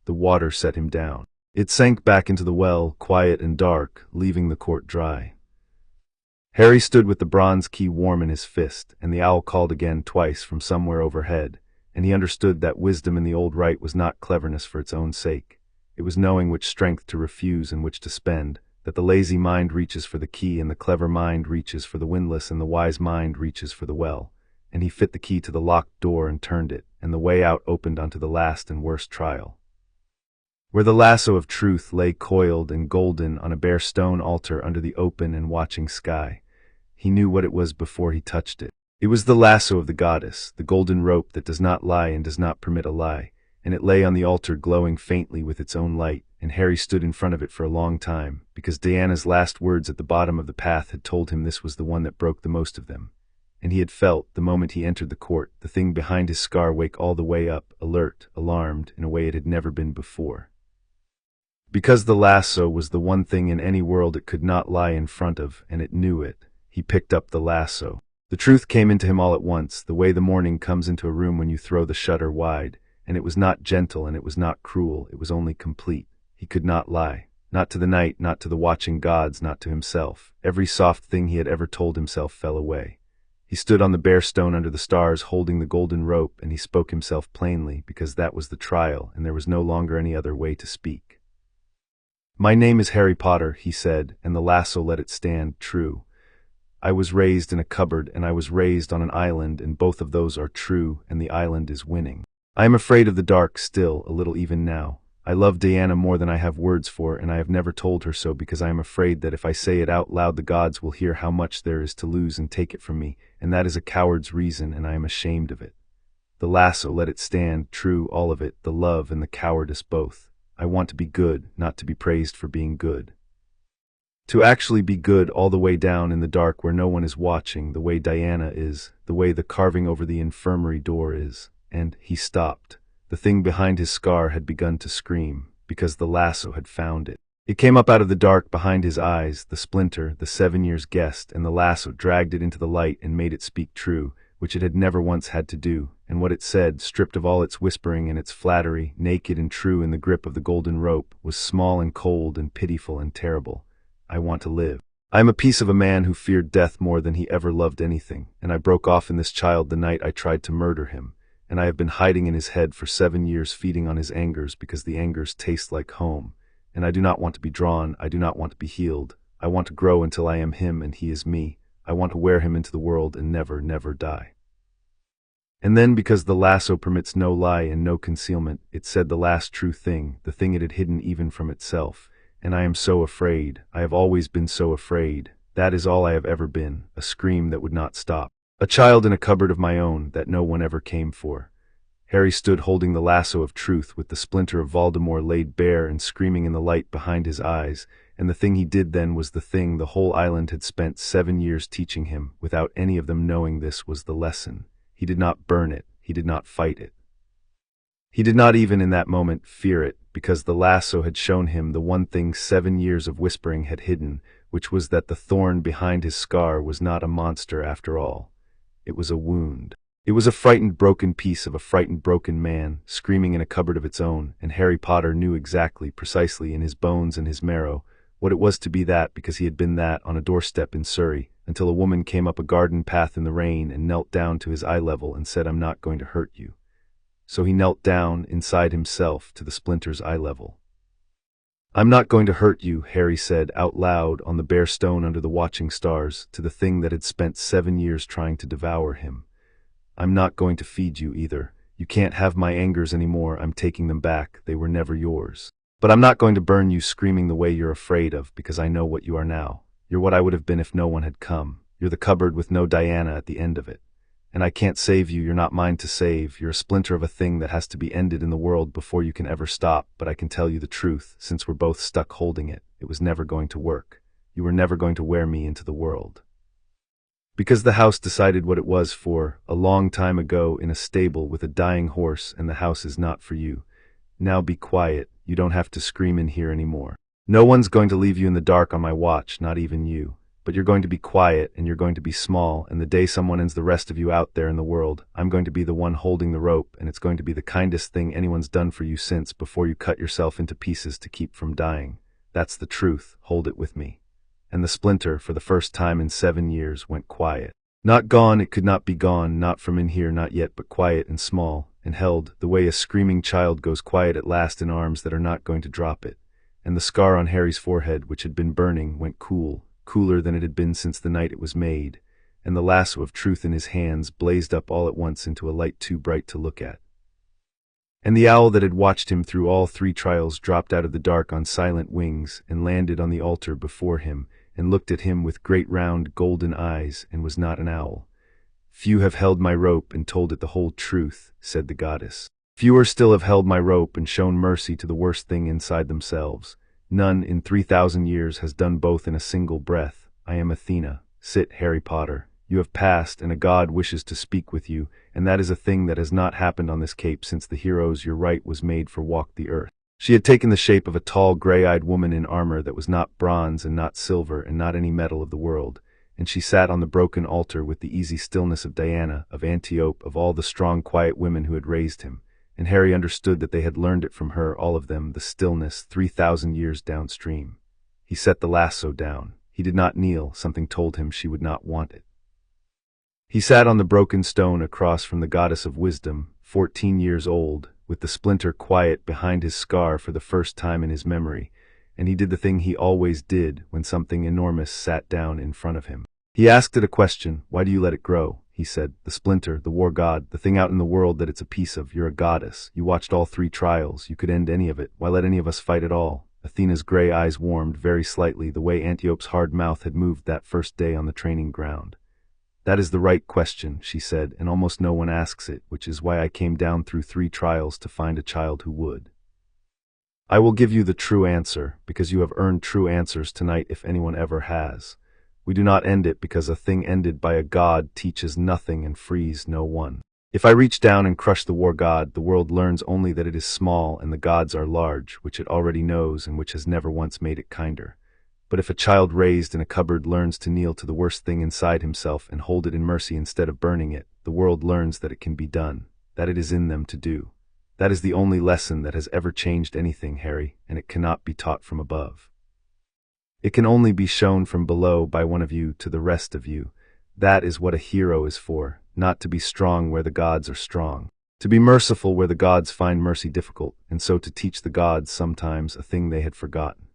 The water set him down. It sank back into the well, quiet and dark, leaving the court dry. Harry stood with the bronze key warm in his fist, and the owl called again twice from somewhere overhead, and he understood that wisdom in the old rite was not cleverness for its own sake. It was knowing which strength to refuse and which to spend, that the lazy mind reaches for the key and the clever mind reaches for the windlass and the wise mind reaches for the well. And he fit the key to the locked door and turned it, and the way out opened onto the last and worst trial, where the lasso of truth lay coiled and golden on a bare stone altar under the open and watching sky. He knew what it was before he touched it. It was the lasso of the goddess, the golden rope that does not lie and does not permit a lie, and it lay on the altar glowing faintly with its own light, and Harry stood in front of it for a long time, because Diana's last words at the bottom of the path had told him this was the one that broke the most of them. And he had felt, the moment he entered the court, the thing behind his scar wake all the way up, alert, alarmed, in a way it had never been before. Because the lasso was the one thing in any world it could not lie in front of, and it knew it, he picked up the lasso. The truth came into him all at once, the way the morning comes into a room when you throw the shutter wide, and it was not gentle and it was not cruel, it was only complete. He could not lie. Not to the night, not to the watching gods, not to himself. Every soft thing he had ever told himself fell away. He stood on the bare stone under the stars holding the golden rope, and he spoke himself plainly, because that was the trial, and there was no longer any other way to speak. "My name is Harry Potter," he said, and the lasso let it stand true. "I was raised in a cupboard, and I was raised on an island, and both of those are true, and the island is winning. I am afraid of the dark still, a little even now. I love Diana more than I have words for, and I have never told her so because I am afraid that if I say it out loud the gods will hear how much there is to lose and take it from me, and that is a coward's reason, and I am ashamed of it. The lasso let it stand true, all of it, the love and the cowardice both. I want to be good, not to be praised for being good. To actually be good all the way down in the dark where no one is watching, the way Diana is, the way the carving over the infirmary door is." And he stopped. The thing behind his scar had begun to scream, because the lasso had found it. It came up out of the dark behind his eyes, the splinter, the 7 years' guest, and the lasso dragged it into the light and made it speak true, which it had never once had to do, and what it said, stripped of all its whispering and its flattery, naked and true in the grip of the golden rope, was small and cold and pitiful and terrible. "I want to live. I am a piece of a man who feared death more than he ever loved anything, and I broke off in this child the night I tried to murder him, and I have been hiding in his head for 7 years feeding on his angers because the angers taste like home, and I do not want to be drawn, I do not want to be healed. I want to grow until I am him and he is me. I want to wear him into the world and never, never die." And then, because the lasso permits no lie and no concealment, it said the last true thing, the thing it had hidden even from itself. "And I am so afraid. I have always been so afraid. That is all I have ever been, a scream that would not stop. A child in a cupboard of my own that no one ever came for." Harry stood holding the lasso of truth with the splinter of Voldemort laid bare and screaming in the light behind his eyes, and the thing he did then was the thing the whole island had spent 7 years teaching him, without any of them knowing this was the lesson. He did not burn it, he did not fight it. He did not even in that moment fear it, because the lasso had shown him the one thing 7 years of whispering had hidden, which was that the thorn behind his scar was not a monster after all. It was a wound. It was a frightened broken piece of a frightened broken man, screaming in a cupboard of its own, and Harry Potter knew exactly, precisely in his bones and his marrow, what it was to be that because he had been that on a doorstep in Surrey, until a woman came up a garden path in the rain and knelt down to his eye level and said, "I'm not going to hurt you." So he knelt down, inside himself, to the splinter's eye level. "I'm not going to hurt you," Harry said out loud on the bare stone under the watching stars, to the thing that had spent 7 years trying to devour him. "I'm not going to feed you either. You can't have my angers anymore, I'm taking them back, they were never yours. But I'm not going to burn you screaming the way you're afraid of, because I know what you are now. You're what I would have been if no one had come. You're the cupboard with no Diana at the end of it. And I can't save you, you're not mine to save, you're a splinter of a thing that has to be ended in the world before you can ever stop, but I can tell you the truth, since we're both stuck holding it, it was never going to work. You were never going to wear me into the world. Because the house decided what it was for, a long time ago in a stable with a dying horse, and the house is not for you. Now be quiet, you don't have to scream in here anymore. No one's going to leave you in the dark on my watch, not even you. But you're going to be quiet, and you're going to be small, and the day someone ends the rest of you out there in the world, I'm going to be the one holding the rope, and it's going to be the kindest thing anyone's done for you since before you cut yourself into pieces to keep from dying. That's the truth, hold it with me." And the splinter, for the first time in 7 years, went quiet. Not gone, it could not be gone, not from in here, not yet, but quiet and small, and held, the way a screaming child goes quiet at last in arms that are not going to drop it. And the scar on Harry's forehead, which had been burning, went cool, cooler than it had been since the night it was made, and the lasso of truth in his hands blazed up all at once into a light too bright to look at. And the owl that had watched him through all 3 trials dropped out of the dark on silent wings and landed on the altar before him, and looked at him with great round golden eyes, and was not an owl. "Few have held my rope and told it the whole truth," said the goddess. "Fewer still have held my rope and shown mercy to the worst thing inside themselves. None in 3,000 years has done both in a single breath. I am Athena. Sit, Harry Potter. You have passed, and a god wishes to speak with you, and that is a thing that has not happened on this cape since the heroes your right was made for walked the earth." She had taken the shape of a tall, gray-eyed woman in armor that was not bronze and not silver and not any metal of the world, and she sat on the broken altar with the easy stillness of Diana, of Antiope, of all the strong, quiet women who had raised him, and Harry understood that they had learned it from her, all of them, the stillness 3,000 years downstream. He set the lasso down. He did not kneel, something told him she would not want it. He sat on the broken stone across from the goddess of wisdom, 14 years old, with the splinter quiet behind his scar for the first time in his memory, and he did the thing he always did when something enormous sat down in front of him. He asked it a question. "Why do you let it grow?" he said. "The splinter, the war god, the thing out in the world that it's a piece of. You're a goddess. You watched all 3 trials. You could end any of it. Why let any of us fight at all?" Athena's gray eyes warmed very slightly, the way Antiope's hard mouth had moved that first day on the training ground. "That is the right question," she said, "and almost no one asks it, which is why I came down through 3 trials to find a child who would. I will give you the true answer, because you have earned true answers tonight if anyone ever has. We do not end it because a thing ended by a god teaches nothing and frees no one. If I reach down and crush the war god, the world learns only that it is small and the gods are large, which it already knows and which has never once made it kinder. But if a child raised in a cupboard learns to kneel to the worst thing inside himself and hold it in mercy instead of burning it, the world learns that it can be done, that it is in them to do. That is the only lesson that has ever changed anything, Harry, and it cannot be taught from above. It can only be shown from below by one of you to the rest of you. That is what a hero is for, not to be strong where the gods are strong. To be merciful where the gods find mercy difficult, and so to teach the gods sometimes a thing they had forgotten.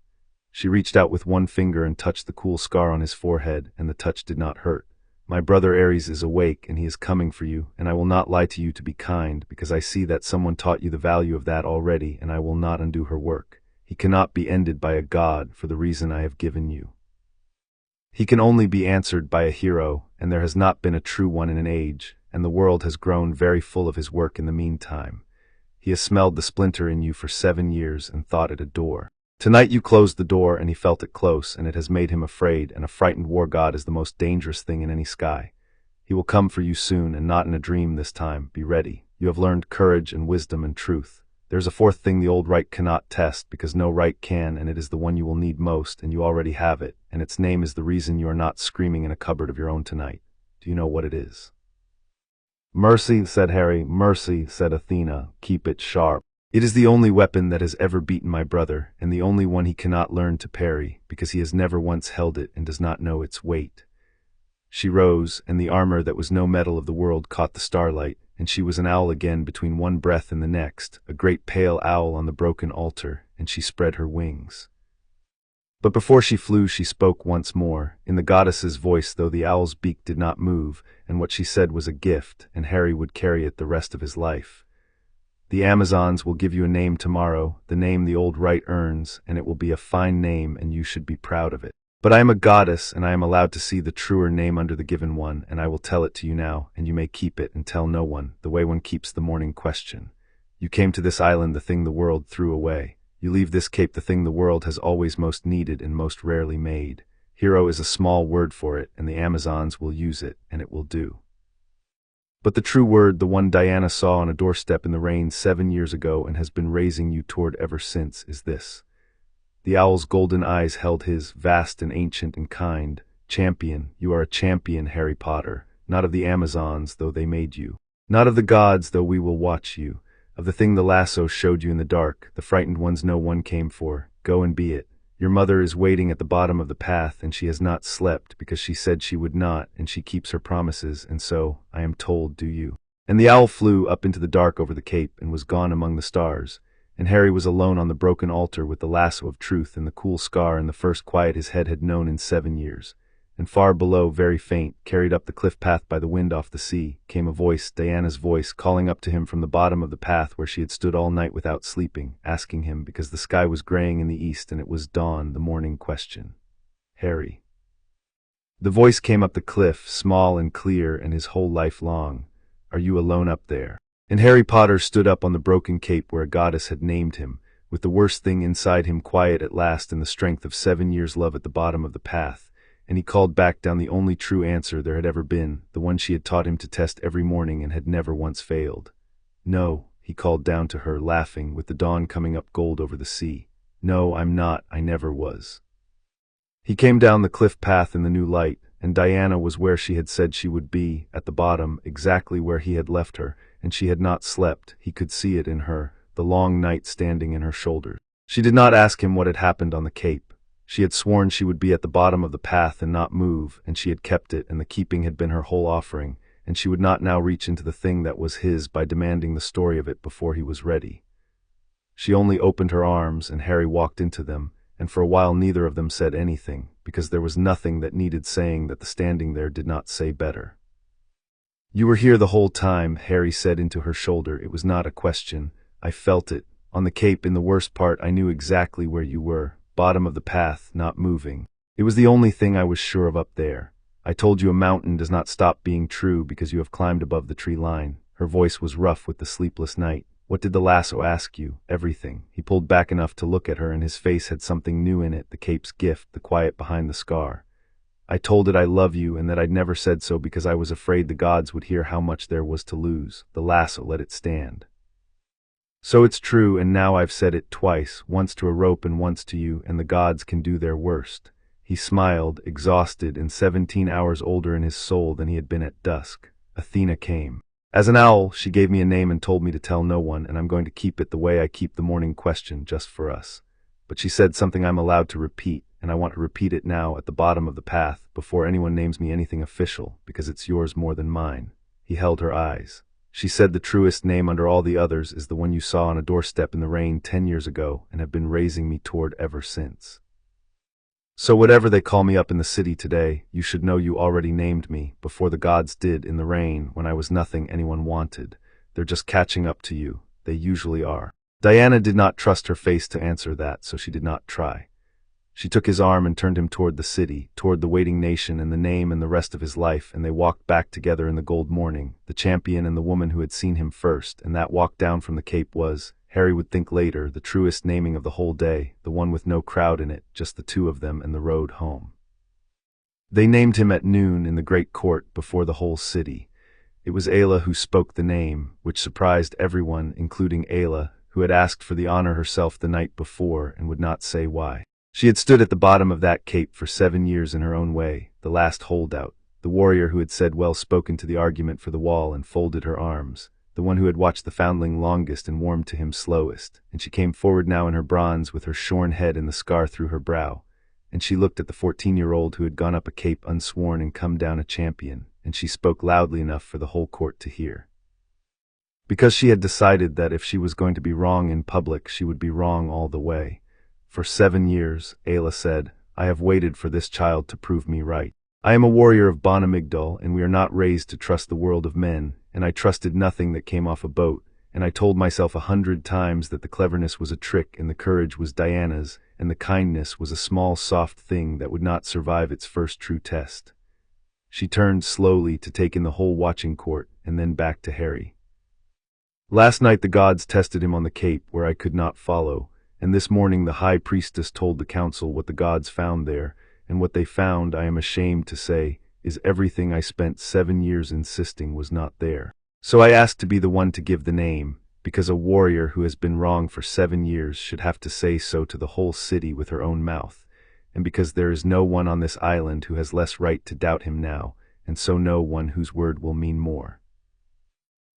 She reached out with one finger and touched the cool scar on his forehead, and the touch did not hurt. "My brother Ares is awake, and he is coming for you, and I will not lie to you to be kind, because I see that someone taught you the value of that already, and I will not undo her work. He cannot be ended by a god for the reason I have given you. He can only be answered by a hero, and there has not been a true one in an age, and the world has grown very full of his work in the meantime. He has smelled the splinter in you for 7 years and thought it a door. Tonight you closed the door, and he felt it close, and it has made him afraid, and a frightened war god is the most dangerous thing in any sky. He will come for you soon, and not in a dream this time. Be ready. You have learned courage and wisdom and truth. There is a 4th thing the old right cannot test, because no right can, and it is the one you will need most, and you already have it, and its name is the reason you are not screaming in a cupboard of your own tonight. Do you know what it is?" "Mercy," said Harry. "Mercy," said Athena. "Keep it sharp. It is the only weapon that has ever beaten my brother, and the only one he cannot learn to parry, because he has never once held it and does not know its weight." She rose, and the armor that was no metal of the world caught the starlight, and she was an owl again between one breath and the next, a great pale owl on the broken altar, and she spread her wings. But before she flew she spoke once more, in the goddess's voice, though the owl's beak did not move, and what she said was a gift, and Harry would carry it the rest of his life. "The Amazons will give you a name tomorrow, the name the old right earns, and it will be a fine name, and you should be proud of it. But I am a goddess, and I am allowed to see the truer name under the given one, and I will tell it to you now, and you may keep it and tell no one, the way one keeps the morning question. You came to this island the thing the world threw away. You leave this cape the thing the world has always most needed and most rarely made. Hero is a small word for it, and the Amazons will use it, and it will do. But the true word, the one Diana saw on a doorstep in the rain 7 years ago and has been raising you toward ever since, is this." The owl's golden eyes held his, vast and ancient and kind. Champion, you are a champion, Harry Potter, not of the Amazons, though they made you. Not of the gods, though we will watch you. Of the thing the lasso showed you in the dark, the frightened ones no one came for. Go and be it. Your mother is waiting at the bottom of the path, and she has not slept, because she said she would not, and she keeps her promises, and so, I am told, do you. And the owl flew up into the dark over the cape, and was gone among the stars. And Harry was alone on the broken altar with the lasso of truth and the cool scar and the first quiet his head had known in 7 years. And far below, very faint, carried up the cliff path by the wind off the sea, came a voice, Diana's voice, calling up to him from the bottom of the path where she had stood all night without sleeping, asking him, because the sky was graying in the east and it was dawn, the morning question. Harry. The voice came up the cliff, small and clear, and his whole life long. Are you alone up there? And Harry Potter stood up on the broken cape where a goddess had named him, with the worst thing inside him quiet at last and the strength of 7 years' love at the bottom of the path. And he called back down the only true answer there had ever been, the one she had taught him to test every morning and had never once failed. No, he called down to her, laughing, with the dawn coming up gold over the sea. No, I'm not, I never was. He came down the cliff path in the new light, and Diana was where she had said she would be, at the bottom, exactly where he had left her, and she had not slept, he could see it in her, the long night standing in her shoulders. She did not ask him what had happened on the cape. She had sworn she would be at the bottom of the path and not move, and she had kept it, and the keeping had been her whole offering, and she would not now reach into the thing that was his by demanding the story of it before he was ready. She only opened her arms, and Harry walked into them, and for a while neither of them said anything, because there was nothing that needed saying that the standing there did not say better. You were here the whole time, Harry said into her shoulder. It was not a question. I felt it. On the cape, in the worst part, I knew exactly where you were. Bottom of the path, not moving. It was the only thing I was sure of up there. I told you a mountain does not stop being true because you have climbed above the tree line. Her voice was rough with the sleepless night. What did the lasso ask you? Everything. He pulled back enough to look at her, and his face had something new in it, the cape's gift, the quiet behind the scar. I told it I love you, and that I'd never said so because I was afraid the gods would hear how much there was to lose. The lasso let it stand. So it's true, and now I've said it twice, once to a rope and once to you, and the gods can do their worst. He smiled, exhausted, and 17 hours older in his soul than he had been at dusk. Athena came. As an owl, she gave me a name and told me to tell no one, and I'm going to keep it the way I keep the morning question, just for us. But she said something I'm allowed to repeat, and I want to repeat it now at the bottom of the path, before anyone names me anything official, because it's yours more than mine. He held her eyes. She said the truest name under all the others is the one you saw on a doorstep in the rain 10 years ago and have been raising me toward ever since. So whatever they call me up in the city today, you should know you already named me, before the gods did in the rain, when I was nothing anyone wanted. They're just catching up to you. They usually are. Diana did not trust her face to answer that, so she did not try. She took his arm and turned him toward the city, toward the waiting nation and the name and the rest of his life, and they walked back together in the gold morning, the champion and the woman who had seen him first, and that walk down from the cape was, Harry would think later, the truest naming of the whole day, the one with no crowd in it, just the two of them and the road home. They named him at noon in the great court before the whole city. It was Ayla who spoke the name, which surprised everyone, including Ayla, who had asked for the honor herself the night before and would not say why. She had stood at the bottom of that cape for 7 years in her own way, the last holdout, the warrior who had said well spoken to the argument for the wall and folded her arms, the one who had watched the foundling longest and warmed to him slowest, and she came forward now in her bronze with her shorn head and the scar through her brow, and she looked at the 14-year-old who had gone up a cape unsworn and come down a champion, and she spoke loudly enough for the whole court to hear. Because she had decided that if she was going to be wrong in public, she would be wrong all the way. For 7 years, Ayla said, I have waited for this child to prove me right. I am a warrior of Bon Amygdal, and we are not raised to trust the world of men, and I trusted nothing that came off a boat, and I told myself 100 times that the cleverness was a trick and the courage was Diana's, and the kindness was a small soft thing that would not survive its first true test. She turned slowly to take in the whole watching court, and then back to Harry. Last night the gods tested him on the cape where I could not follow, and this morning the high priestess told the council what the gods found there, and what they found, I am ashamed to say, is everything I spent 7 years insisting was not there. So I asked to be the one to give the name, because a warrior who has been wrong for 7 years should have to say so to the whole city with her own mouth, and because there is no one on this island who has less right to doubt him now, and so no one whose word will mean more.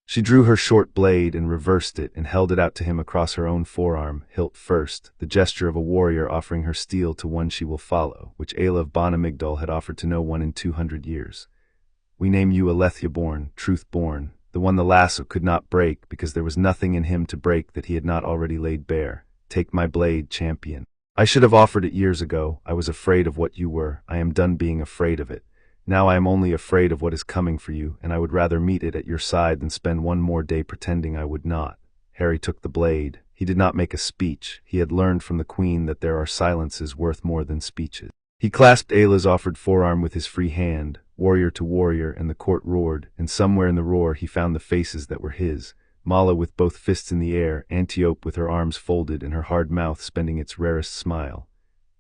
She drew her short blade and reversed it and held it out to him across her own forearm, hilt first, the gesture of a warrior offering her steel to one she will follow, which Ayla of Bon Amygdala had offered to no one in 200 years. We name you Alethea-born, truth-born, the one the lasso could not break because there was nothing in him to break that he had not already laid bare. Take my blade, champion. I should have offered it years ago. I was afraid of what you were. I am done being afraid of it. Now I am only afraid of what is coming for you, and I would rather meet it at your side than spend one more day pretending I would not. Harry took the blade. He did not make a speech. He had learned from the Queen that there are silences worth more than speeches. He clasped Ayla's offered forearm with his free hand, warrior to warrior, and the court roared, and somewhere in the roar he found the faces that were his. Mala with both fists in the air, Antiope with her arms folded and her hard mouth spending its rarest smile.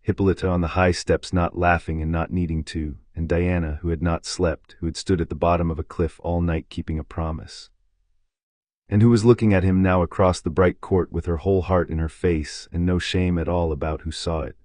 Hippolyta on the high steps not laughing and not needing to, and Diana, who had not slept, who had stood at the bottom of a cliff all night keeping a promise, and who was looking at him now across the bright court with her whole heart in her face and no shame at all about who saw it.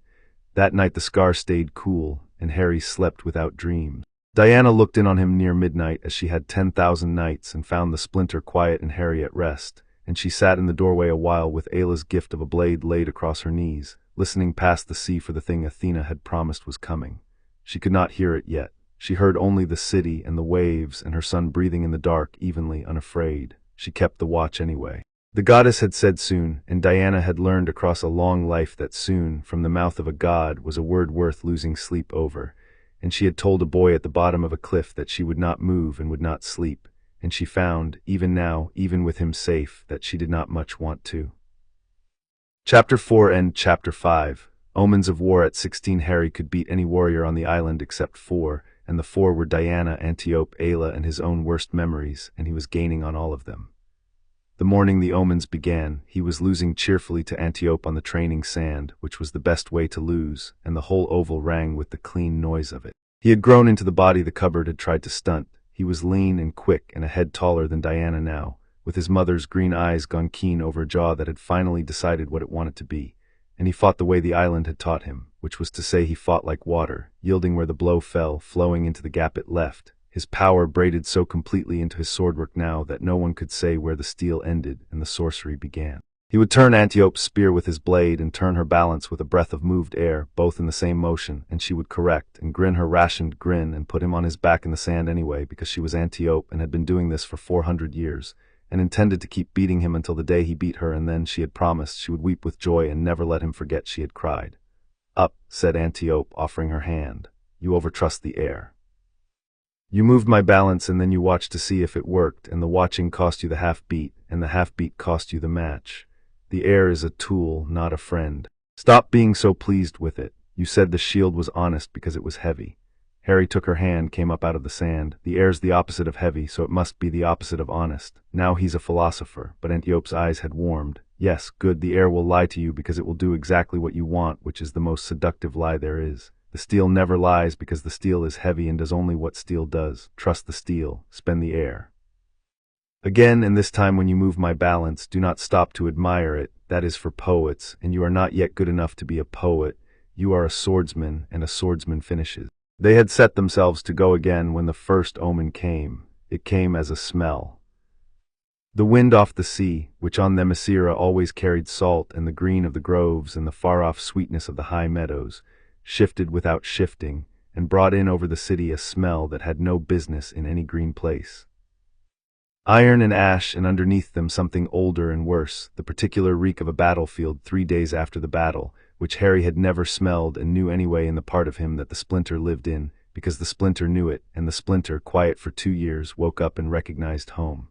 That night the scar stayed cool, and Harry slept without dreams. Diana looked in on him near midnight as she had 10,000 nights and found the splinter quiet and Harry at rest, and she sat in the doorway a while with Ayla's gift of a blade laid across her knees, listening past the sea for the thing Athena had promised was coming. She could not hear it yet. She heard only the city and the waves and her son breathing in the dark evenly, unafraid. She kept the watch anyway. The goddess had said soon, and Diana had learned across a long life that soon, from the mouth of a god, was a word worth losing sleep over. And she had told a boy at the bottom of a cliff that she would not move and would not sleep, and she found, even now, even with him safe, that she did not much want to. Chapter 4 and Chapter 5. Omens of War. At 16 Harry could beat any warrior on the island except 4, and the 4 were Diana, Antiope, Ayla, and his own worst memories, and he was gaining on all of them. The morning the omens began, he was losing cheerfully to Antiope on the training sand, which was the best way to lose, and the whole oval rang with the clean noise of it. He had grown into the body the cupboard had tried to stunt. He was lean and quick and a head taller than Diana now, with his mother's green eyes gone keen over a jaw that had finally decided what it wanted to be. And he fought the way the island had taught him, which was to say he fought like water, yielding where the blow fell, flowing into the gap it left, his power braided so completely into his swordwork now that no one could say where the steel ended and the sorcery began. He would turn Antiope's spear with his blade and turn her balance with a breath of moved air, both in the same motion, and she would correct and grin her rationed grin and put him on his back in the sand anyway, because she was Antiope and had been doing this for 400 years. And intended to keep beating him until the day he beat her, and then she had promised she would weep with joy and never let him forget she had cried. Up, said Antiope, offering her hand. You overtrust the air. You moved my balance and then you watched to see if it worked, and the watching cost you the half-beat, and the half-beat cost you the match. The air is a tool, not a friend. Stop being so pleased with it. You said the shield was honest because it was heavy. Harry took her hand, came up out of the sand. The air's the opposite of heavy, so it must be the opposite of honest. Now he's a philosopher, but Antiope's eyes had warmed. Yes, good, the air will lie to you because it will do exactly what you want, which is the most seductive lie there is. The steel never lies because the steel is heavy and does only what steel does. Trust the steel, spend the air. Again, and this time when you move my balance, do not stop to admire it. That is for poets, and you are not yet good enough to be a poet. You are a swordsman, and a swordsman finishes. They had set themselves to go again when the first omen came. It came as a smell. The wind off the sea, which on Themyscira always carried salt and the green of the groves and the far-off sweetness of the high meadows, shifted without shifting, and brought in over the city a smell that had no business in any green place. Iron and ash, and underneath them something older and worse, the particular reek of a battlefield 3 days after the battle, which Harry had never smelled and knew anyway in the part of him that the splinter lived in, because the splinter knew it, and the splinter, quiet for 2 years, woke up and recognized home.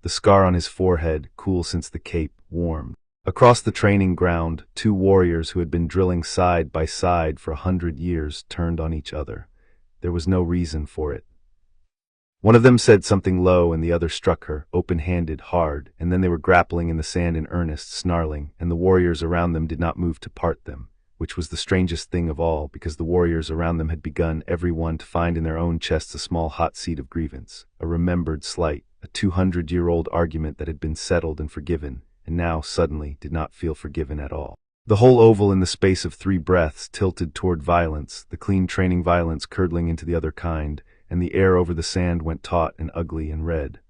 The scar on his forehead, cool since the cape, warmed. Across the training ground, 2 warriors who had been drilling side by side for 100 years turned on each other. There was no reason for it. One of them said something low and the other struck her, open-handed, hard, and then they were grappling in the sand in earnest, snarling, and the warriors around them did not move to part them, which was the strangest thing of all, because the warriors around them had begun, every one, to find in their own chests a small hot seed of grievance, a remembered slight, a 200-year-old argument that had been settled and forgiven, and now, suddenly, did not feel forgiven at all. The whole oval in the space of 3 breaths tilted toward violence, the clean training violence curdling into the other kind, and the air over the sand went taut and ugly and red.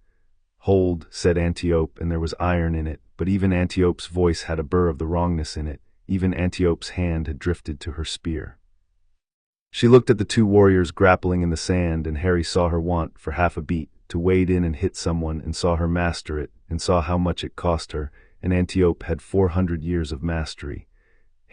"Hold," said Antiope, and there was iron in it, but even Antiope's voice had a burr of the wrongness in it. Even Antiope's hand had drifted to her spear. She looked at the 2 warriors grappling in the sand, and Harry saw her want, for half a beat, to wade in and hit someone, and saw her master it, and saw how much it cost her, and Antiope had 400 years of mastery.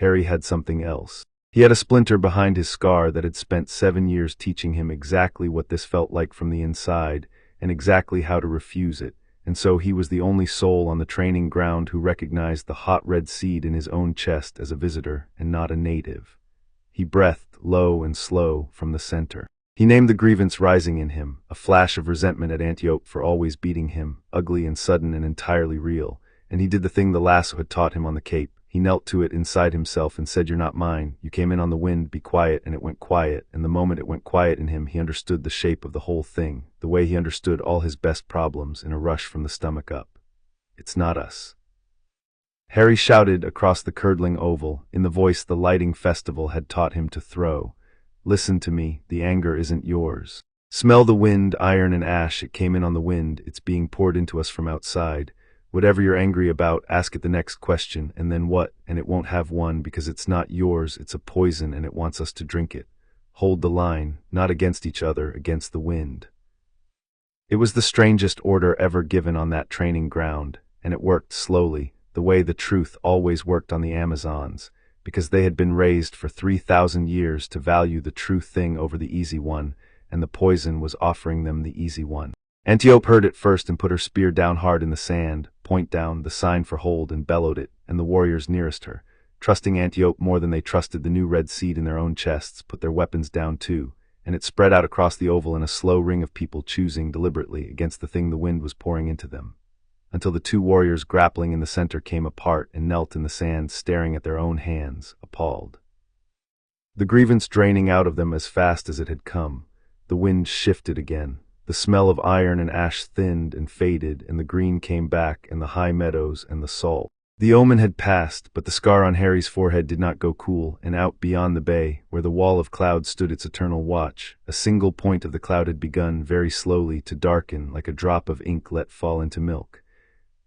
Harry had something else. He had a splinter behind his scar that had spent 7 years teaching him exactly what this felt like from the inside, and exactly how to refuse it, and so he was the only soul on the training ground who recognized the hot red seed in his own chest as a visitor and not a native. He breathed, low and slow, from the center. He named the grievance rising in him, a flash of resentment at Antiope for always beating him, ugly and sudden and entirely real, and he did the thing the lasso had taught him on the Cape. He knelt to it inside himself and said, "You're not mine. You came in on the wind, be quiet," and it went quiet, and the moment it went quiet in him, he understood the shape of the whole thing, the way he understood all his best problems in a rush from the stomach up. "It's not us." Harry shouted across the curdling oval, in the voice the lighting festival had taught him to throw. "Listen to me, the anger isn't yours. Smell the wind, iron and ash, it came in on the wind, it's being poured into us from outside. Whatever you're angry about, ask it the next question, and then what, and it won't have one because it's not yours, it's a poison and it wants us to drink it. Hold the line, not against each other, against the wind." It was the strangest order ever given on that training ground, and it worked slowly, the way the truth always worked on the Amazons, because they had been raised for 3,000 years to value the true thing over the easy one, and the poison was offering them the easy one. Antiope heard it first and put her spear down hard in the sand, point down, the sign for hold, and bellowed it, and the warriors nearest her, trusting Antiope more than they trusted the new red seed in their own chests, put their weapons down too, and it spread out across the oval in a slow ring of people choosing deliberately against the thing the wind was pouring into them, until the 2 warriors grappling in the center came apart and knelt in the sand staring at their own hands, appalled. The grievance draining out of them as fast as it had come. The wind shifted again. The smell of iron and ash thinned and faded, and the green came back, and the high meadows and the salt. The omen had passed, but the scar on Harry's forehead did not go cool, and out beyond the bay, where the wall of cloud stood its eternal watch, a single point of the cloud had begun, very slowly, to darken like a drop of ink let fall into milk.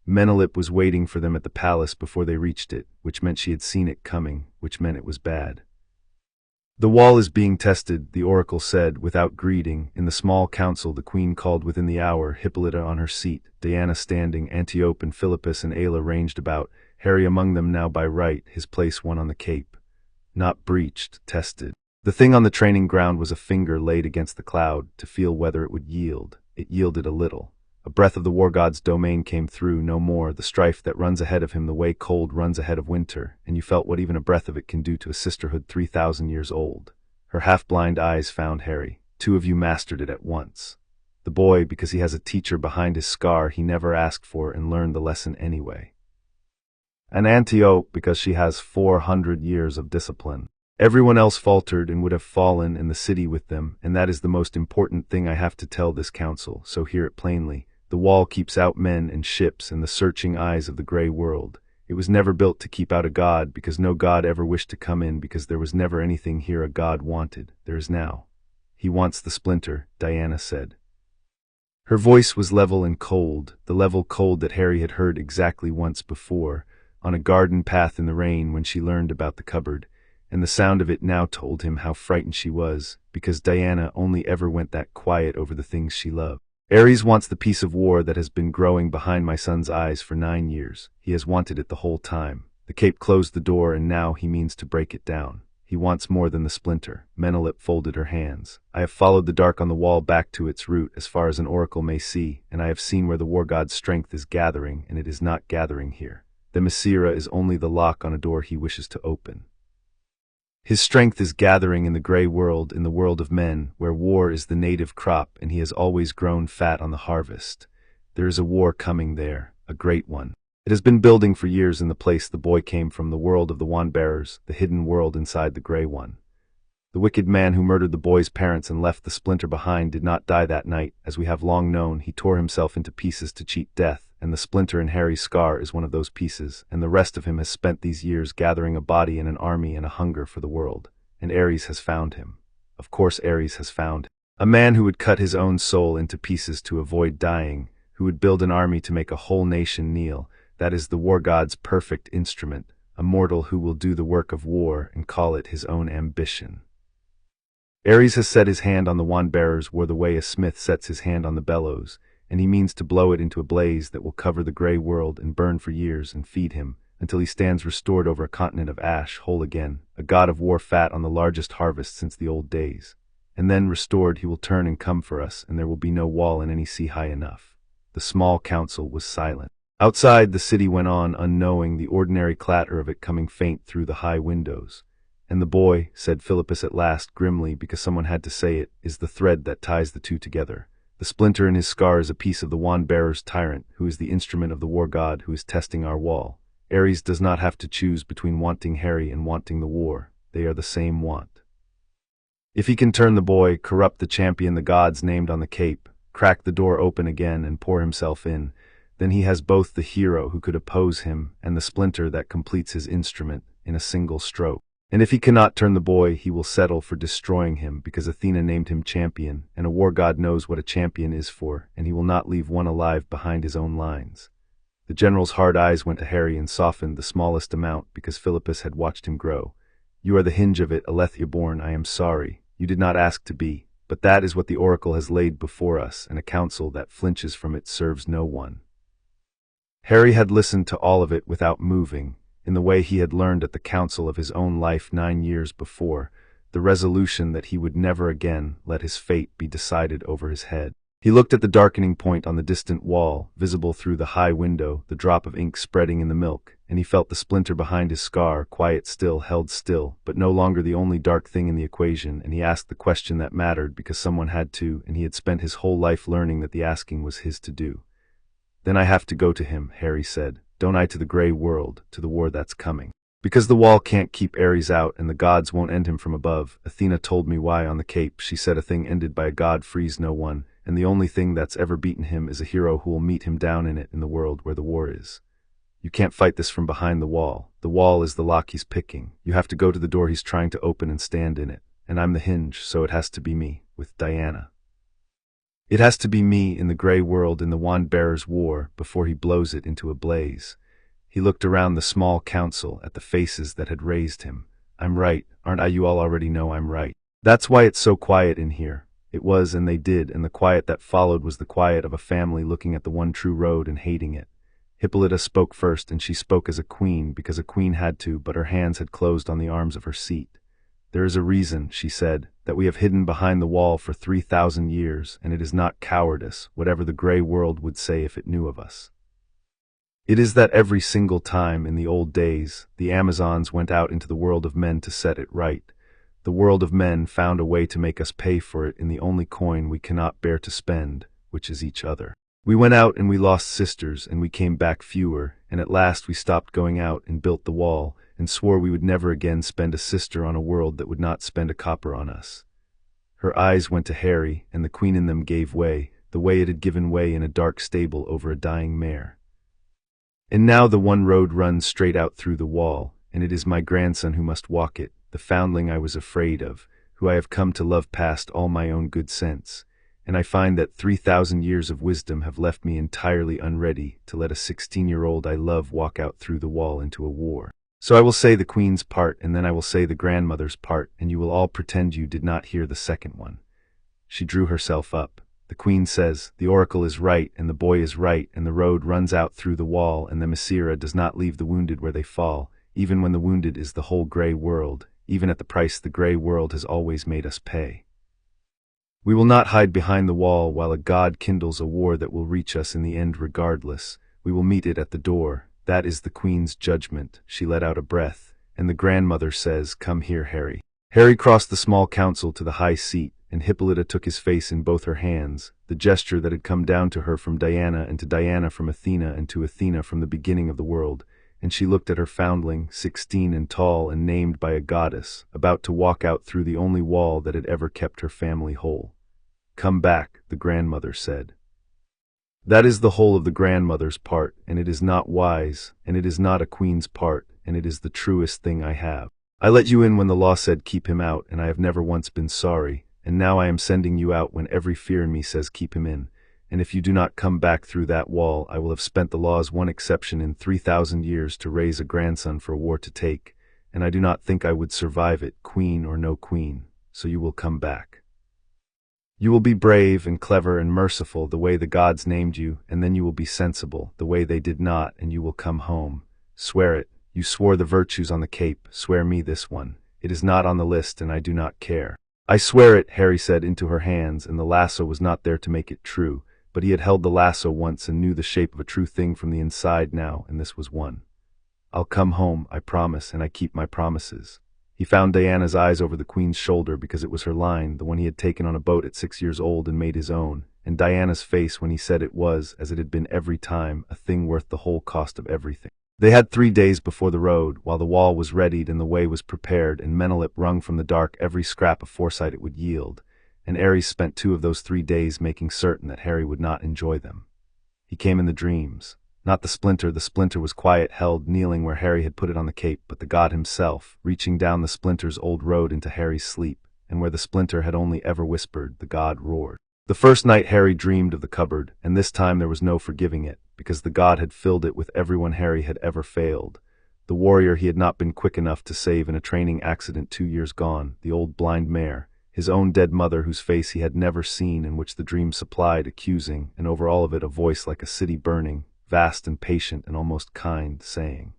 Menelip was waiting for them at the palace before they reached it, which meant she had seen it coming, which meant it was bad. "The wall is being tested," the oracle said, without greeting. In the small council the queen called within the hour, Hippolyta on her seat, Diana standing, Antiope and Philippus and Ayla ranged about, Harry among them now by right, his place won on the Cape. Not breached, tested. The thing on the training ground was a finger laid against the cloud, to feel whether it would yield. It yielded a little. A breath of the war god's domain came through, no more, the strife that runs ahead of him the way cold runs ahead of winter, and you felt what even a breath of it can do to a sisterhood 3,000 years old. Her half-blind eyes found Harry. 2 of you mastered it at once. The boy, because he has a teacher behind his scar he never asked for and learned the lesson anyway. And Antiope, because she has 400 years of discipline. Everyone else faltered and would have fallen, in the city with them, and that is the most important thing I have to tell this council, so hear it plainly. The wall keeps out men and ships and the searching eyes of the grey world. It was never built to keep out a god, because no god ever wished to come in, because there was never anything here a god wanted. There is now. He wants the splinter, Diana said. Her voice was level and cold, the level cold that Harry had heard exactly once before, on a garden path in the rain when she learned about the cupboard, and the sound of it now told him how frightened she was, because Diana only ever went that quiet over the things she loved. "Ares wants the piece of war that has been growing behind my son's eyes for 9 years. He has wanted it the whole time. The Cape closed the door and now he means to break it down. He wants more than the splinter." Menelip folded her hands. "I have followed the dark on the wall back to its root as far as an oracle may see, and I have seen where the war god's strength is gathering, and it is not gathering here. Themyscira is only the lock on a door he wishes to open. His strength is gathering in the grey world, in the world of men, where war is the native crop and he has always grown fat on the harvest. There is a war coming there, a great one. It has been building for years in the place the boy came from, the world of the wand-bearers, the hidden world inside the grey one. The wicked man who murdered the boy's parents and left the splinter behind did not die that night. As we have long known, he tore himself into pieces to cheat death, and the splinter in Harry's scar is one of those pieces, and the rest of him has spent these years gathering a body and an army and a hunger for the world. And Ares has found him. Of course Ares has found him. A man who would cut his own soul into pieces to avoid dying, who would build an army to make a whole nation kneel. That is the war god's perfect instrument, a mortal who will do the work of war and call it his own ambition. Ares has set his hand on the wand-bearer's war the way a smith sets his hand on the bellows, and he means to blow it into a blaze that will cover the grey world and burn for years and feed him, until he stands restored over a continent of ash, whole again, a god of war fat on the largest harvest since the old days. And then, restored, he will turn and come for us, and there will be no wall in any sea high enough. The small council was silent. Outside, the city went on, unknowing, the ordinary clatter of it coming faint through the high windows. And the boy, said Philippus at last, grimly, because someone had to say it, is the thread that ties the two together. The splinter in his scar is a piece of the wand-bearer's tyrant, who is the instrument of the war god who is testing our wall. Ares does not have to choose between wanting Harry and wanting the war. They are the same want. If he can turn the boy, corrupt the champion the gods named on the cape, crack the door open again and pour himself in, then he has both the hero who could oppose him and the splinter that completes his instrument in a single stroke. And if he cannot turn the boy, he will settle for destroying him, because Athena named him champion, and a war god knows what a champion is for, and he will not leave one alive behind his own lines. The general's hard eyes went to Harry and softened the smallest amount, because Philippus had watched him grow. You are the hinge of it, Alethea-born, I am sorry. You did not ask to be, but that is what the oracle has laid before us, and a counsel that flinches from it serves no one. Harry had listened to all of it without moving, in the way he had learned at the council of his own life 9 years before, the resolution that he would never again let his fate be decided over his head. He looked at the darkening point on the distant wall, visible through the high window, the drop of ink spreading in the milk, and he felt the splinter behind his scar, quiet still, held still, but no longer the only dark thing in the equation, and he asked the question that mattered because someone had to, and he had spent his whole life learning that the asking was his to do. Then I have to go to him, Harry said. Don't I, to the grey world, to the war that's coming? Because the wall can't keep Ares out and the gods won't end him from above. Athena told me why on the cape. She said a thing ended by a god frees no one, and the only thing that's ever beaten him is a hero who will meet him down in it in the world where the war is. You can't fight this from behind the wall. The wall is the lock he's picking. You have to go to the door he's trying to open and stand in it. And I'm the hinge, so it has to be me, with Diana. It has to be me in the grey world in the wand-bearer's war before he blows it into a blaze. He looked around the small council at the faces that had raised him. I'm right, aren't I? You all already know I'm right. That's why it's so quiet in here. It was, and they did, and the quiet that followed was the quiet of a family looking at the one true road and hating it. Hippolyta spoke first, and she spoke as a queen, because a queen had to, but her hands had closed on the arms of her seat. There is a reason, she said, that we have hidden behind the wall for 3,000 years, and it is not cowardice, whatever the grey world would say if it knew of us. It is that every single time in the old days, the Amazons went out into the world of men to set it right. The world of men found a way to make us pay for it in the only coin we cannot bear to spend, which is each other. We went out and we lost sisters, and we came back fewer, and at last we stopped going out and built the wall, and swore we would never again spend a sister on a world that would not spend a copper on us. Her eyes went to Harry, and the queen in them gave way, the way it had given way in a dark stable over a dying mare. And now the one road runs straight out through the wall, and it is my grandson who must walk it, the foundling I was afraid of, who I have come to love past all my own good sense, and I find that 3,000 years of wisdom have left me entirely unready to let a 16-year-old I love walk out through the wall into a war. So I will say the queen's part, and then I will say the grandmother's part, and you will all pretend you did not hear the second one. She drew herself up. The queen says, the oracle is right, and the boy is right, and the road runs out through the wall, and Themyscira does not leave the wounded where they fall, even when the wounded is the whole grey world, even at the price the grey world has always made us pay. We will not hide behind the wall while a god kindles a war that will reach us in the end regardless. We will meet it at the door. That is the queen's judgment. She let out a breath, and the grandmother says, come here, Harry. Harry crossed the small council to the high seat, and Hippolyta took his face in both her hands, the gesture that had come down to her from Diana and to Diana from Athena and to Athena from the beginning of the world, and she looked at her foundling, 16 and tall and named by a goddess, about to walk out through the only wall that had ever kept her family whole. "Come back," the grandmother said. That is the whole of the grandmother's part, and it is not wise, and it is not a queen's part, and it is the truest thing I have. I let you in when the law said keep him out, and I have never once been sorry, and now I am sending you out when every fear in me says keep him in. And if you do not come back through that wall, I will have spent the law's one exception in 3,000 years to raise a grandson for a war to take, and I do not think I would survive it, queen or no queen, so you will come back. You will be brave and clever and merciful the way the gods named you, and then you will be sensible the way they did not, and you will come home. Swear it. You swore the virtues on the cape, swear me this one. It is not on the list and I do not care. I swear it, Harry said into her hands, and the lasso was not there to make it true, but he had held the lasso once and knew the shape of a true thing from the inside now, and this was one. I'll come home, I promise, and I keep my promises. He found Diana's eyes over the queen's shoulder because it was her line, the one he had taken on a boat at 6 years old and made his own, and Diana's face when he said it was, as it had been every time, a thing worth the whole cost of everything. They had 3 days before the road, while the wall was readied and the way was prepared, and Menelip wrung from the dark every scrap of foresight it would yield, and Ares spent 2 of those 3 days making certain that Harry would not enjoy them. He came in the dreams. Not the splinter was quiet, held, kneeling where Harry had put it on the cape, but the god himself, reaching down the splinter's old road into Harry's sleep, and where the splinter had only ever whispered, the god roared. The first night Harry dreamed of the cupboard, and this time there was no forgiving it, because the god had filled it with everyone Harry had ever failed. The warrior he had not been quick enough to save in a training accident 2 years gone, the old blind mare, his own dead mother whose face he had never seen and which the dream supplied, accusing, and over all of it a voice like a city burning, vast and patient and almost kind, saying,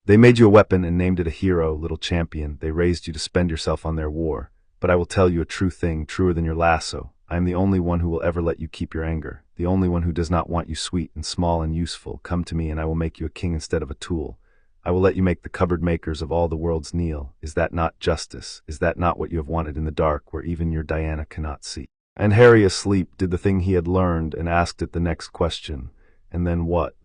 "They made you a weapon and named it a hero, little champion. They raised you to spend yourself on their war. But I will tell you a true thing, truer than your lasso. I am the only one who will ever let you keep your anger, the only one who does not want you sweet and small and useful. Come to me and I will make you a king instead of a tool. I will let you make the cupboard makers of all the worlds kneel. Is that not justice? Is that not what you have wanted in the dark, where even your Diana cannot see?" And Harry, asleep, did the thing he had learned and asked it the next question. And then what?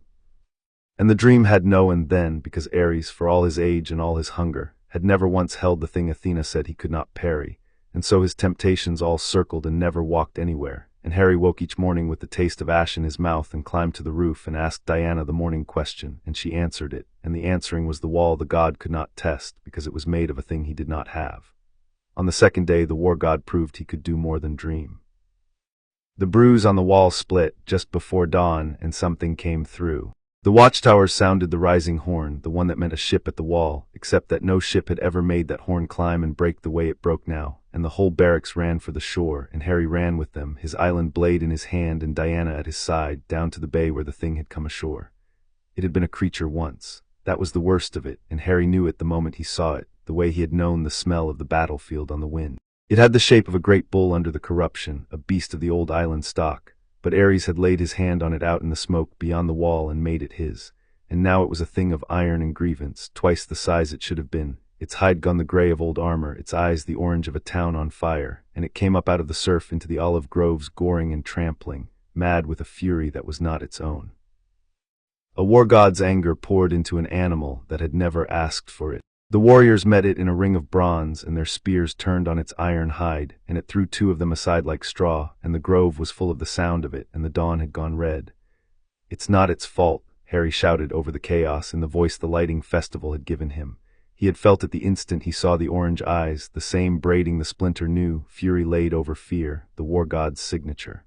And the dream had no and then, because Ares, for all his age and all his hunger, had never once held the thing Athena said he could not parry, and so his temptations all circled and never walked anywhere, and Harry woke each morning with the taste of ash in his mouth and climbed to the roof and asked Diana the morning question, and she answered it, and the answering was the wall the god could not test, because it was made of a thing he did not have. On the second day the war god proved he could do more than dream. The bruise on the wall split just before dawn, and something came through. The watchtowers sounded the rising horn, the one that meant a ship at the wall, except that no ship had ever made that horn climb and break the way it broke now, and the whole barracks ran for the shore, and Harry ran with them, his island blade in his hand and Diana at his side, down to the bay where the thing had come ashore. It had been a creature once. That was the worst of it, and Harry knew it the moment he saw it, the way he had known the smell of the battlefield on the wind. It had the shape of a great bull under the corruption, a beast of the old island stock, but Ares had laid his hand on it out in the smoke beyond the wall and made it his, and now it was a thing of iron and grievance, twice the size it should have been, its hide gone the gray of old armor, its eyes the orange of a town on fire, and it came up out of the surf into the olive groves goring and trampling, mad with a fury that was not its own. A war god's anger poured into an animal that had never asked for it. The warriors met it in a ring of bronze, and their spears turned on its iron hide, and it threw 2 of them aside like straw, and the grove was full of the sound of it, and the dawn had gone red. "It's not its fault," Harry shouted over the chaos in the voice the lighting festival had given him. He had felt it the instant he saw the orange eyes, the same braiding the splinter knew, fury laid over fear, the war god's signature.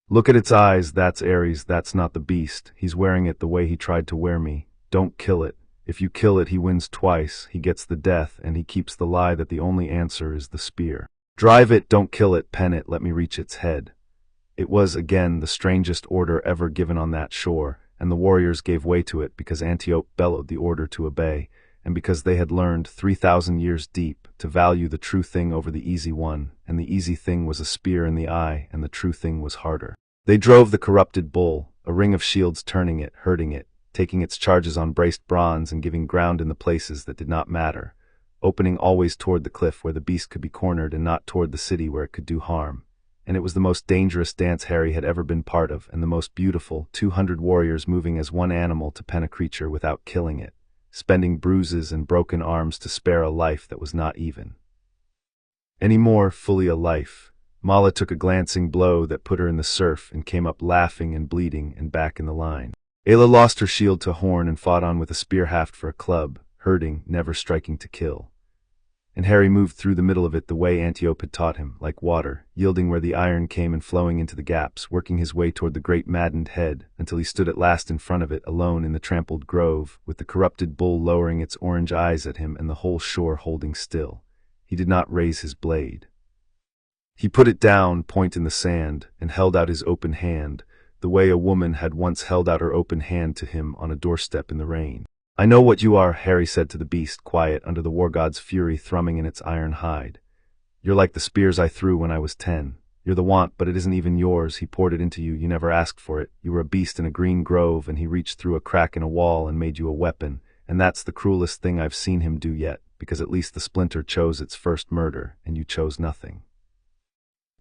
"Look at its eyes, that's Ares, that's not the beast. He's wearing it the way he tried to wear me. Don't kill it. If you kill it, he wins twice, he gets the death, and he keeps the lie that the only answer is the spear. Drive it, don't kill it, pen it, let me reach its head." It was, again, the strangest order ever given on that shore, and the warriors gave way to it because Antiope bellowed the order to obey, and because they had learned 3,000 years deep to value the true thing over the easy one, and the easy thing was a spear in the eye, and the true thing was harder. They drove the corrupted bull, a ring of shields turning it, hurting it, taking its charges on braced bronze and giving ground in the places that did not matter, opening always toward the cliff where the beast could be cornered and not toward the city where it could do harm. and it was the most dangerous dance Harry had ever been part of, and the most beautiful, 200 warriors moving as one animal to pen a creature without killing it, spending bruises and broken arms to spare a life that was not even any more fully a life. Mala took a glancing blow that put her in the surf and came up laughing and bleeding and back in the line. Ayla lost her shield to horn and fought on with a spear haft for a club, hurting, never striking to kill. And Harry moved through the middle of it the way Antiope had taught him, like water, yielding where the iron came and flowing into the gaps, working his way toward the great maddened head, until he stood at last in front of it, alone in the trampled grove, with the corrupted bull lowering its orange eyes at him and the whole shore holding still. He did not raise his blade. He put it down, point in the sand, and held out his open hand, the way a woman had once held out her open hand to him on a doorstep in the rain. "I know what you are," Harry said to the beast, quiet under the war god's fury thrumming in its iron hide. "You're like the spears I threw when I was 10. You're the want, but it isn't even yours. He poured it into you. You never asked for it. You were a beast in a green grove, and he reached through a crack in a wall and made you a weapon, and that's the cruelest thing I've seen him do yet, because at least the splinter chose its first murder, and you chose nothing.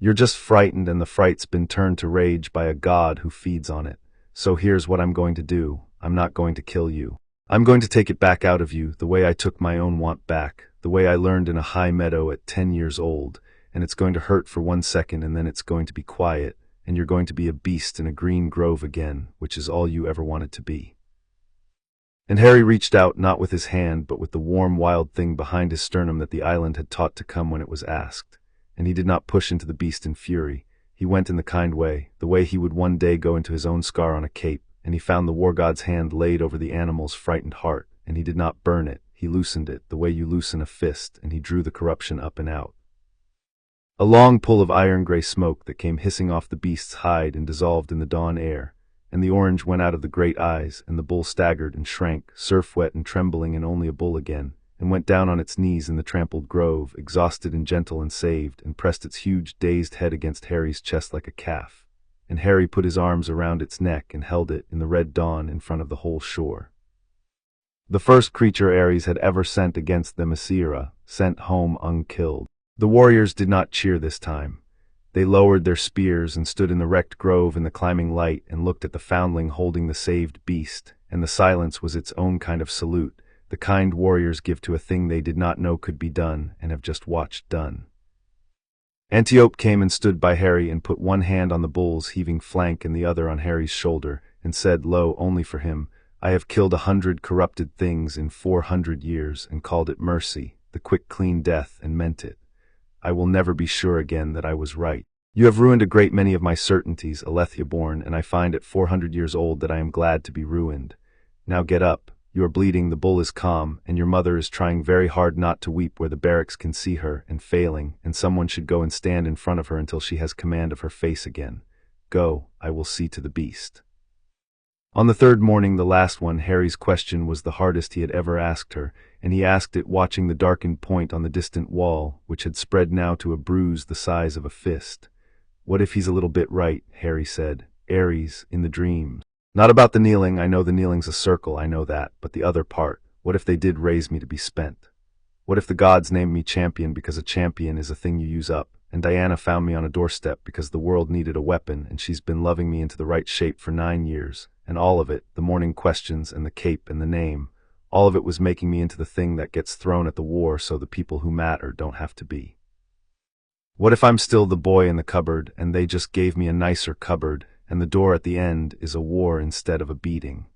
You're just frightened, and the fright's been turned to rage by a god who feeds on it. So here's what I'm going to do. I'm not going to kill you. I'm going to take it back out of you, the way I took my own want back, the way I learned in a high meadow at 10 years old, and it's going to hurt for 1 second, and then it's going to be quiet, and you're going to be a beast in a green grove again, which is all you ever wanted to be." And Harry reached out, not with his hand, but with the warm, wild thing behind his sternum that the island had taught to come when it was asked. And he did not push into the beast in fury. He went in the kind way, the way he would one day go into his own scar on a cape, and he found the war god's hand laid over the animal's frightened heart, and he did not burn it, he loosened it, the way you loosen a fist, and he drew the corruption up and out. A long pull of iron-gray smoke that came hissing off the beast's hide and dissolved in the dawn air, and the orange went out of the great eyes, and the bull staggered and shrank, surf-wet and trembling and only a bull again, and went down on its knees in the trampled grove, exhausted and gentle and saved, and pressed its huge, dazed head against Harry's chest like a calf. And Harry put his arms around its neck and held it in the red dawn in front of the whole shore. The first creature Ares had ever sent against Themyscira, sent home unkilled. The warriors did not cheer this time. They lowered their spears and stood in the wrecked grove in the climbing light and looked at the foundling holding the saved beast, and the silence was its own kind of salute, the kind warriors give to a thing they did not know could be done and have just watched done. Antiope came and stood by Harry and put one hand on the bull's heaving flank and the other on Harry's shoulder, and said low only for him, "I have killed 100 corrupted things in 400 years and called it mercy, the quick clean death, and meant it. I will never be sure again that I was right. You have ruined a great many of my certainties, Alethea-born, and I find at 400 years old that I am glad to be ruined. Now get up. You are bleeding, the bull is calm, and your mother is trying very hard not to weep where the barracks can see her, and failing, and someone should go and stand in front of her until she has command of her face again. Go, I will see to the beast." On the third morning, the last one, Harry's question was the hardest he had ever asked her, and he asked it watching the darkened point on the distant wall, which had spread now to a bruise the size of a fist. "What if he's a little bit right?" Harry said. "Ares, in the dreams. Not about the kneeling, I know the kneeling's a circle, I know that, but the other part, what if they did raise me to be spent? What if the gods named me champion because a champion is a thing you use up, and Diana found me on a doorstep because the world needed a weapon, and she's been loving me into the right shape for 9 years, and all of it, the morning questions and the cape and the name, all of it was making me into the thing that gets thrown at the war so the people who matter don't have to be. What if I'm still the boy in the cupboard, and they just gave me a nicer cupboard, and the door at the end is a war instead of a beating?"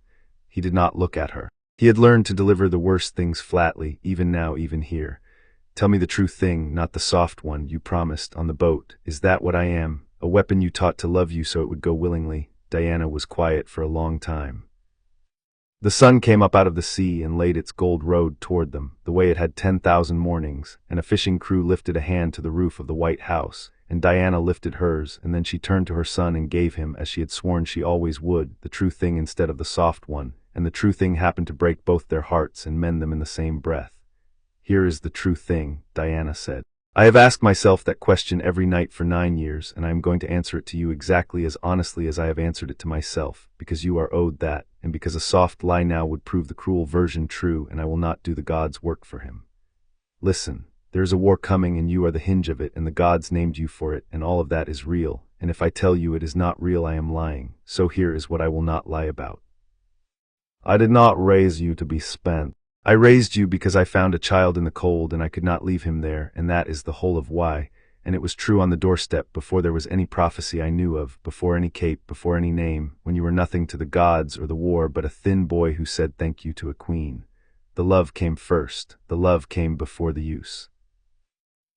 He did not look at her. He had learned to deliver the worst things flatly, even now, even here. "Tell me the true thing, not the soft one you promised on the boat. Is that what I am? A weapon you taught to love you so it would go willingly?" Diana was quiet for a long time. The sun came up out of the sea and laid its gold road toward them, the way it had 10,000 mornings, and a fishing crew lifted a hand to the roof of the White House, and Diana lifted hers, and then she turned to her son and gave him, as she had sworn she always would, the true thing instead of the soft one, and the true thing happened to break both their hearts and mend them in the same breath. "Here is the true thing," Diana said. "I have asked myself that question every night for 9 years, and I am going to answer it to you exactly as honestly as I have answered it to myself, because you are owed that, and because a soft lie now would prove the cruel version true, and I will not do the god's work for him. Listen, There is a war coming and you are the hinge of it, and the gods named you for it, and all of that is real, and if I tell you it is not real I am lying, so here is what I will not lie about. I did not raise you to be spent. I raised you because I found a child in the cold and I could not leave him there, and that is the whole of why, and it was true on the doorstep before there was any prophecy I knew of, before any cape, before any name, when you were nothing to the gods or the war but a thin boy who said thank you to a queen. The love came first, the love came before the use.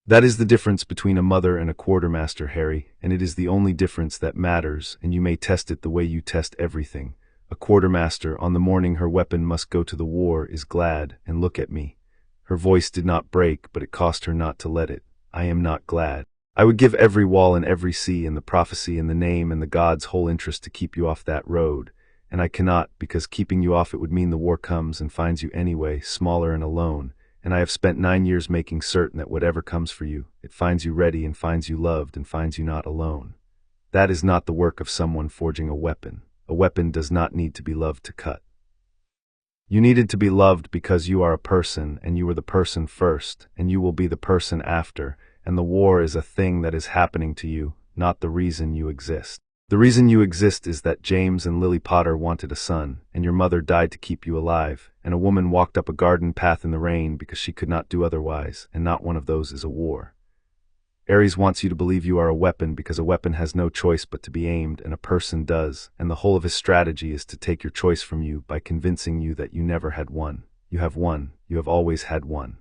That is the difference between a mother and a quartermaster, Harry, and it is the only difference that matters, and you may test it the way you test everything. A quartermaster, on the morning her weapon must go to the war, is glad, and look at me. Her voice did not break, but it cost her not to let it. I am not glad. I would give every wall and every sea and the prophecy and the name and the gods' whole interest to keep you off that road, and I cannot, because keeping you off it would mean the war comes and finds you anyway, smaller and alone, and I have spent 9 years making certain that whatever comes for you, it finds you ready and finds you loved and finds you not alone. That is not the work of someone forging a weapon. A weapon does not need to be loved to cut. You needed to be loved because you are a person, and you were the person first, and you will be the person after, and the war is a thing that is happening to you, not the reason you exist. The reason you exist is that James and Lily Potter wanted a son, and your mother died to keep you alive, and a woman walked up a garden path in the rain because she could not do otherwise, and not one of those is a war. Ares wants you to believe you are a weapon because a weapon has no choice but to be aimed, and a person does, and the whole of his strategy is to take your choice from you by convincing you that you never had one. You have one. You have always had one.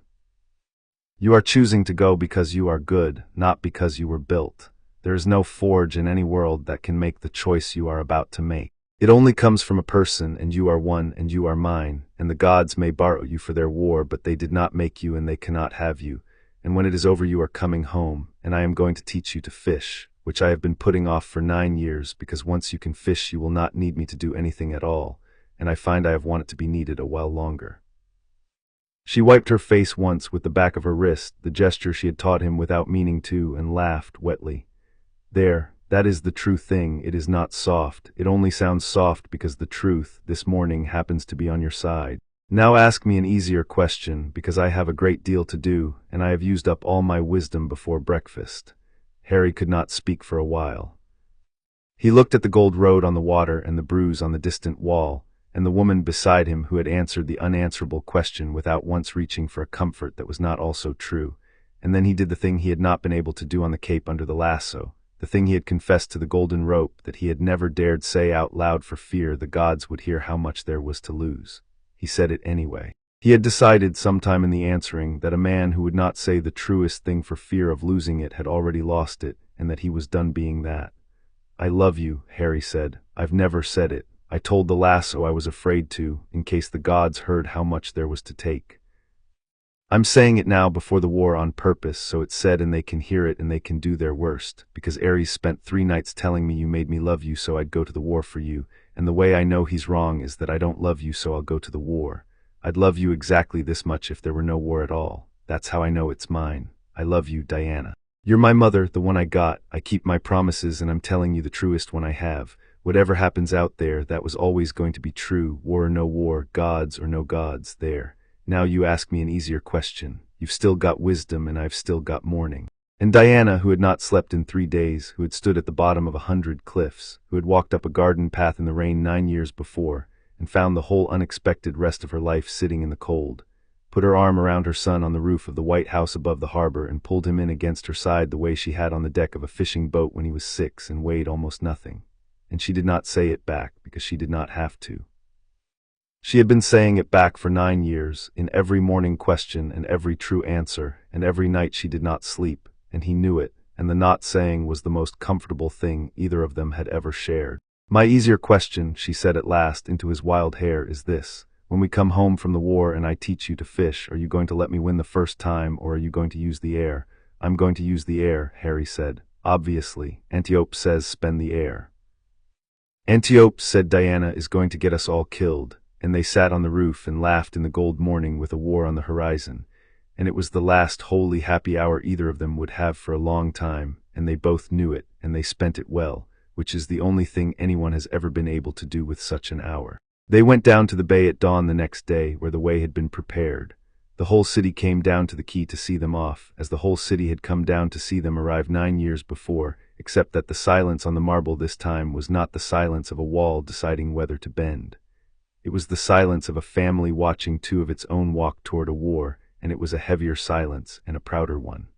You are choosing to go because you are good, not because you were built. There is no forge in any world that can make the choice you are about to make. It only comes from a person, and you are one, and you are mine, and the gods may borrow you for their war, but they did not make you and they cannot have you. And when it is over you are coming home, and I am going to teach you to fish, which I have been putting off for 9 years, because once you can fish you will not need me to do anything at all, and I find I have wanted to be needed a while longer. She wiped her face once with the back of her wrist, the gesture she had taught him without meaning to, and laughed wetly. There, that is the true thing, it is not soft, it only sounds soft because the truth, this morning, happens to be on your side. Now ask me an easier question, because I have a great deal to do, and I have used up all my wisdom before breakfast. Harry could not speak for a while. He looked at the gold road on the water and the bruise on the distant wall, and the woman beside him who had answered the unanswerable question without once reaching for a comfort that was not also true, and then he did the thing he had not been able to do on the cape under the lasso, the thing he had confessed to the golden rope that he had never dared say out loud for fear the gods would hear how much there was to lose. He said it anyway. He had decided sometime in the answering that a man who would not say the truest thing for fear of losing it had already lost it, and that he was done being that. I love you, Harry said. I've never said it. I told the lasso I was afraid to, in case the gods heard how much there was to take. I'm saying it now before the war on purpose, so it's said and they can hear it and they can do their worst, because Ares spent 3 nights telling me you made me love you so I'd go to the war for you, and the way I know he's wrong is that I don't love you so I'll go to the war. I'd love you exactly this much if there were no war at all. That's how I know it's mine. I love you, Diana. You're my mother, the one I got. I keep my promises and I'm telling you the truest one I have. Whatever happens out there, that was always going to be true, war or no war, gods or no gods, there. Now you ask me an easier question. You've still got wisdom and I've still got mourning. And Diana, who had not slept in 3 days, who had stood at the bottom of 100 cliffs, who had walked up a garden path in the rain 9 years before, and found the whole unexpected rest of her life sitting in the cold, put her arm around her son on the roof of the white house above the harbor and pulled him in against her side the way she had on the deck of a fishing boat when he was 6 and weighed almost nothing. And she did not say it back because she did not have to. She had been saying it back for 9 years, in every morning question and every true answer, and every night she did not sleep, and he knew it, and the not saying was the most comfortable thing either of them had ever shared. My easier question, she said at last into his wild hair, is this. When we come home from the war and I teach you to fish, are you going to let me win the first time, or are you going to use the air? I'm going to use the air, Harry said. Obviously, Antiope says spend the air. Antiope, said Diana, is going to get us all killed. And they sat on the roof and laughed in the gold morning with a war on the horizon, and it was the last wholly happy hour either of them would have for a long time, and they both knew it, and they spent it well, which is the only thing anyone has ever been able to do with such an hour. They went down to the bay at dawn the next day, where the way had been prepared. The whole city came down to the quay to see them off, as the whole city had come down to see them arrive 9 years before, except that the silence on the marble this time was not the silence of a wall deciding whether to bend. It was the silence of a family watching two of its own walk toward a war, and it was a heavier silence and a prouder one.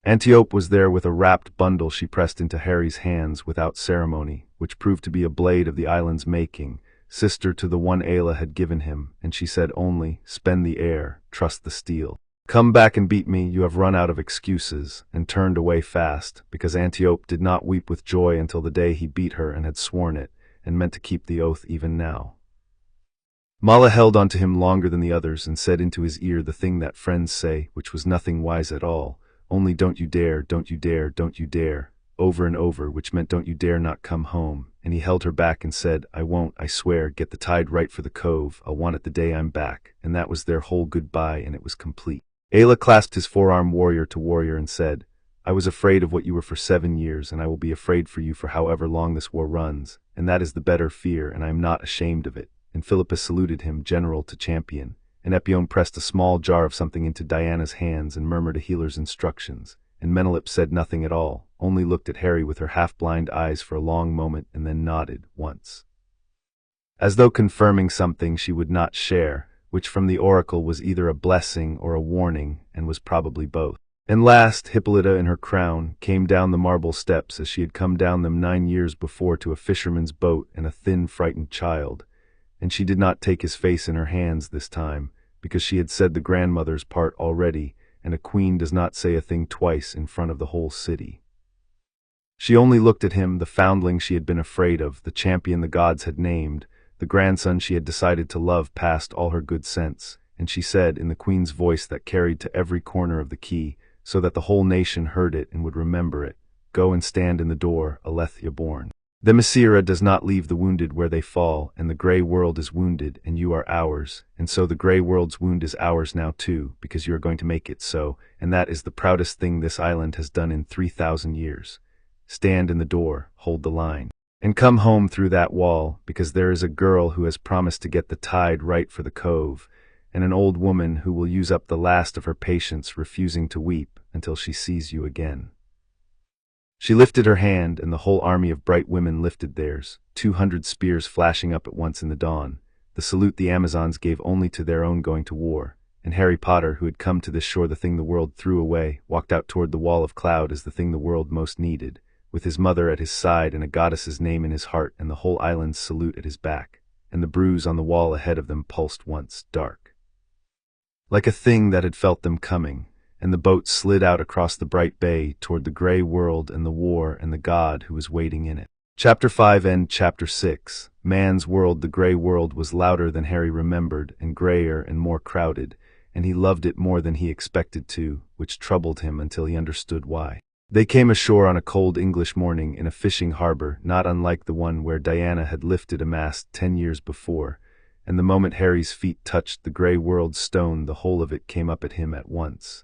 Antiope was there with a wrapped bundle she pressed into Harry's hands without ceremony, which proved to be a blade of the island's making, sister to the one Ayla had given him, and she said only, "Spend the air, trust the steel. Come back and beat me, you have run out of excuses," and turned away fast, because Antiope did not weep with joy until the day he beat her and had sworn it, and meant to keep the oath even now. Mala held on to him longer than the others and said into his ear the thing that friends say, which was nothing wise at all, only "Don't you dare, don't you dare, don't you dare," over and over, which meant "Don't you dare not come home," and he held her back and said, "I won't, I swear, get the tide right for the cove, I'll want it the day I'm back," and that was their whole goodbye, and it was complete. Ayla clasped his forearm warrior to warrior and said, "I was afraid of what you were for 7 years, and I will be afraid for you for however long this war runs, and that is the better fear, and I am not ashamed of it." And Philippus saluted him, general to champion, and Epione pressed a small jar of something into Diana's hands and murmured a healer's instructions, and Menelip said nothing at all, only looked at Harry with her half-blind eyes for a long moment and then nodded once, as though confirming something she would not share, which from the oracle was either a blessing or a warning, and was probably both. And last, Hippolyta in her crown came down the marble steps as she had come down them 9 years before to a fisherman's boat and a thin, frightened child, and she did not take his face in her hands this time, because she had said the grandmother's part already, and a queen does not say a thing twice in front of the whole city. She only looked at him, the foundling she had been afraid of, the champion the gods had named, the grandson she had decided to love past all her good sense, and she said, in the queen's voice that carried to every corner of the quay, so that the whole nation heard it and would remember it, "Go and stand in the door, Alethea born. Themyscira does not leave the wounded where they fall, and the grey world is wounded, and you are ours, and so the grey world's wound is ours now too, because you are going to make it so, and that is the proudest thing this island has done in 3,000 years. Stand in the door, hold the line, and come home through that wall, because there is a girl who has promised to get the tide right for the cove, and an old woman who will use up the last of her patience refusing to weep until she sees you again." She lifted her hand, and the whole army of bright women lifted theirs, 200 spears flashing up at once in the dawn, the salute the Amazons gave only to their own going to war, and Harry Potter, who had come to this shore the thing the world threw away, walked out toward the wall of cloud as the thing the world most needed, with his mother at his side and a goddess's name in his heart and the whole island's salute at his back, and the bruise on the wall ahead of them pulsed once, dark, like a thing that had felt them coming, and the boat slid out across the bright bay toward the grey world and the war and the god who was waiting in it. Chapter 5 and Chapter 6. Man's world. The grey world was louder than Harry remembered, and greyer and more crowded, and he loved it more than he expected to, which troubled him until he understood why. They came ashore on a cold English morning in a fishing harbor not unlike the one where Diana had lifted a mast 10 years before, and the moment Harry's feet touched the grey world's stone the whole of it came up at him at once.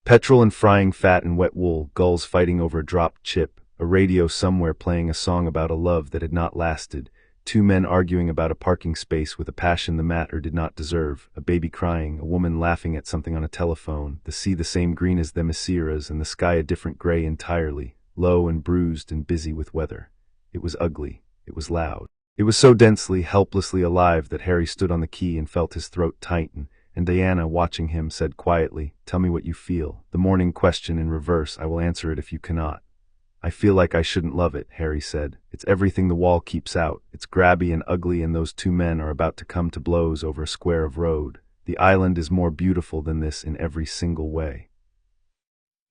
Petrol and frying fat and wet wool, gulls fighting over a dropped chip, a radio somewhere playing a song about a love that had not lasted, 2 men arguing about a parking space with a passion the matter did not deserve, a baby crying, a woman laughing at something on a telephone, the sea the same green as Themyscira's and the sky a different grey entirely, low and bruised and busy with weather. It was ugly. It was loud. It was so densely, helplessly alive that Harry stood on the quay and felt his throat tighten, and Diana, watching him, said quietly, "Tell me what you feel. The morning question in reverse, I will answer it if you cannot." "I feel like I shouldn't love it," Harry said. "It's everything the wall keeps out. It's grabby and ugly, and those 2 men are about to come to blows over a square of road. The island is more beautiful than this in every single way."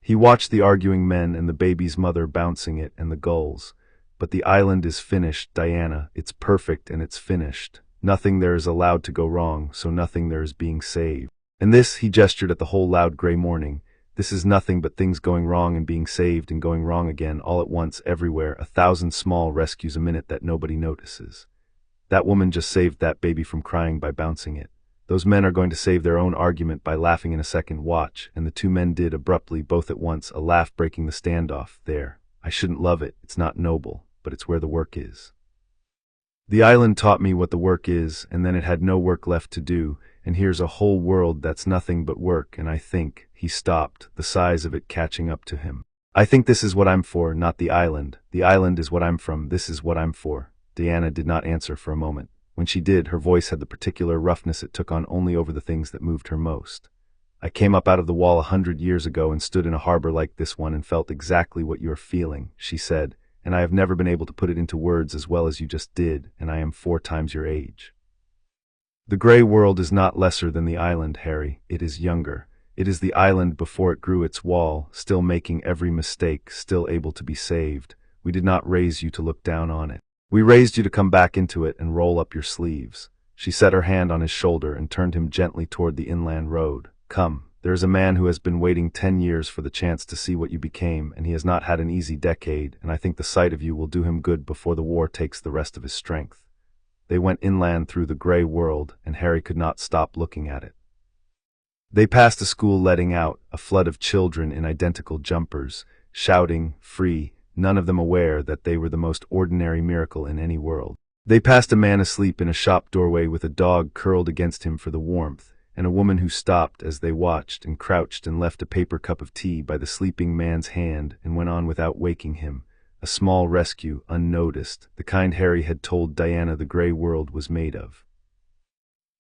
He watched the arguing men and the baby's mother bouncing it and the gulls. "But the island is finished, Diana. It's perfect and it's finished. Nothing there is allowed to go wrong, so nothing there is being saved. And this," he gestured at the whole loud grey morning, "this is nothing but things going wrong and being saved and going wrong again, all at once, everywhere, 1,000 small rescues a minute that nobody notices. That woman just saved that baby from crying by bouncing it. Those men are going to save their own argument by laughing in a second. Watch," and the 2 men did abruptly, both at once, a laugh breaking the standoff. "There. I shouldn't love it. It's not noble, but it's where the work is. The island taught me what the work is, and then it had no work left to do, and here's a whole world that's nothing but work, and I think," he stopped, the size of it catching up to him. "I think this is what I'm for, not the island. The island is what I'm from, this is what I'm for." Diana did not answer for a moment. When she did, her voice had the particular roughness it took on only over the things that moved her most. "I came up out of the wall 100 years ago and stood in a harbor like this one and felt exactly what you're feeling," she said, "and I have never been able to put it into words as well as you just did, and I am 4 times your age." "The gray world is not lesser than the island, Harry. It is younger. It is the island before it grew its wall, still making every mistake, still able to be saved. We did not raise you to look down on it. We raised you to come back into it and roll up your sleeves." She set her hand on his shoulder and turned him gently toward the inland road. "Come, there is a man who has been waiting 10 years for the chance to see what you became, and he has not had an easy decade, and I think the sight of you will do him good before the war takes the rest of his strength." They went inland through the gray world, and Harry could not stop looking at it. They passed a school letting out, a flood of children in identical jumpers, shouting, free, none of them aware that they were the most ordinary miracle in any world. They passed a man asleep in a shop doorway with a dog curled against him for the warmth, and a woman who stopped as they watched and crouched and left a paper cup of tea by the sleeping man's hand and went on without waking him. A small rescue, unnoticed, the kind Harry had told Diana the gray world was made of.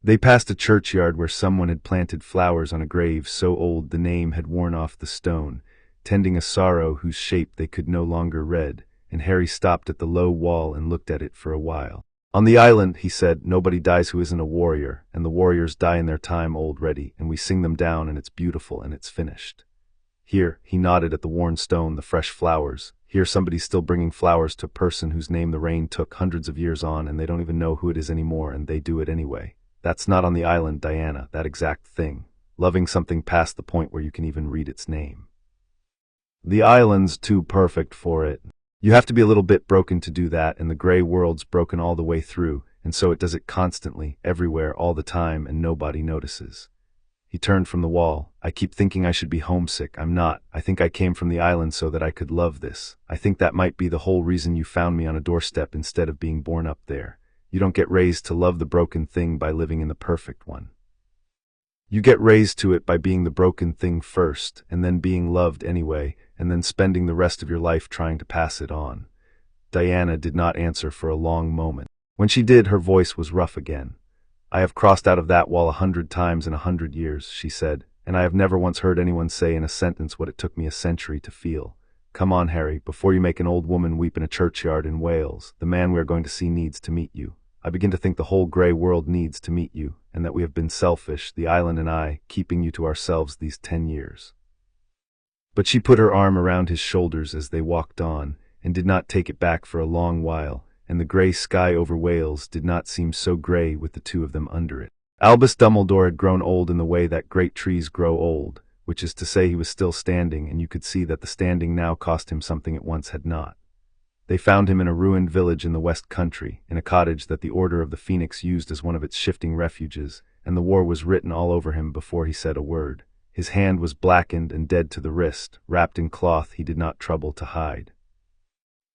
They passed a churchyard where someone had planted flowers on a grave so old the name had worn off the stone, tending a sorrow whose shape they could no longer read, and Harry stopped at the low wall and looked at it for a while. "On the island," he said, "nobody dies who isn't a warrior, and the warriors die in their time already, and we sing them down, and it's beautiful and it's finished. Here," he nodded at the worn stone, "the fresh flowers. Here somebody's still bringing flowers to a person whose name the rain took hundreds of years on, and they don't even know who it is anymore, and they do it anyway. That's not on the island, Diana, that exact thing. Loving something past the point where you can even read its name. The island's too perfect for it. You have to be a little bit broken to do that, and the gray world's broken all the way through, and so it does it constantly, everywhere, all the time, and nobody notices." He turned from the wall. "I keep thinking I should be homesick. I'm not. I think I came from the island so that I could love this. I think that might be the whole reason you found me on a doorstep instead of being born up there. You don't get raised to love the broken thing by living in the perfect one. You get raised to it by being the broken thing first, and then being loved anyway, and then spending the rest of your life trying to pass it on." Diana did not answer for a long moment. When she did, her voice was rough again. "I have crossed out of that wall 100 times in 100 years, she said, "and I have never once heard anyone say in a sentence what it took me a century to feel. Come on, Harry, before you make an old woman weep in a churchyard in Wales, the man we are going to see needs to meet you. I begin to think the whole gray world needs to meet you, and that we have been selfish, the island and I, keeping you to ourselves these 10 years. But she put her arm around his shoulders as they walked on, and did not take it back for a long while, and the gray sky over Wales did not seem so gray with the two of them under it. Albus Dumbledore had grown old in the way that great trees grow old, which is to say he was still standing, and you could see that the standing now cost him something it once had not. They found him in a ruined village in the West Country, in a cottage that the Order of the Phoenix used as one of its shifting refuges, and the war was written all over him before he said a word. His hand was blackened and dead to the wrist, wrapped in cloth he did not trouble to hide.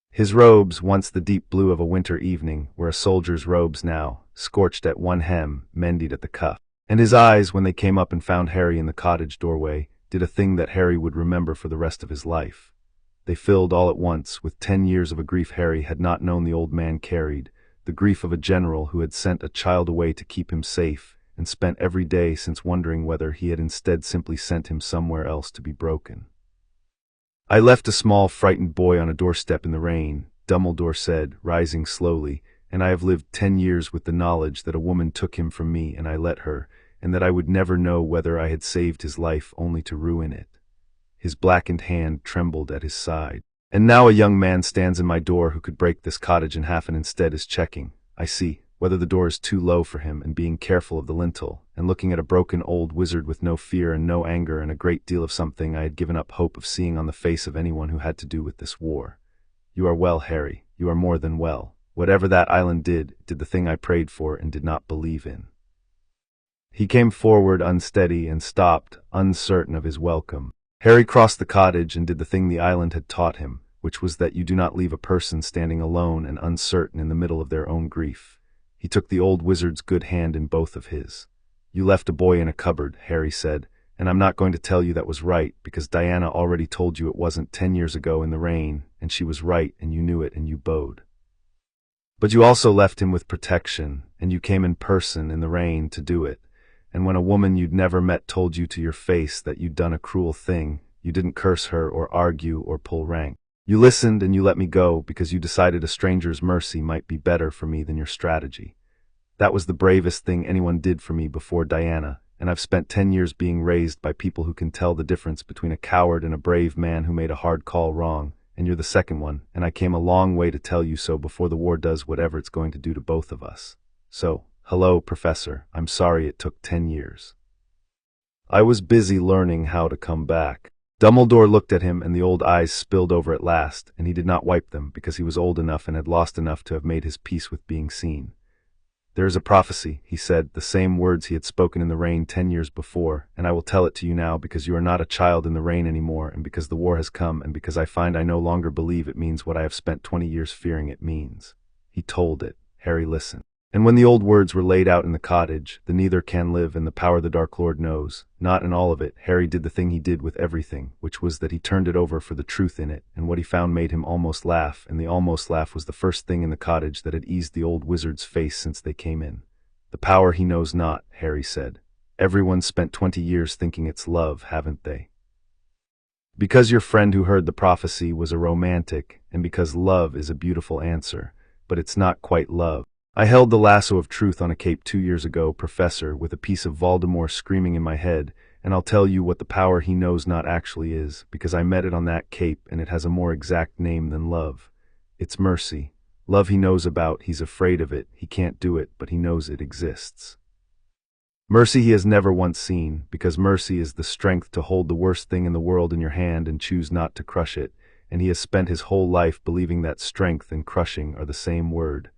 His robes, once the deep blue of a winter evening, were a soldier's robes now, scorched at one hem, mended at the cuff. And his eyes, when they came up and found Harry in the cottage doorway, did a thing that Harry would remember for the rest of his life. They filled all at once with 10 years of a grief Harry had not known the old man carried, the grief of a general who had sent a child away to keep him safe, and spent every day since wondering whether he had instead simply sent him somewhere else to be broken. "I left a small, frightened boy on a doorstep in the rain," Dumbledore said, rising slowly, "and I have lived 10 years with the knowledge that a woman took him from me and I let her, and that I would never know whether I had saved his life only to ruin it." His blackened hand trembled at his side. "And now a young man stands in my door who could break this cottage in half and instead is checking, I see, whether the door is too low for him and being careful of the lintel, and looking at a broken old wizard with no fear and no anger and a great deal of something I had given up hope of seeing on the face of anyone who had to do with this war. You are well, Harry, you are more than well. Whatever that island did the thing I prayed for and did not believe in." He came forward unsteady and stopped, uncertain of his welcome. Harry crossed the cottage and did the thing the island had taught him, which was that you do not leave a person standing alone and uncertain in the middle of their own grief. He took the old wizard's good hand in both of his. "You left a boy in a cupboard," Harry said, "and I'm not going to tell you that was right, because Diana already told you it wasn't 10 years ago in the rain, and she was right, and you knew it, and you bowed. But you also left him with protection, and you came in person in the rain to do it, and when a woman you'd never met told you to your face that you'd done a cruel thing, you didn't curse her or argue or pull rank. You listened and you let me go because you decided a stranger's mercy might be better for me than your strategy. That was the bravest thing anyone did for me before Diana, and I've spent 10 years being raised by people who can tell the difference between a coward and a brave man who made a hard call wrong, and you're the second one, and I came a long way to tell you so before the war does whatever it's going to do to both of us. So, hello, Professor, I'm sorry it took 10 years. I was busy learning how to come back." Dumbledore looked at him, and the old eyes spilled over at last, and he did not wipe them because he was old enough and had lost enough to have made his peace with being seen. "There is a prophecy," he said, the same words he had spoken in the rain 10 years before, "and I will tell it to you now because you are not a child in the rain anymore, and because the war has come, and because I find I no longer believe it means what I have spent 20 years fearing it means." He told it. Harry listened. And when the old words were laid out in the cottage, the neither can live and the power the Dark Lord knows, not in all of it, Harry did the thing he did with everything, which was that he turned it over for the truth in it, and what he found made him almost laugh, and the almost laugh was the first thing in the cottage that had eased the old wizard's face since they came in. "The power he knows not," Harry said. "Everyone's spent 20 years thinking it's love, haven't they? Because your friend who heard the prophecy was a romantic, and because love is a beautiful answer, but it's not quite love. I held the lasso of truth on a cape 2 years ago, Professor, with a piece of Voldemort screaming in my head, and I'll tell you what the power he knows not actually is, because I met it on that cape and it has a more exact name than love. It's mercy. Love he knows about, he's afraid of it, he can't do it, but he knows it exists. Mercy he has never once seen, because mercy is the strength to hold the worst thing in the world in your hand and choose not to crush it, and he has spent his whole life believing that strength and crushing are the same word.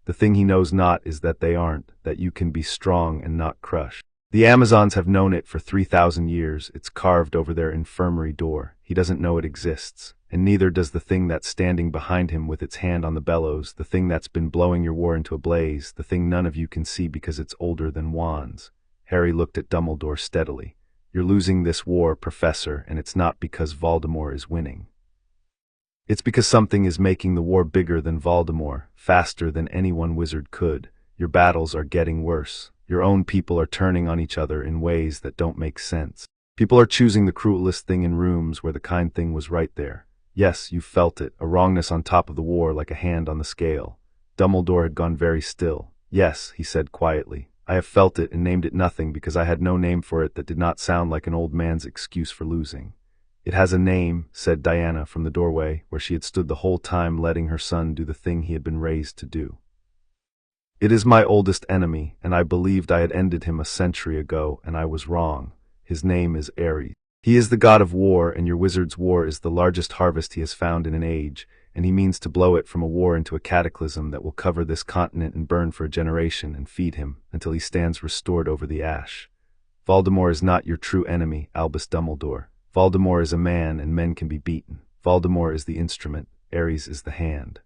The thing he knows not is that they aren't, that you can be strong and not crush. The Amazons have known it for 3,000 years, it's carved over their infirmary door. He doesn't know it exists, and neither does the thing that's standing behind him with its hand on the bellows, the thing that's been blowing your war into a blaze, the thing none of you can see because it's older than wands. Harry looked at Dumbledore steadily. "You're losing this war, Professor, and it's not because Voldemort is winning. It's because something is making the war bigger than Voldemort, faster than any one wizard could. Your battles are getting worse. Your own people are turning on each other in ways that don't make sense. People are choosing the cruelest thing in rooms where the kind thing was right there. Yes, you felt it, a wrongness on top of the war like a hand on the scale." Dumbledore had gone very still. "Yes," he said quietly. "I have felt it and named it nothing because I had no name for it that did not sound like an old man's excuse for losing." "It has a name," said Diana from the doorway, where she had stood the whole time letting her son do the thing he had been raised to do. "It is my oldest enemy, and I believed I had ended him a century ago, and I was wrong. His name is Ares. He is the god of war, and your wizard's war is the largest harvest he has found in an age, and he means to blow it from a war into a cataclysm that will cover this continent and burn for a generation and feed him until he stands restored over the ash. Voldemort is not your true enemy, Albus Dumbledore. Voldemort is a man, and men can be beaten. Voldemort is the instrument, Ares is the hand.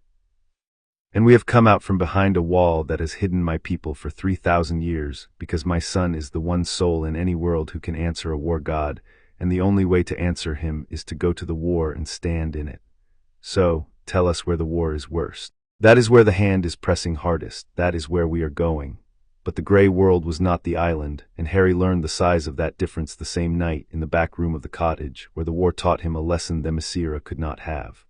And we have come out from behind a wall that has hidden my people for 3,000 years, because my son is the one soul in any world who can answer a war god, and the only way to answer him is to go to the war and stand in it. So, tell us where the war is worst. That is where the hand is pressing hardest, that is where we are going. But the grey world was not the island, and Harry learned the size of that difference the same night in the back room of the cottage, where the war taught him a lesson Themyscira could not have.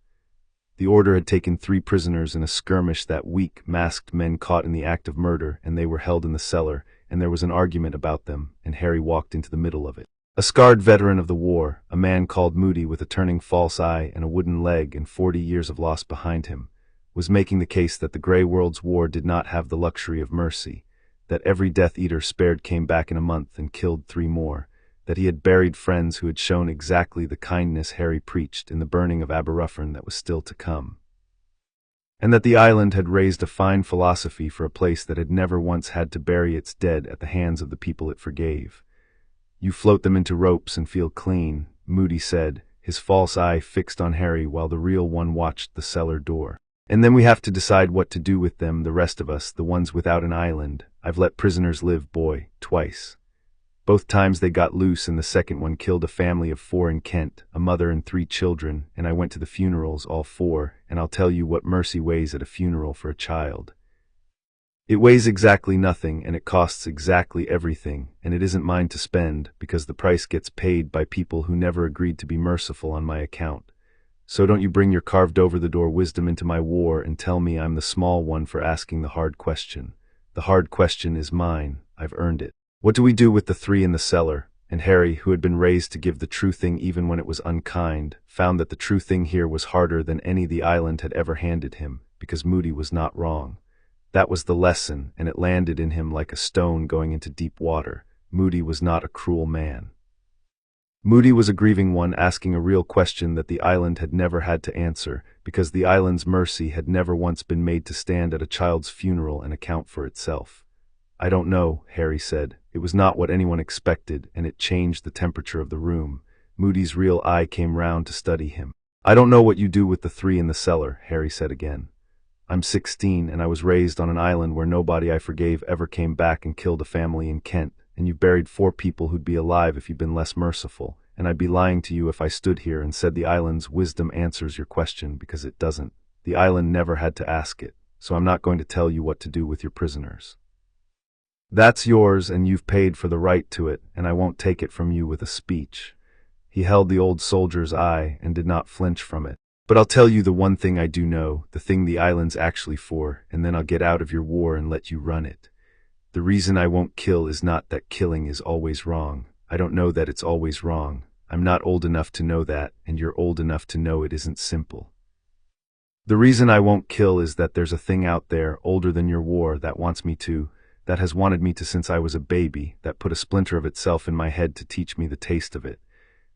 The Order had taken 3 prisoners in a skirmish that week, masked men caught in the act of murder, and they were held in the cellar, and there was an argument about them, and Harry walked into the middle of it. A scarred veteran of the war, a man called Moody with a turning false eye and a wooden leg and 40 years of loss behind him, was making the case that the Grey World's war did not have the luxury of mercy, that every Death Eater spared came back in a month and killed 3 more, that he had buried friends who had shown exactly the kindness Harry preached in the burning of Aberystwyth that was still to come, and that the island had raised a fine philosophy for a place that had never once had to bury its dead at the hands of the people it forgave. "You float them into ropes and feel clean," Moody said, his false eye fixed on Harry while the real one watched the cellar door. And then we have to decide what to do with them, the rest of us, the ones without an island. I've let prisoners live, boy, twice. Both times they got loose, and the second one killed a family of 4 in Kent, a mother and 3 children, and I went to the funerals, all 4, and I'll tell you what mercy weighs at a funeral for a child. It weighs exactly nothing, and it costs exactly everything, and it isn't mine to spend, because the price gets paid by people who never agreed to be merciful on my account. So don't you bring your carved-over-the-door wisdom into my war and tell me I'm the small one for asking the hard question. The hard question is mine. I've earned it. What do we do with the 3 in the cellar? And Harry, who had been raised to give the true thing even when it was unkind, found that the true thing here was harder than any the island had ever handed him, because Moody was not wrong. That was the lesson, and it landed in him like a stone going into deep water. Moody was not a cruel man. Moody was a grieving one, asking a real question that the island had never had to answer, because the island's mercy had never once been made to stand at a child's funeral and account for itself. I don't know, Harry said. It was not what anyone expected, and it changed the temperature of the room. Moody's real eye came round to study him. I don't know what you do with the 3 in the cellar, Harry said again. I'm 16, and I was raised on an island where nobody I forgave ever came back and killed a family in Kent, and you've buried 4 people who'd be alive if you'd been less merciful, and I'd be lying to you if I stood here and said the island's wisdom answers your question, because it doesn't. The island never had to ask it, so I'm not going to tell you what to do with your prisoners. That's yours, and you've paid for the right to it, and I won't take it from you with a speech. He held the old soldier's eye and did not flinch from it. But I'll tell you the one thing I do know, the thing the island's actually for, and then I'll get out of your war and let you run it. The reason I won't kill is not that killing is always wrong. I don't know that it's always wrong. I'm not old enough to know that, and you're old enough to know it isn't simple. The reason I won't kill is that there's a thing out there, older than your war, that wants me to, that has wanted me to since I was a baby, that put a splinter of itself in my head to teach me the taste of it.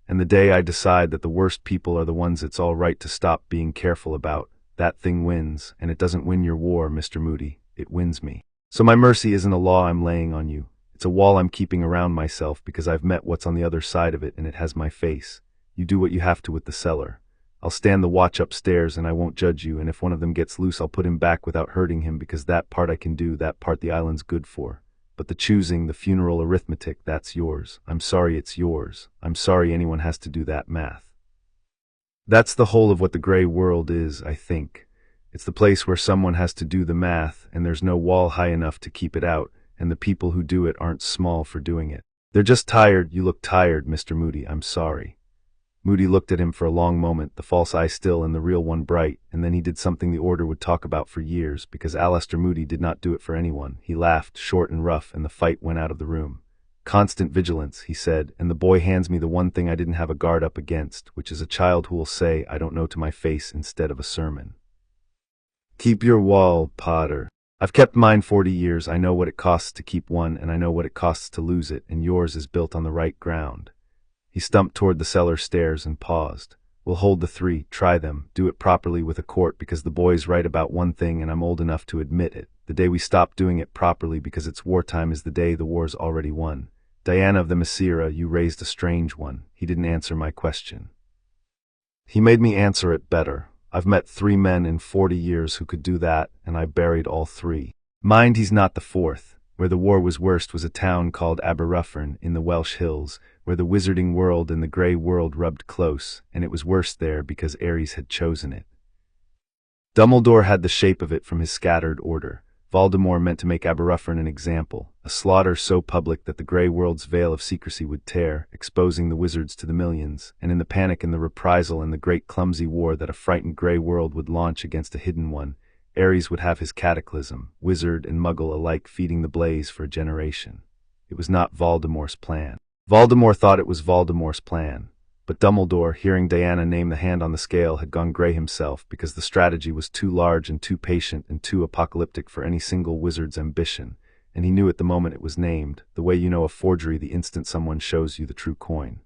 And the day I decide that the worst people are the ones it's all right to stop being careful about, that thing wins, and it doesn't win your war, Mr. Moody. It wins me. So my mercy isn't a law I'm laying on you. It's a wall I'm keeping around myself because I've met what's on the other side of it, and it has my face. You do what you have to with the cellar. I'll stand the watch upstairs, and I won't judge you, and if one of them gets loose I'll put him back without hurting him, because that part I can do, that part the island's good for. But the choosing, the funeral arithmetic, that's yours. I'm sorry it's yours. I'm sorry anyone has to do that math. That's the whole of what the gray world is, I think. It's the place where someone has to do the math, and there's no wall high enough to keep it out, and the people who do it aren't small for doing it. They're just tired. You look tired, Mr. Moody. I'm sorry. Moody looked at him for a long moment, the false eye still and the real one bright, and then he did something the Order would talk about for years, because Alastor Moody did not do it for anyone. He laughed, short and rough, and the fight went out of the room. Constant vigilance, he said, and the boy hands me the one thing I didn't have a guard up against, which is a child who will say, I don't know, to my face instead of a sermon. Keep your wall, Potter. I've kept mine 40 years. I know what it costs to keep one, and I know what it costs to lose it, and yours is built on the right ground. He stumped toward the cellar stairs and paused. We'll hold the 3, try them, do it properly with a court, because the boy's right about one thing and I'm old enough to admit it. The day we stop doing it properly because it's wartime is the day the war's already won. Diana of Themyscira, you raised a strange one. He didn't answer my question. He made me answer it better. I've met 3 men in 40 years who could do that, and I buried all 3. Mind, he's not the 4th. Where the war was worst was a town called Aberruffern in the Welsh hills, where the wizarding world and the grey world rubbed close, and it was worse there because Ares had chosen it. Dumbledore had the shape of it from his scattered order. Voldemort meant to make Aberruffern an example, a slaughter so public that the grey world's veil of secrecy would tear, exposing the wizards to the millions, and in the panic and the reprisal and the great clumsy war that a frightened grey world would launch against a hidden one, Ares would have his cataclysm, wizard and muggle alike feeding the blaze for a generation. It was not Voldemort's plan. Voldemort thought it was Voldemort's plan, but Dumbledore, hearing Diana name the hand on the scale, had gone grey himself because the strategy was too large and too patient and too apocalyptic for any single wizard's ambition, and he knew at the moment it was named, the way you know a forgery the instant someone shows you the true coin.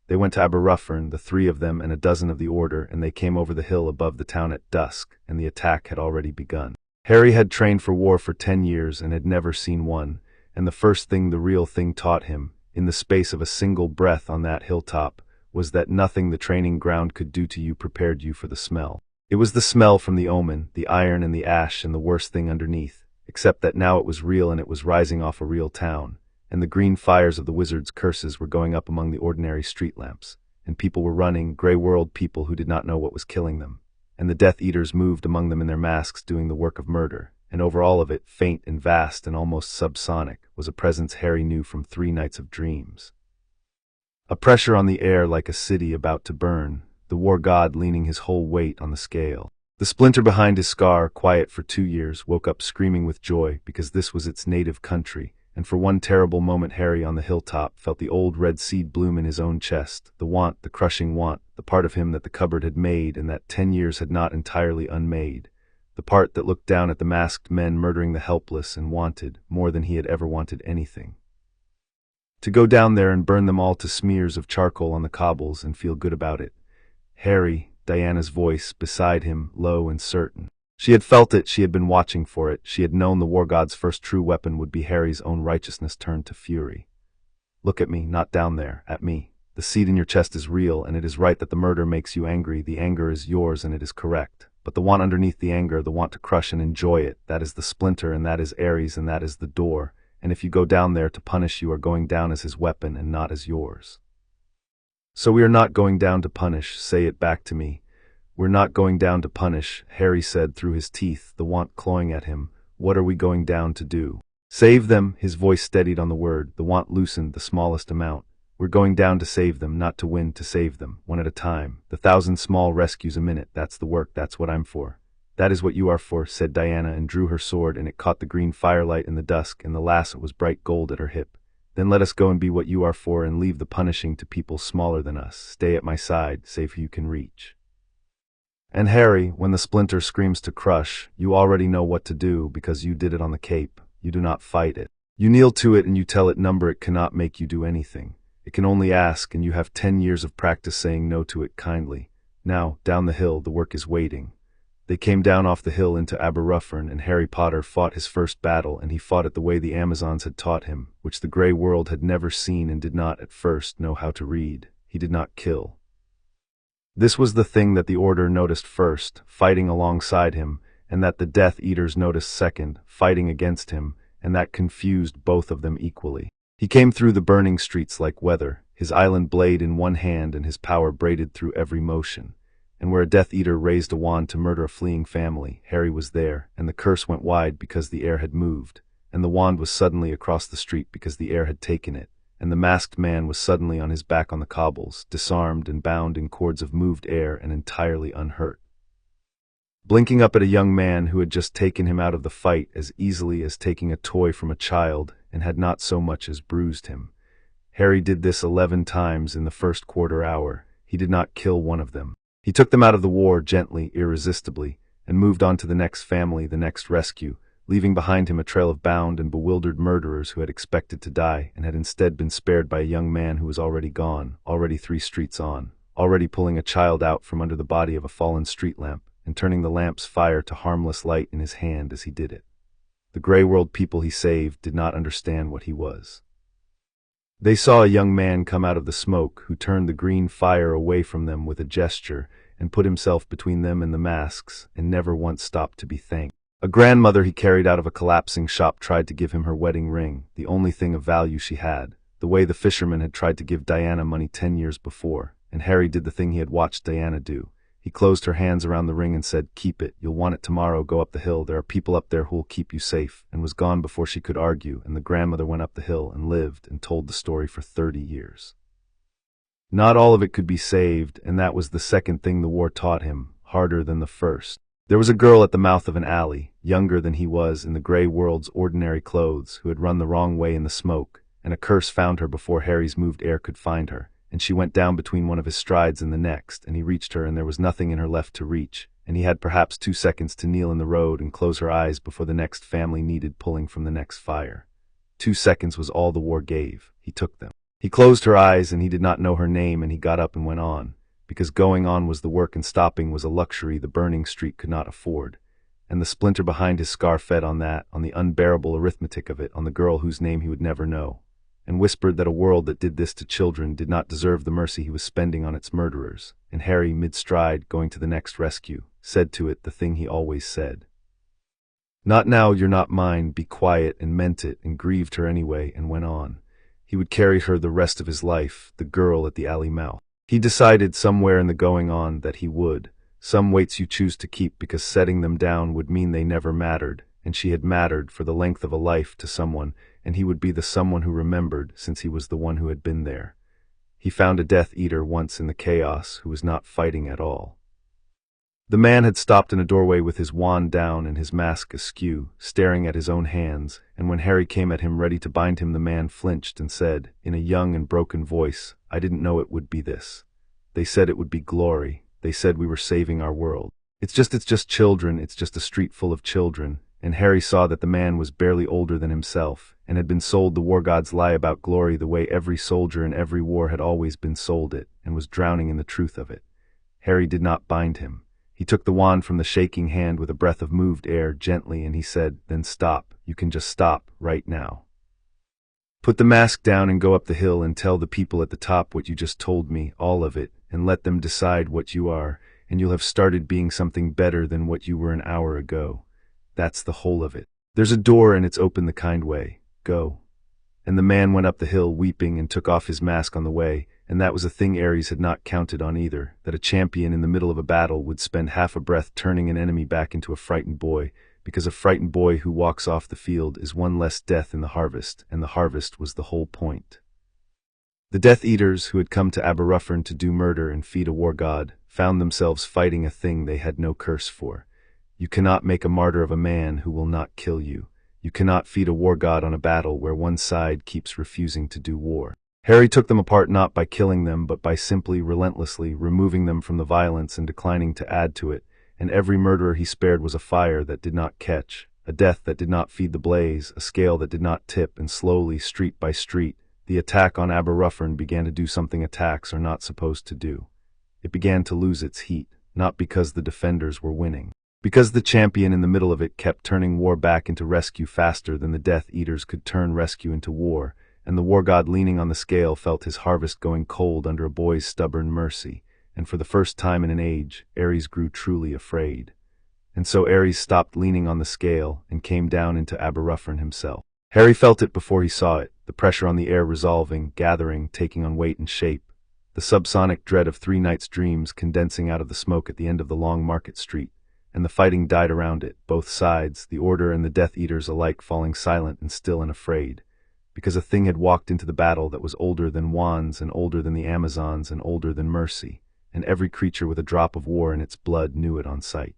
They went to Aberruffern, the 3 of them and a dozen of the Order, and they came over the hill above the town at dusk, and the attack had already begun. Harry had trained for war for 10 years and had never seen one, and the first thing the real thing taught him, in the space of a single breath on that hilltop, was that nothing the training ground could do to you prepared you for the smell. It was the smell from the omen, the iron and the ash and the worst thing underneath, except that now it was real and it was rising off a real town, and the green fires of the wizard's curses were going up among the ordinary street lamps, and people were running, grey-world people who did not know what was killing them, and the Death Eaters moved among them in their masks doing the work of murder, and over all of it, faint and vast and almost subsonic, was a presence Harry knew from 3 nights of dreams. A pressure on the air like a city about to burn, the war god leaning his whole weight on the scale. The splinter behind his scar, quiet for 2 years, woke up screaming with joy because this was its native country, and for one terrible moment Harry on the hilltop felt the old red seed bloom in his own chest, the want, the crushing want, the part of him that the cupboard had made and that 10 years had not entirely unmade, the part that looked down at the masked men murdering the helpless and wanted, more than he had ever wanted anything, to go down there and burn them all to smears of charcoal on the cobbles and feel good about it. Harry, Diana's voice, beside him, low and certain. She had felt it, she had been watching for it, she had known the war god's first true weapon would be Harry's own righteousness turned to fury. Look at me, not down there, at me. The seed in your chest is real, and it is right that the murder makes you angry, the anger is yours and it is correct. But the want underneath the anger, the want to crush and enjoy it, that is the splinter and that is Ares and that is the door, and if you go down there to punish you are going down as his weapon and not as yours. So we are not going down to punish, say it back to me. We're not going down to punish, Harry said through his teeth, the want clawing at him. What are we going down to do? Save them, his voice steadied on the word, the want loosened the smallest amount. We're going down to save them, not to win, to save them, one at a time. The 1,000 small rescues a minute, that's the work, that's what I'm for. That is what you are for, said Diana and drew her sword, and it caught the green firelight in the dusk, and the lasso was bright gold at her hip. Then let us go and be what you are for and leave the punishing to people smaller than us. Stay at my side, save who you can reach. And Harry, when the splinter screams to crush, you already know what to do because you did it on the Cape. You do not fight it. You kneel to it and you tell it number it cannot make you do anything. It can only ask, and you have 10 years of practice saying no to it kindly. Now, down the hill, the work is waiting. They came down off the hill into Aberruffern, and Harry Potter fought his first battle, and he fought it the way the Amazons had taught him, which the grey world had never seen and did not, at first, know how to read. He did not kill. This was the thing that the Order noticed first, fighting alongside him, and that the Death Eaters noticed second, fighting against him, and that confused both of them equally. He came through the burning streets like weather, his island blade in one hand and his power braided through every motion. And where a Death Eater raised a wand to murder a fleeing family, Harry was there, and the curse went wide because the air had moved, and the wand was suddenly across the street because the air had taken it, and the masked man was suddenly on his back on the cobbles, disarmed and bound in cords of moved air and entirely unhurt, blinking up at a young man who had just taken him out of the fight as easily as taking a toy from a child and had not so much as bruised him. Harry did this 11 times in the first quarter hour. He did not kill one of them. He took them out of the war gently, irresistibly, and moved on to the next family, the next rescue, leaving behind him a trail of bound and bewildered murderers who had expected to die and had instead been spared by a young man who was already gone, already 3 streets on, already pulling a child out from under the body of a fallen street lamp and turning the lamp's fire to harmless light in his hand as he did it. The grey world people he saved did not understand what he was. They saw a young man come out of the smoke who turned the green fire away from them with a gesture and put himself between them and the masks and never once stopped to be thanked. A grandmother he carried out of a collapsing shop tried to give him her wedding ring, the only thing of value she had, the way the fisherman had tried to give Diana money 10 years before, and Harry did the thing he had watched Diana do. He closed her hands around the ring and said, "Keep it, you'll want it tomorrow, go up the hill, there are people up there who'll keep you safe," and was gone before she could argue, and the grandmother went up the hill and lived and told the story for 30 years. Not all of it could be saved, and that was the second thing the war taught him, harder than the first. There was a girl at the mouth of an alley, younger than he was in the grey world's ordinary clothes, who had run the wrong way in the smoke, and a curse found her before Harry's moved air could find her, and she went down between one of his strides and the next, and he reached her and there was nothing in her left to reach, and he had perhaps 2 seconds to kneel in the road and close her eyes before the next family needed pulling from the next fire. 2 seconds was all the war gave. He took them. He closed her eyes and he did not know her name, and he got up and went on, because going on was the work and stopping was a luxury the burning street could not afford. And the splinter behind his scar fed on that, on the unbearable arithmetic of it, on the girl whose name he would never know, and whispered that a world that did this to children did not deserve the mercy he was spending on its murderers. And Harry, mid-stride, going to the next rescue, said to it the thing he always said. "Not now, you're not mine, be quiet," and meant it, and grieved her anyway, and went on. He would carry her the rest of his life, the girl at the alley mouth. He decided somewhere in the going on that he would. Some weights you choose to keep because setting them down would mean they never mattered, and she had mattered for the length of a life to someone, and he would be the someone who remembered since he was the one who had been there. He found a Death Eater once in the chaos who was not fighting at all. The man had stopped in a doorway with his wand down and his mask askew, staring at his own hands, and when Harry came at him ready to bind him, the man flinched and said, in a young and broken voice, "I didn't know it would be this. They said it would be glory. They said we were saving our world. It's just children, it's just a street full of children." And Harry saw that the man was barely older than himself, and had been sold the war god's lie about glory the way every soldier in every war had always been sold it, and was drowning in the truth of it. Harry did not bind him. He took the wand from the shaking hand with a breath of moved air, gently, and he said, "Then stop. You can just stop, right now. Put the mask down and go up the hill and tell the people at the top what you just told me, all of it, and let them decide what you are, and you'll have started being something better than what you were an hour ago. That's the whole of it. There's a door and it's open the kind way. Go." And the man went up the hill weeping and took off his mask on the way, and that was a thing Ares had not counted on either, that a champion in the middle of a battle would spend half a breath turning an enemy back into a frightened boy, because a frightened boy who walks off the field is one less death in the harvest, and the harvest was the whole point. The Death Eaters, who had come to Aberystwyth to do murder and feed a war god, found themselves fighting a thing they had no curse for. You cannot make a martyr of a man who will not kill you. You cannot feed a war god on a battle where one side keeps refusing to do war. Harry took them apart not by killing them, but by simply, relentlessly, removing them from the violence and declining to add to it, and every murderer he spared was a fire that did not catch, a death that did not feed the blaze, a scale that did not tip, and slowly, street by street, the attack on Aberystwyth began to do something attacks are not supposed to do. It began to lose its heat, not because the defenders were winning. Because the champion in the middle of it kept turning war back into rescue faster than the Death Eaters could turn rescue into war, and the war god leaning on the scale felt his harvest going cold under a boy's stubborn mercy, and for the first time in an age, Ares grew truly afraid. And so Ares stopped leaning on the scale and came down into Aberystwyth himself. Harry felt it before he saw it, the pressure on the air resolving, gathering, taking on weight and shape, the subsonic dread of 3 nights' dreams condensing out of the smoke at the end of the long market street. And the fighting died around it, both sides, the Order and the Death Eaters alike falling silent and still and afraid, because a thing had walked into the battle that was older than wands and older than the Amazons and older than mercy, and every creature with a drop of war in its blood knew it on sight.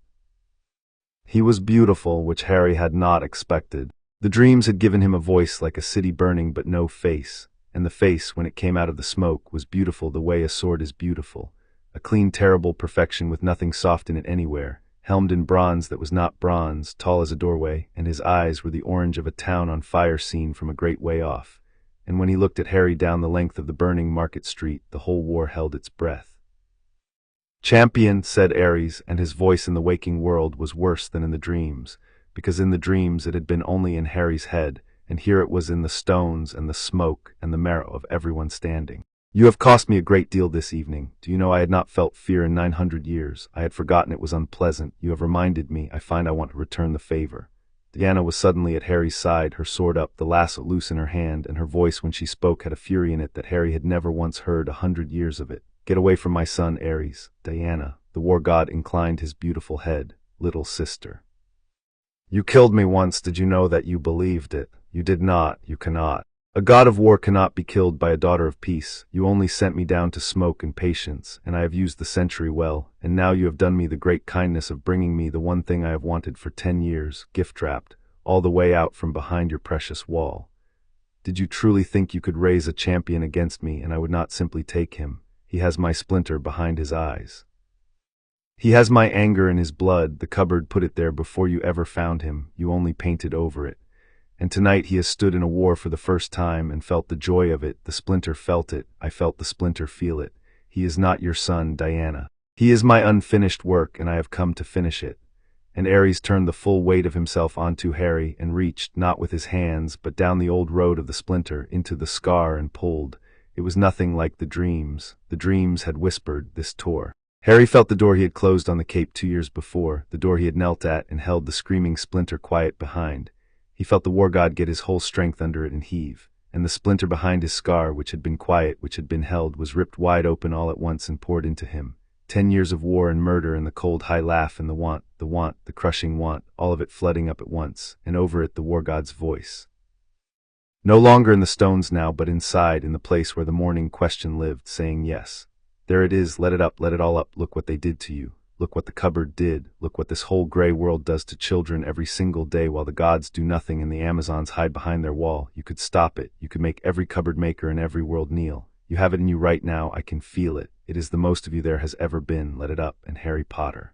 He was beautiful, which Harry had not expected. The dreams had given him a voice like a city burning but no face, and the face, when it came out of the smoke, was beautiful the way a sword is beautiful, a clean, terrible perfection with nothing soft in it anywhere, helmed in bronze that was not bronze, tall as a doorway, and his eyes were the orange of a town on fire seen from a great way off. And when he looked at Harry down the length of the burning market street, the whole war held its breath. "Champion," said Ares, and his voice in the waking world was worse than in the dreams, because in the dreams it had been only in Harry's head, and here it was in the stones and the smoke and the marrow of everyone standing. "You have cost me a great deal this evening. Do you know I had not felt fear in 900 years. I had forgotten it was unpleasant. You have reminded me. I find I want to return the favor." Diana was suddenly at Harry's side, her sword up, the lasso loose in her hand, and her voice when she spoke had a fury in it that Harry had never once heard 100 years of it. "Get away from my son, Ares." "Diana." The war god inclined his beautiful head. "Little sister. You killed me once. Did you know that? You believed it. You did not. You cannot. A god of war cannot be killed by a daughter of peace. You only sent me down to smoke and patience, and I have used the century well, and now you have done me the great kindness of bringing me the one thing I have wanted for 10 years, gift-wrapped, all the way out from behind your precious wall. Did you truly think you could raise a champion against me and I would not simply take him? He has my splinter behind his eyes. He has my anger in his blood. The cupboard put it there before you ever found him. You only painted over it. And tonight he has stood in a war for the first time and felt the joy of it. The splinter felt it. I felt the splinter feel it. He is not your son, Diana. He is my unfinished work, and I have come to finish it." And Ares turned the full weight of himself onto Harry and reached, not with his hands, but down the old road of the splinter, into the scar and pulled. It was nothing like the dreams. The dreams had whispered, this tore. Harry felt the door he had closed on the cape 2 years before, the door he had knelt at and held the screaming splinter quiet behind. He felt the war god get his whole strength under it and heave, and the splinter behind his scar, which had been quiet, which had been held, was ripped wide open all at once and poured into him. 10 years of war and murder and the cold high laugh and the want, the crushing want, all of it flooding up at once, and over it the war god's voice. No longer in the stones now, but inside, in the place where the morning question lived, saying yes. There it is, let it up, let it all up, look what they did to you. Look what the cupboard did, look what this whole gray world does to children every single day while the gods do nothing and the Amazons hide behind their wall. You could stop it, you could make every cupboard maker in every world kneel. You have it in you right now, I can feel it. It is the most of you there has ever been, let it up, and Harry Potter.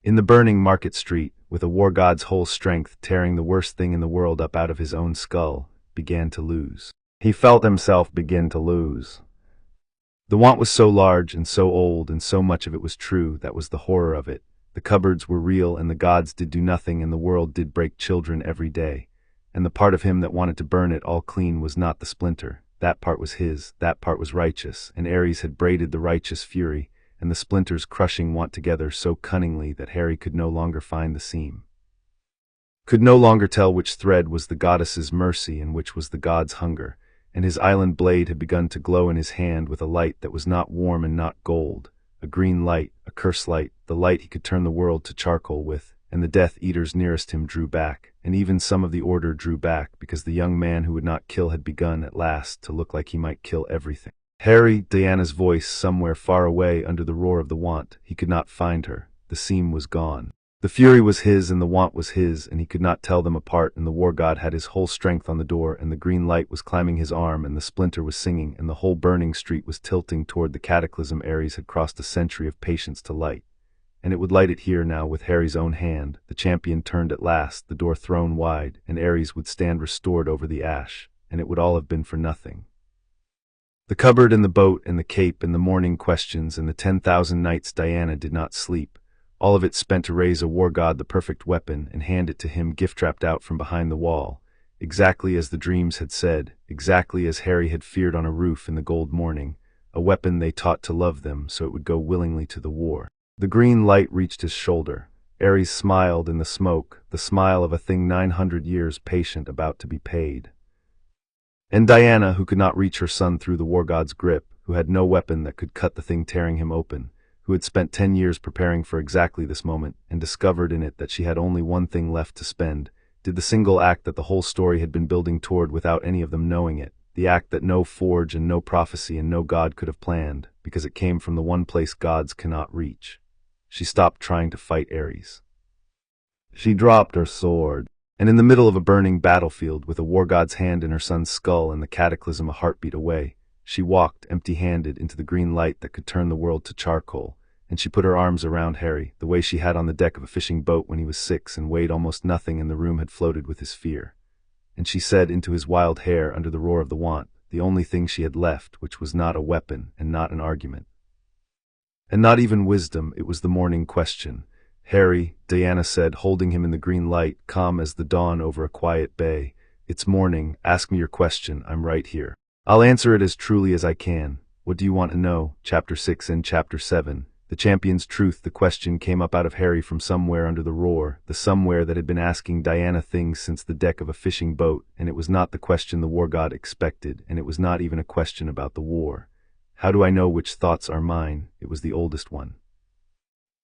In the burning market street, with a war god's whole strength tearing the worst thing in the world up out of his own skull, began to lose. He felt himself begin to lose. The want was so large and so old and so much of it was true, that was the horror of it. The cupboards were real and the gods did do nothing and the world did break children every day. And the part of him that wanted to burn it all clean was not the splinter. That part was his, that part was righteous, and Ares had braided the righteous fury, and the splinters crushing want together so cunningly that Harry could no longer find the seam. Could no longer tell which thread was the goddess's mercy and which was the god's hunger, and his island blade had begun to glow in his hand with a light that was not warm and not gold, a green light, a curse light, the light he could turn the world to charcoal with, and the Death Eaters nearest him drew back, and even some of the Order drew back, because the young man who would not kill had begun, at last, to look like he might kill everything. Harry, Diana's voice somewhere far away under the roar of the want, he could not find her, the seam was gone. The fury was his and the want was his, and he could not tell them apart, and the war god had his whole strength on the door, and the green light was climbing his arm, and the splinter was singing, and the whole burning street was tilting toward the cataclysm Ares had crossed a century of patience to light. And it would light it here now with Harry's own hand, the champion turned at last, the door thrown wide, and Ares would stand restored over the ash, and it would all have been for nothing. The cupboard and the boat and the cape and the morning questions and the 10,000 nights Diana did not sleep, all of it spent to raise a war god the perfect weapon and hand it to him gift-wrapped out from behind the wall, exactly as the dreams had said, exactly as Harry had feared on a roof in the gold morning, a weapon they taught to love them so it would go willingly to the war. The green light reached his shoulder. Ares smiled in the smoke, the smile of a thing 900 years patient about to be paid. And Diana, who could not reach her son through the war god's grip, who had no weapon that could cut the thing tearing him open, who had spent 10 years preparing for exactly this moment, and discovered in it that she had only one thing left to spend, did the single act that the whole story had been building toward without any of them knowing it, the act that no forge and no prophecy and no god could have planned, because it came from the one place gods cannot reach. She stopped trying to fight Ares. She dropped her sword, and in the middle of a burning battlefield, with a war god's hand in her son's skull and the cataclysm a heartbeat away, she walked, empty-handed, into the green light that could turn the world to charcoal, and she put her arms around Harry, the way she had on the deck of a fishing boat when he was 6 and weighed almost nothing and the room had floated with his fear. And she said into his wild hair under the roar of the want, the only thing she had left, which was not a weapon and not an argument. And not even wisdom, it was the morning question. Harry, Diana said, holding him in the green light, calm as the dawn over a quiet bay, it's morning, ask me your question, I'm right here. I'll answer it as truly as I can. What do you want to know? Chapter 6 and Chapter 7. The champion's truth, the question came up out of Harry from somewhere under the roar, the somewhere that had been asking Diana things since the deck of a fishing boat, and it was not the question the war god expected, and it was not even a question about the war. How do I know which thoughts are mine? It was the oldest one.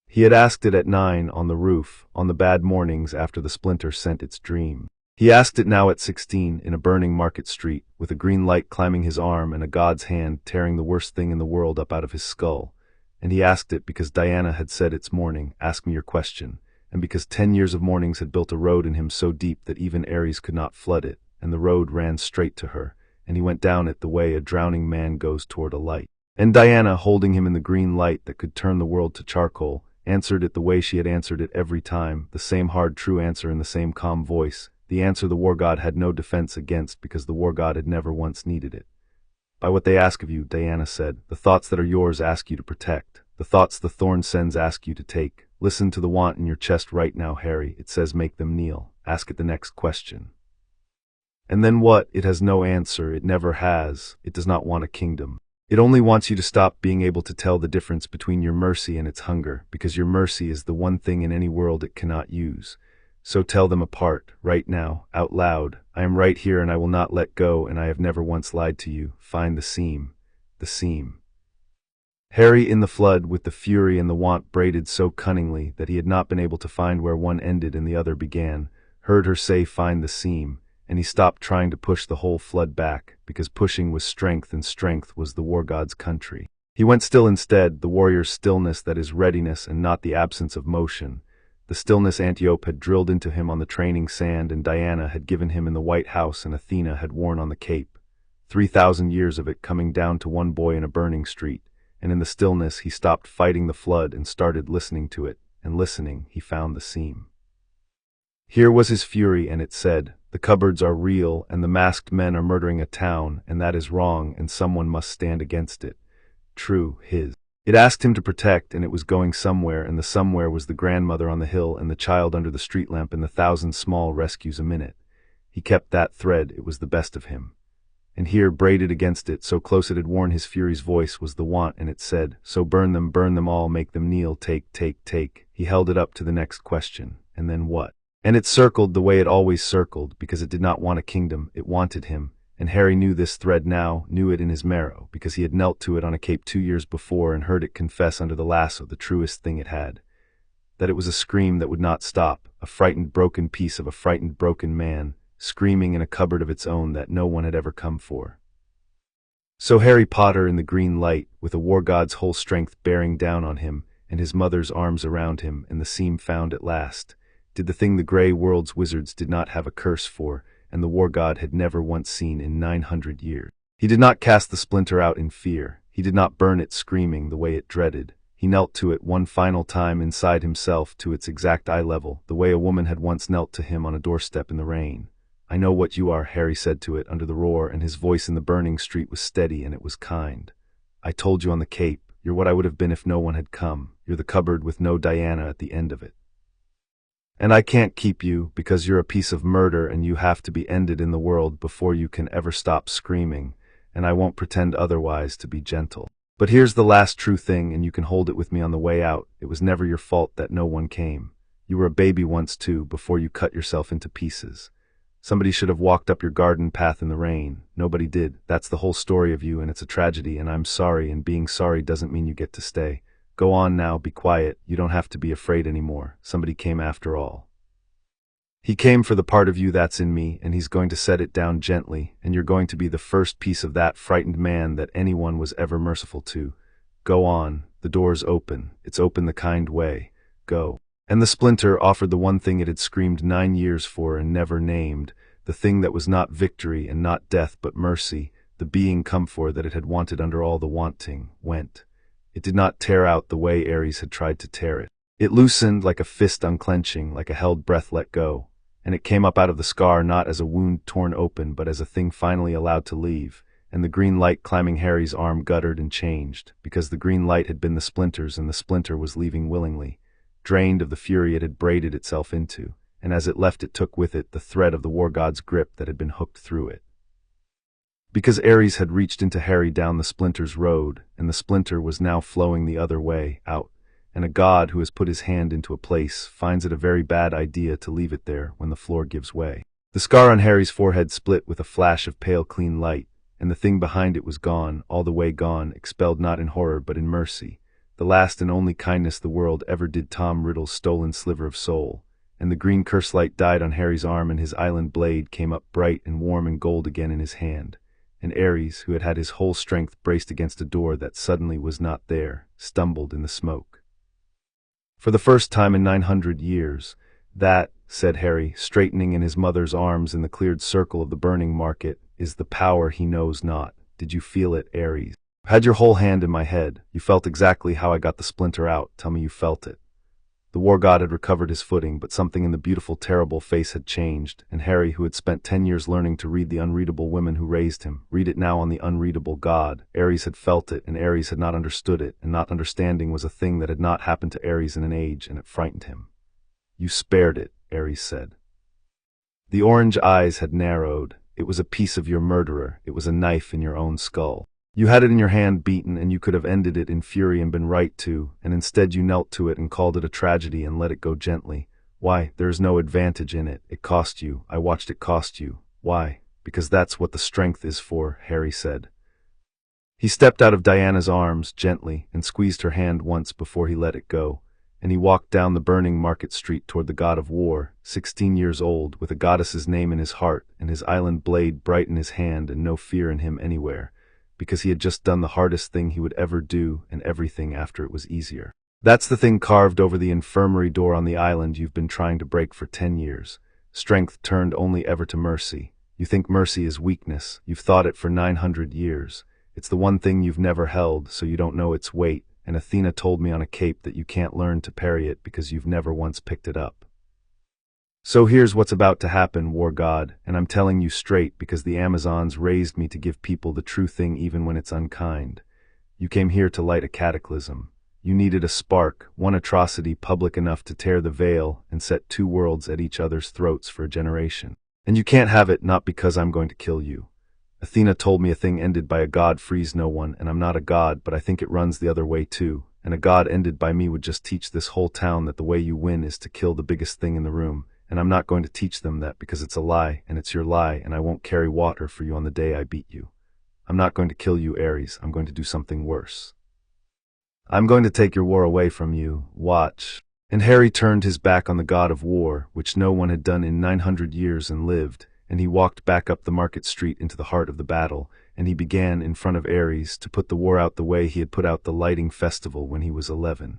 He had asked it at 9 on the roof, on the bad mornings after the splinter sent its dream. He asked it now at 16 in a burning market street, with a green light climbing his arm and a god's hand tearing the worst thing in the world up out of his skull. And he asked it because Diana had said it's morning, ask me your question, and because 10 years of mornings had built a road in him so deep that even Ares could not flood it, and the road ran straight to her, and he went down it the way a drowning man goes toward a light. And Diana, holding him in the green light that could turn the world to charcoal, answered it the way she had answered it every time, the same hard true answer in the same calm voice, the answer the war god had no defense against because the war god had never once needed it. By what they ask of you, Diana said, the thoughts that are yours ask you to protect. The thoughts the thorn sends ask you to take. Listen to the want in your chest right now, Harry. It says make them kneel. Ask it the next question. And then what? It has no answer. It never has. It does not want a kingdom. It only wants you to stop being able to tell the difference between your mercy and its hunger, because your mercy is the one thing in any world it cannot use. So tell them apart, right now, out loud. I am right here and I will not let go, and I have never once lied to you. Find the seam. The seam. Harry in the flood, with the fury and the want braided so cunningly that he had not been able to find where one ended and the other began, heard her say find the seam, and he stopped trying to push the whole flood back, because pushing was strength and strength was the war god's country. He went still instead, the warrior's stillness that is readiness and not the absence of motion, the stillness Antiope had drilled into him on the training sand and Diana had given him in the White House and Athena had worn on the Cape. 3,000 years of it coming down to one boy in a burning street, and in the stillness he stopped fighting the flood and started listening to it, and listening he found the seam. Here was his fury, and it said, the cupboards are real and the masked men are murdering a town, and that is wrong and someone must stand against it. True, his. It asked him to protect, and it was going somewhere, and the somewhere was the grandmother on the hill and the child under the street lamp and the 1,000 small rescues a minute. He kept that thread, it was the best of him. And here, braided against it, so close it had worn his fury's voice, was the want, and it said, so burn them all, make them kneel, take, take, take. He held it up to the next question, and then what? And it circled the way it always circled, because it did not want a kingdom, it wanted him. And Harry knew this thread now, knew it in his marrow, because he had knelt to it on a cape 2 years before and heard it confess under the lasso the truest thing it had. That it was a scream that would not stop, a frightened broken piece of a frightened broken man, screaming in a cupboard of its own that no one had ever come for. So Harry Potter in the green light, with a war god's whole strength bearing down on him, and his mother's arms around him, and the seam found at last, did the thing the grey world's wizards did not have a curse for, and the war god had never once seen in 900 years. He did not cast the splinter out in fear. He did not burn it screaming the way it dreaded. He knelt to it one final time inside himself to its exact eye level, the way a woman had once knelt to him on a doorstep in the rain. I know what you are, Harry said to it under the roar, and his voice in the burning street was steady and it was kind. I told you on the Cape, you're what I would have been if no one had come. You're the cupboard with no Diana at the end of it. And I can't keep you, because you're a piece of murder and you have to be ended in the world before you can ever stop screaming, and I won't pretend otherwise to be gentle. But here's the last true thing, and you can hold it with me on the way out. It was never your fault that no one came. You were a baby once too, before you cut yourself into pieces. Somebody should have walked up your garden path in the rain. Nobody did. That's the whole story of you, and it's a tragedy, and I'm sorry, and being sorry doesn't mean you get to stay. Go on now, be quiet, you don't have to be afraid anymore. Somebody came after all. He came for the part of you that's in me, and he's going to set it down gently, and you're going to be the first piece of that frightened man that anyone was ever merciful to. Go on, the door's open, it's open the kind way, go. And the splinter offered the one thing it had screamed 9 years for and never named, the thing that was not victory and not death but mercy, the being come for that it had wanted under all the wanting, went. It did not tear out the way Ares had tried to tear it. It loosened like a fist unclenching, like a held breath let go, and it came up out of the scar not as a wound torn open but as a thing finally allowed to leave, and the green light climbing Harry's arm guttered and changed, because the green light had been the splinter's and the splinter was leaving willingly, drained of the fury it had braided itself into, and as it left it took with it the thread of the war god's grip that had been hooked through it. Because Ares had reached into Harry down the splinter's road, and the splinter was now flowing the other way, out, and a god who has put his hand into a place finds it a very bad idea to leave it there when the floor gives way. The scar on Harry's forehead split with a flash of pale clean light, and the thing behind it was gone, all the way gone, expelled not in horror but in mercy, the last and only kindness the world ever did Tom Riddle's stolen sliver of soul, and the green curse light died on Harry's arm and his island blade came up bright and warm and gold again in his hand. And Ares, who had had his whole strength braced against a door that suddenly was not there, stumbled in the smoke. For the first time in 900 years, that, said Harry, straightening in his mother's arms in the cleared circle of the burning market, is the power he knows not. Did you feel it, Ares? I had your whole hand in my head. You felt exactly how I got the splinter out. Tell me you felt it. The war god had recovered his footing, but something in the beautiful, terrible face had changed, and Harry, who had spent 10 years learning to read the unreadable women who raised him, read it now on the unreadable god. Ares had felt it, and Ares had not understood it, and not understanding was a thing that had not happened to Ares in an age, and it frightened him. You spared it, Ares said. The orange eyes had narrowed. It was a piece of your murderer. It was a knife in your own skull. You had it in your hand beaten, and you could have ended it in fury and been right to, and instead you knelt to it and called it a tragedy and let it go gently. Why, there is no advantage in it. It cost you. I watched it cost you. Why? Because that's what the strength is for, Harry said. He stepped out of Diana's arms gently and squeezed her hand once before he let it go, and he walked down the burning market street toward the god of war, 16 years old, with a goddess's name in his heart and his island blade bright in his hand and no fear in him anywhere, because he had just done the hardest thing he would ever do, and everything after it was easier. That's the thing carved over the infirmary door on the island you've been trying to break for 10 years. Strength turned only ever to mercy. You think mercy is weakness. You've thought it for 900 years. It's the one thing you've never held, so you don't know its weight, and Athena told me on a cape that you can't learn to parry it because you've never once picked it up. So here's what's about to happen, war god, and I'm telling you straight because the Amazons raised me to give people the true thing even when it's unkind. You came here to light a cataclysm. You needed a spark, one atrocity public enough to tear the veil and set two worlds at each other's throats for a generation. And you can't have it, not because I'm going to kill you. Athena told me a thing ended by a god frees no one, and I'm not a god, but I think it runs the other way too. And a god ended by me would just teach this whole town that the way you win is to kill the biggest thing in the room. And I'm not going to teach them that because it's a lie, and it's your lie, and I won't carry water for you on the day I beat you. I'm not going to kill you, Ares. I'm going to do something worse. I'm going to take your war away from you. Watch. And Harry turned his back on the god of war, which no one had done in 900 years, and lived, and he walked back up the market street into the heart of the battle, and he began in front of Ares to put the war out the way he had put out the lighting festival when he was 11.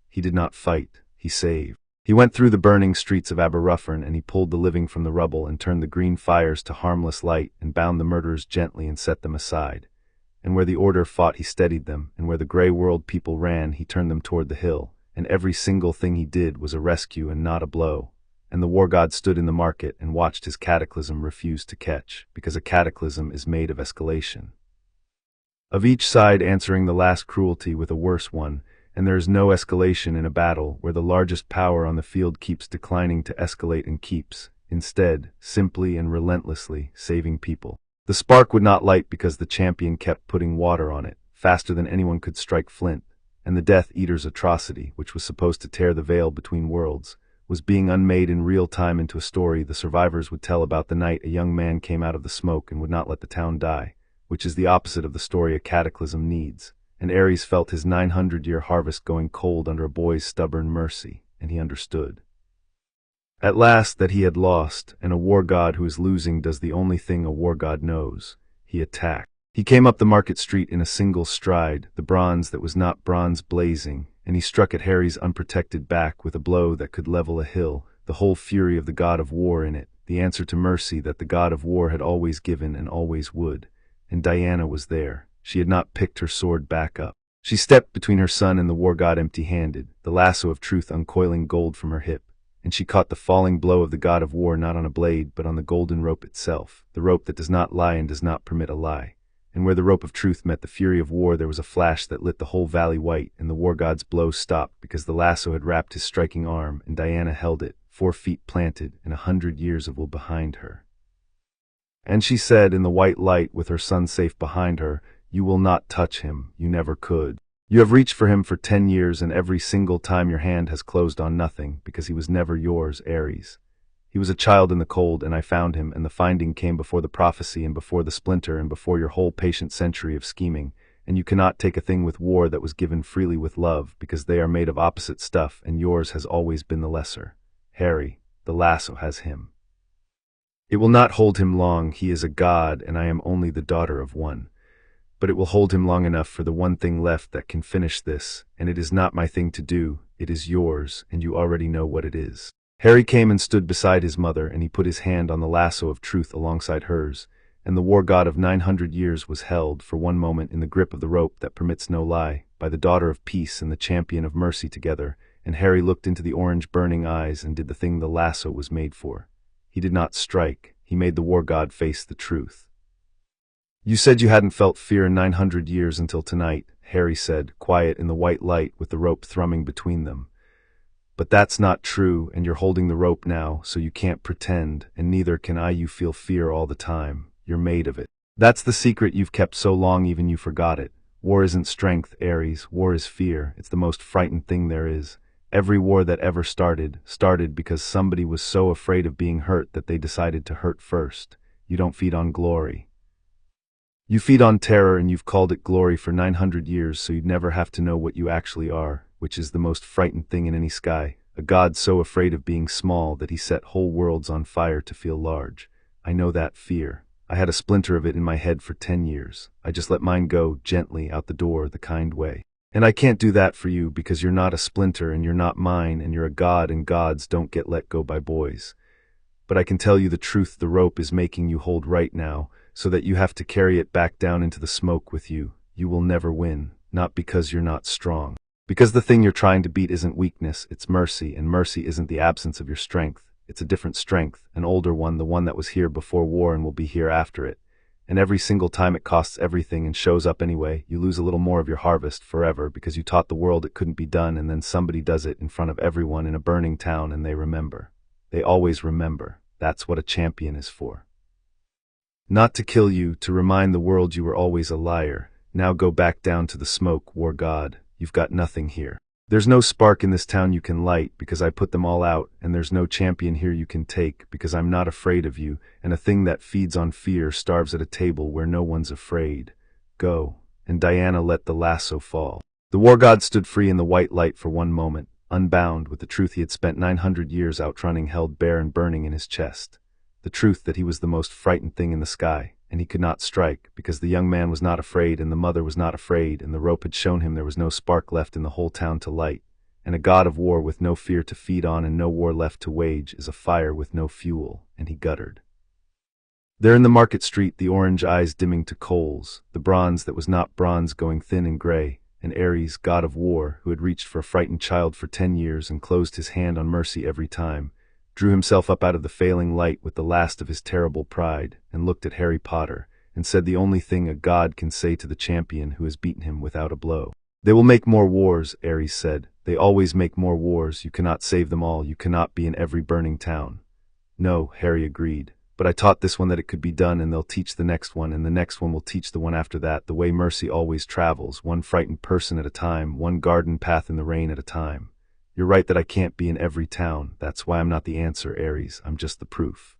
He did not fight. He saved. He went through the burning streets of Aberruffin, and he pulled the living from the rubble and turned the green fires to harmless light and bound the murderers gently and set them aside. And where the order fought he steadied them, and where the grey world people ran he turned them toward the hill, and every single thing he did was a rescue and not a blow. And the war god stood in the market and watched his cataclysm refuse to catch, because a cataclysm is made of escalation. Of each side answering the last cruelty with a worse one, and there is no escalation in a battle where the largest power on the field keeps declining to escalate and keeps, instead, simply and relentlessly, saving people. The spark would not light because the champion kept putting water on it, faster than anyone could strike flint, and the Death Eater's atrocity, which was supposed to tear the veil between worlds, was being unmade in real time into a story the survivors would tell about the night a young man came out of the smoke and would not let the town die, which is the opposite of the story a cataclysm needs. And Ares felt his 900-year harvest going cold under a boy's stubborn mercy, and he understood. At last that he had lost, and a war god who is losing does the only thing a war god knows. He attacked. He came up the market street in a single stride, the bronze that was not bronze blazing, and he struck at Harry's unprotected back with a blow that could level a hill, the whole fury of the god of war in it, the answer to mercy that the god of war had always given and always would. And Diana was there. She had not picked her sword back up. She stepped between her son and the war god empty-handed, the lasso of truth uncoiling gold from her hip, and she caught the falling blow of the god of war not on a blade but on the golden rope itself, the rope that does not lie and does not permit a lie. And where the rope of truth met the fury of war there was a flash that lit the whole valley white, and the war god's blow stopped because the lasso had wrapped his striking arm, and Diana held it, 4 feet planted, and 100 years of will behind her. And she said in the white light with her son safe behind her, "You will not touch him, you never could. You have reached for him for 10 years, and every single time your hand has closed on nothing, because he was never yours, Ares. He was a child in the cold, and I found him, and the finding came before the prophecy and before the splinter and before your whole patient century of scheming, and you cannot take a thing with war that was given freely with love, because they are made of opposite stuff, and yours has always been the lesser. Harry, the lasso has him. It will not hold him long, he is a god, and I am only the daughter of one. But it will hold him long enough for the one thing left that can finish this, and it is not my thing to do, it is yours, and you already know what it is." Harry came and stood beside his mother, and he put his hand on the lasso of truth alongside hers, and the war god of 900 years was held, for one moment, in the grip of the rope that permits no lie, by the daughter of peace and the champion of mercy together, and Harry looked into the orange burning eyes and did the thing the lasso was made for. He did not strike, he made the war god face the truth. "You said you hadn't felt fear in 900 years until tonight," Harry said, quiet in the white light with the rope thrumming between them. "But that's not true, and you're holding the rope now, so you can't pretend, and neither can I. You feel fear all the time. You're made of it. That's the secret you've kept so long even you forgot it. War isn't strength, Ares. War is fear. It's the most frightened thing there is. Every war that ever started because somebody was so afraid of being hurt that they decided to hurt first. You don't feed on glory. You feed on terror, and you've called it glory for 900 years, so you'd never have to know what you actually are, which is the most frightened thing in any sky. A god so afraid of being small that he set whole worlds on fire to feel large. I know that fear. I had a splinter of it in my head for 10 years. I just let mine go gently out the door the kind way. And I can't do that for you because you're not a splinter and you're not mine and you're a god and gods don't get let go by boys. But I can tell you the truth the rope is making you hold right now, so that you have to carry it back down into the smoke with you. You will never win, not because you're not strong. Because the thing you're trying to beat isn't weakness, it's mercy, and mercy isn't the absence of your strength. It's a different strength, an older one, the one that was here before war and will be here after it. And every single time it costs everything and shows up anyway, you lose a little more of your harvest forever because you taught the world it couldn't be done, and then somebody does it in front of everyone in a burning town and they remember. They always remember. That's what a champion is for. Not to kill you, to remind the world you were always a liar. Now go back down to the smoke, war god. You've got nothing here. There's no spark in this town you can light because I put them all out, and there's no champion here you can take because I'm not afraid of you, and a thing that feeds on fear starves at a table where no one's afraid. Go. And Diana let the lasso fall. The war god stood free in the white light for one moment, unbound with the truth he had spent 900 years outrunning held bare and burning in his chest. The truth that he was the most frightened thing in the sky, and he could not strike, because the young man was not afraid, and the mother was not afraid, and the rope had shown him there was no spark left in the whole town to light. And a god of war with no fear to feed on and no war left to wage is a fire with no fuel, and he guttered. There in the market street, the orange eyes dimming to coals, the bronze that was not bronze going thin and gray, and Ares, god of war, who had reached for a frightened child for 10 years and closed his hand on mercy every time, drew himself up out of the failing light with the last of his terrible pride, and looked at Harry Potter, and said the only thing a god can say to the champion who has beaten him without a blow. They will make more wars, Ares said. They always make more wars. You cannot save them all. You cannot be in every burning town. No, Harry agreed. But I taught this one that it could be done, and they'll teach the next one, and the next one will teach the one after that, the way mercy always travels, one frightened person at a time, one garden path in the rain at a time. You're right that I can't be in every town. That's why I'm not the answer, Ares. I'm just the proof.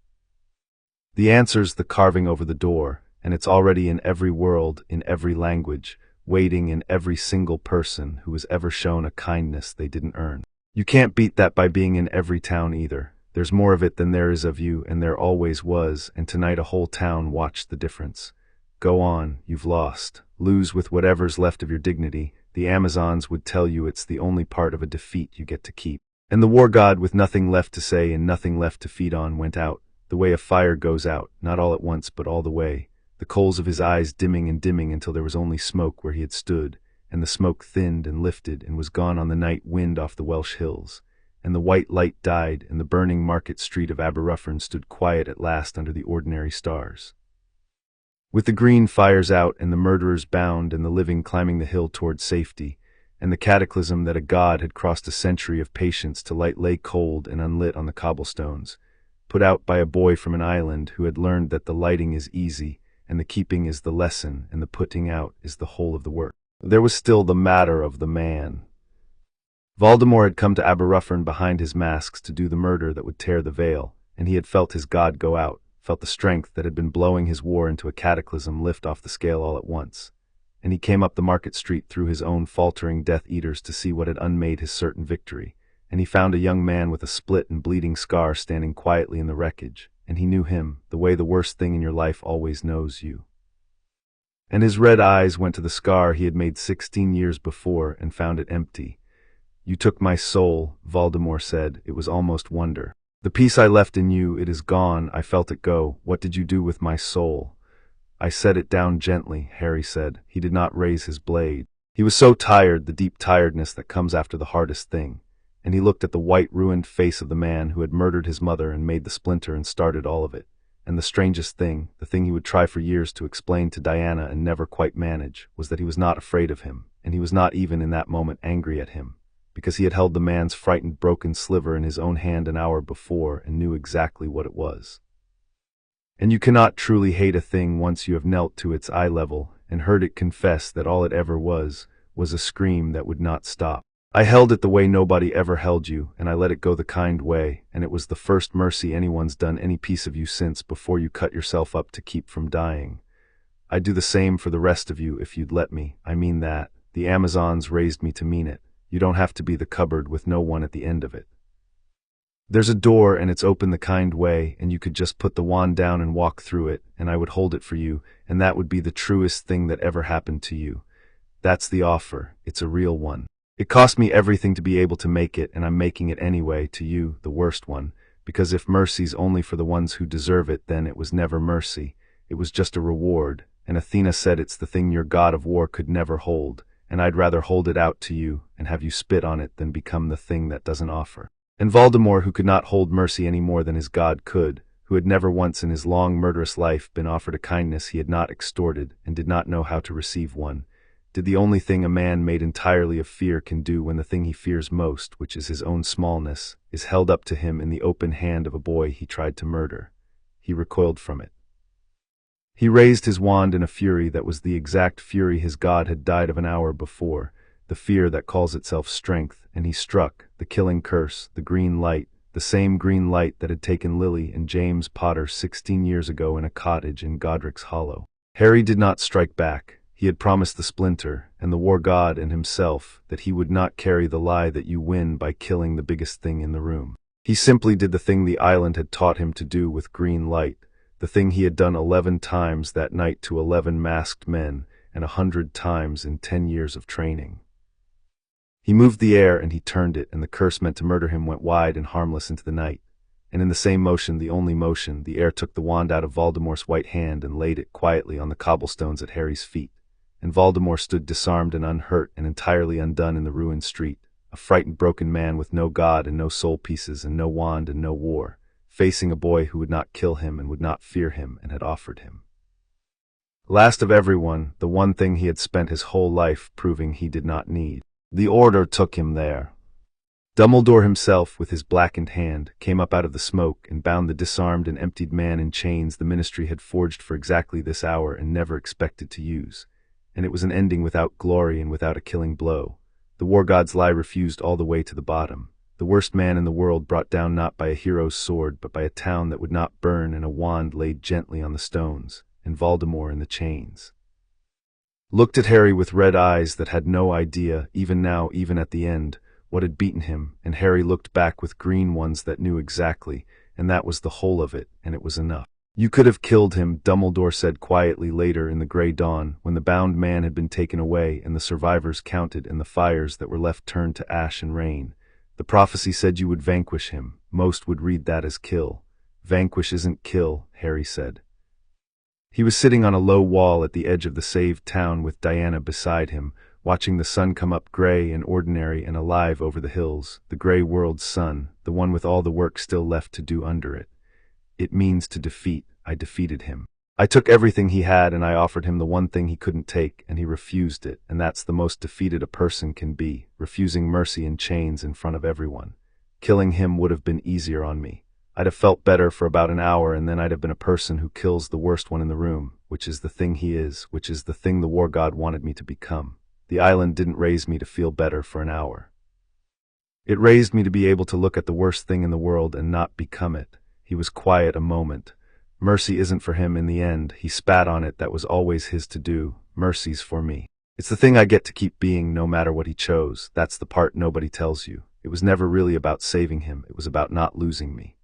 The answer's the carving over the door, and it's already in every world, in every language, waiting in every single person who has ever shown a kindness they didn't earn. You can't beat that by being in every town either. There's more of it than there is of you, and there always was, and tonight a whole town watched the difference. Go on, you've lost. Lose with whatever's left of your dignity. The Amazons would tell you it's the only part of a defeat you get to keep. And the war god, with nothing left to say and nothing left to feed on, went out, the way a fire goes out, not all at once but all the way, the coals of his eyes dimming and dimming until there was only smoke where he had stood, and the smoke thinned and lifted and was gone on the night wind off the Welsh hills, and the white light died, and the burning market street of Aberruffern stood quiet at last under the ordinary stars. With the green fires out, and the murderers bound, and the living climbing the hill toward safety, and the cataclysm that a god had crossed a century of patience to light lay cold and unlit on the cobblestones, put out by a boy from an island who had learned that the lighting is easy, and the keeping is the lesson, and the putting out is the whole of the work. There was still the matter of the man. Voldemort had come to Aberruffern behind his masks to do the murder that would tear the veil, and he had felt his god go out, felt the strength that had been blowing his war into a cataclysm lift off the scale all at once. And he came up the market street through his own faltering Death Eaters to see what had unmade his certain victory, and he found a young man with a split and bleeding scar standing quietly in the wreckage, and he knew him, the way the worst thing in your life always knows you. And his red eyes went to the scar he had made 16 years before and found it empty. You took my soul, Voldemort said. It was almost wonder. The peace I left in you, it is gone. I felt it go. What did you do with my soul? I set it down gently, Harry said. He did not raise his blade. He was so tired, the deep tiredness that comes after the hardest thing. And he looked at the white, ruined face of the man who had murdered his mother and made the splinter and started all of it. And the strangest thing, the thing he would try for years to explain to Diana and never quite manage, was that he was not afraid of him, and he was not even in that moment angry at him, because he had held the man's frightened, broken sliver in his own hand an hour before and knew exactly what it was. And you cannot truly hate a thing once you have knelt to its eye level and heard it confess that all it ever was a scream that would not stop. I held it the way nobody ever held you, and I let it go the kind way, and it was the first mercy anyone's done any piece of you since before you cut yourself up to keep from dying. I'd do the same for the rest of you if you'd let me. I mean that. The Amazons raised me to mean it. You don't have to be the cupboard with no one at the end of it. There's a door and it's open the kind way, and you could just put the wand down and walk through it, and I would hold it for you, and that would be the truest thing that ever happened to you. That's the offer. It's a real one. It cost me everything to be able to make it, and I'm making it anyway, to you, the worst one, because if mercy's only for the ones who deserve it, then it was never mercy. It was just a reward, and Athena said it's the thing your god of war could never hold, and I'd rather hold it out to you and have you spit on it than become the thing that doesn't offer. And Voldemort, who could not hold mercy any more than his god could, who had never once in his long murderous life been offered a kindness he had not extorted and did not know how to receive one, did the only thing a man made entirely of fear can do when the thing he fears most, which is his own smallness, is held up to him in the open hand of a boy he tried to murder. He recoiled from it. He raised his wand in a fury that was the exact fury his god had died of an hour before, the fear that calls itself strength, and he struck, the killing curse, the green light, the same green light that had taken Lily and James Potter 16 years ago in a cottage in Godric's Hollow. Harry did not strike back. He had promised the Splinter, and the War God and himself, that he would not carry the lie that you win by killing the biggest thing in the room. He simply did the thing the island had taught him to do with green light, the thing he had done 11 times that night to 11 masked men, and 100 times in 10 years of training. He moved the air and he turned it, and the curse meant to murder him went wide and harmless into the night. And in the same motion, the only motion, the air took the wand out of Voldemort's white hand and laid it quietly on the cobblestones at Harry's feet. And Voldemort stood disarmed and unhurt and entirely undone in the ruined street, a frightened broken man with no god and no soul pieces and no wand and no war, facing a boy who would not kill him and would not fear him and had offered him. Last of everyone, the one thing he had spent his whole life proving he did not need. The order took him there. Dumbledore himself, with his blackened hand, came up out of the smoke and bound the disarmed and emptied man in chains the Ministry had forged for exactly this hour and never expected to use. And it was an ending without glory and without a killing blow. The War God's lie refused all the way to the bottom. The worst man in the world brought down not by a hero's sword, but by a town that would not burn and a wand laid gently on the stones, and Voldemort in the chains. Looked at Harry with red eyes that had no idea, even now, even at the end, what had beaten him, and Harry looked back with green ones that knew exactly, and that was the whole of it, and it was enough. You could have killed him, Dumbledore said quietly later in the grey dawn, when the bound man had been taken away and the survivors counted and the fires that were left turned to ash and rain. The prophecy said you would vanquish him. Most would read that as kill. Vanquish isn't kill, Harry said. He was sitting on a low wall at the edge of the saved town with Diana beside him, watching the sun come up grey and ordinary and alive over the hills, the grey world's sun, the one with all the work still left to do under it. It means to defeat. I defeated him. I took everything he had and I offered him the one thing he couldn't take, and he refused it, and that's the most defeated a person can be, refusing mercy in chains in front of everyone. Killing him would have been easier on me. I'd have felt better for about an hour, and then I'd have been a person who kills the worst one in the room, which is the thing he is, which is the thing the War God wanted me to become. The island didn't raise me to feel better for an hour. It raised me to be able to look at the worst thing in the world and not become it. He was quiet a moment. Mercy isn't for him in the end. He spat on it. That was always his to do. Mercy's for me. It's the thing I get to keep being no matter what he chose. That's the part nobody tells you. It was never really about saving him. It was about not losing me.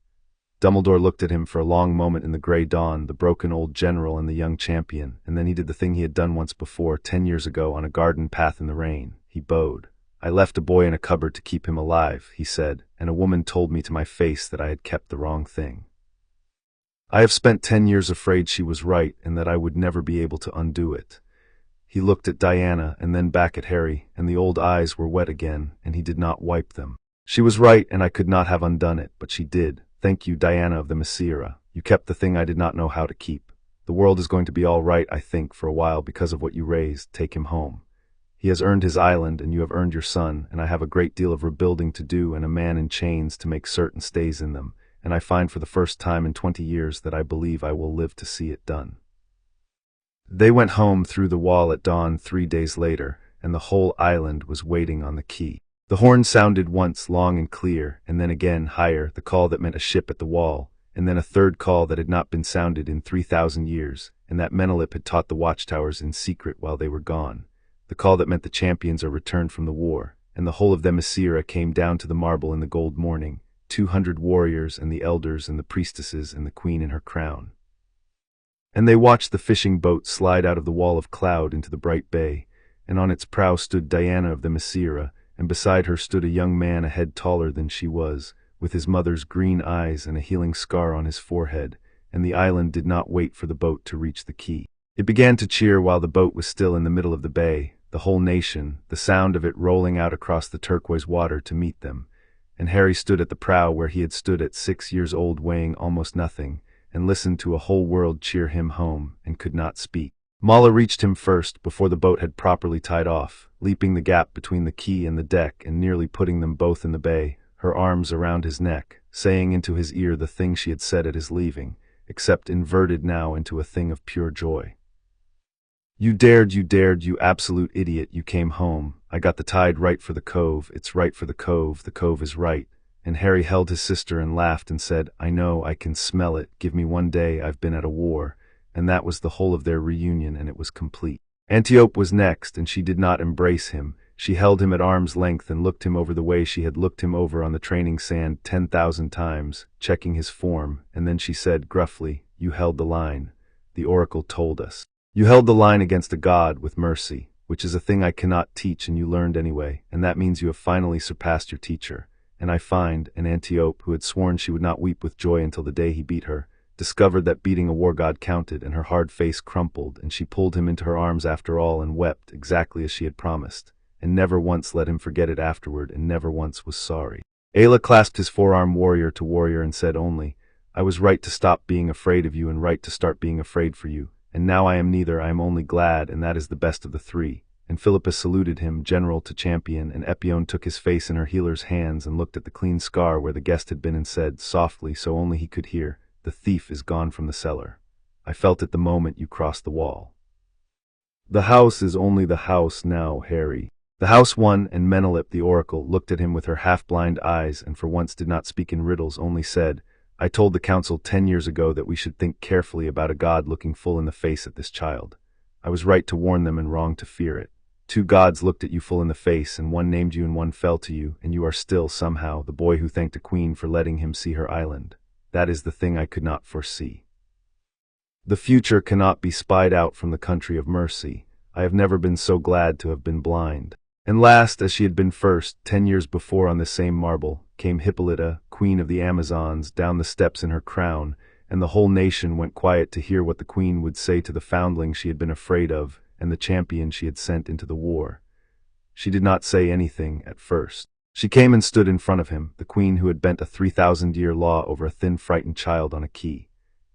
Dumbledore looked at him for a long moment in the grey dawn, the broken old general and the young champion, and then he did the thing he had done once before, 10 years ago, on a garden path in the rain. He bowed. I left a boy in a cupboard to keep him alive, he said, and a woman told me to my face that I had kept the wrong thing. I have spent 10 years afraid she was right and that I would never be able to undo it. He looked at Diana and then back at Harry, and the old eyes were wet again, and he did not wipe them. She was right, and I could not have undone it, but she did. Thank you, Diana of Themyscira. You kept the thing I did not know how to keep. The world is going to be all right, I think, for a while because of what you raised. Take him home. He has earned his island, and you have earned your son, and I have a great deal of rebuilding to do and a man in chains to make certain stays in them, and I find for the first time in 20 years that I believe I will live to see it done." They went home through the wall at dawn 3 days later, and the whole island was waiting on the key. The horn sounded once long and clear, and then again higher, the call that meant a ship at the wall, and then a third call that had not been sounded in 3,000 years, and that Menelip had taught the watchtowers in secret while they were gone. The call that meant the champions are returned from the war, and the whole of Themyscira came down to the marble in the gold morning, 200 warriors and the elders and the priestesses and the queen in her crown. And they watched the fishing boat slide out of the wall of cloud into the bright bay, and on its prow stood Diana of Themyscira, and beside her stood a young man a head taller than she was, with his mother's green eyes and a healing scar on his forehead, and the island did not wait for the boat to reach the quay. It began to cheer while the boat was still in the middle of the bay, the whole nation, the sound of it rolling out across the turquoise water to meet them, and Harry stood at the prow where he had stood at 6 years old, weighing almost nothing, and listened to a whole world cheer him home, and could not speak. Mala reached him first, before the boat had properly tied off, leaping the gap between the quay and the deck and nearly putting them both in the bay, her arms around his neck, saying into his ear the thing she had said at his leaving, except inverted now into a thing of pure joy. You dared, you absolute idiot, you came home. I got the tide right for the cove, it's right for the cove is right." And Harry held his sister and laughed and said, "I know, I can smell it, give me one day, I've been at a war." And that was the whole of their reunion, and it was complete. Antiope was next, and she did not embrace him. She held him at arm's length and looked him over the way she had looked him over on the training sand 10,000 times, checking his form, and then she said gruffly, "You held the line. The oracle told us. You held the line against a god with mercy, which is a thing I cannot teach and you learned anyway, and that means you have finally surpassed your teacher." And I find, and Antiope, who had sworn she would not weep with joy until the day he beat her, discovered that beating a war god counted, and her hard face crumpled, and she pulled him into her arms after all and wept exactly as she had promised, and never once let him forget it afterward, and never once was sorry. Ayla clasped his forearm warrior to warrior and said only, "I was right to stop being afraid of you and right to start being afraid for you, and now I am neither, I am only glad, and that is the best of the three." And Philippus saluted him, general to champion, and Epione took his face in her healer's hands and looked at the clean scar where the guest had been and said, softly, so only he could hear, "The thief is gone from the cellar. I felt it the moment you crossed the wall. The house is only the house now, Harry." The house won, and Menelip, the oracle, looked at him with her half-blind eyes and for once did not speak in riddles, only said, "I told the council 10 years ago that we should think carefully about a god looking full in the face at this child. I was right to warn them and wrong to fear it. 2 gods looked at you full in the face, and one named you and one fell to you, and you are still, somehow, the boy who thanked a queen for letting him see her island. That is the thing I could not foresee. The future cannot be spied out from the country of mercy. I have never been so glad to have been blind." And last, as she had been first, 10 years before on this same marble, came Hippolyta, queen of the Amazons, down the steps in her crown, and the whole nation went quiet to hear what the queen would say to the foundling she had been afraid of, and the champion she had sent into the war. She did not say anything at first. She came and stood in front of him, the queen who had bent a 3,000-year law over a thin, frightened child on a quay.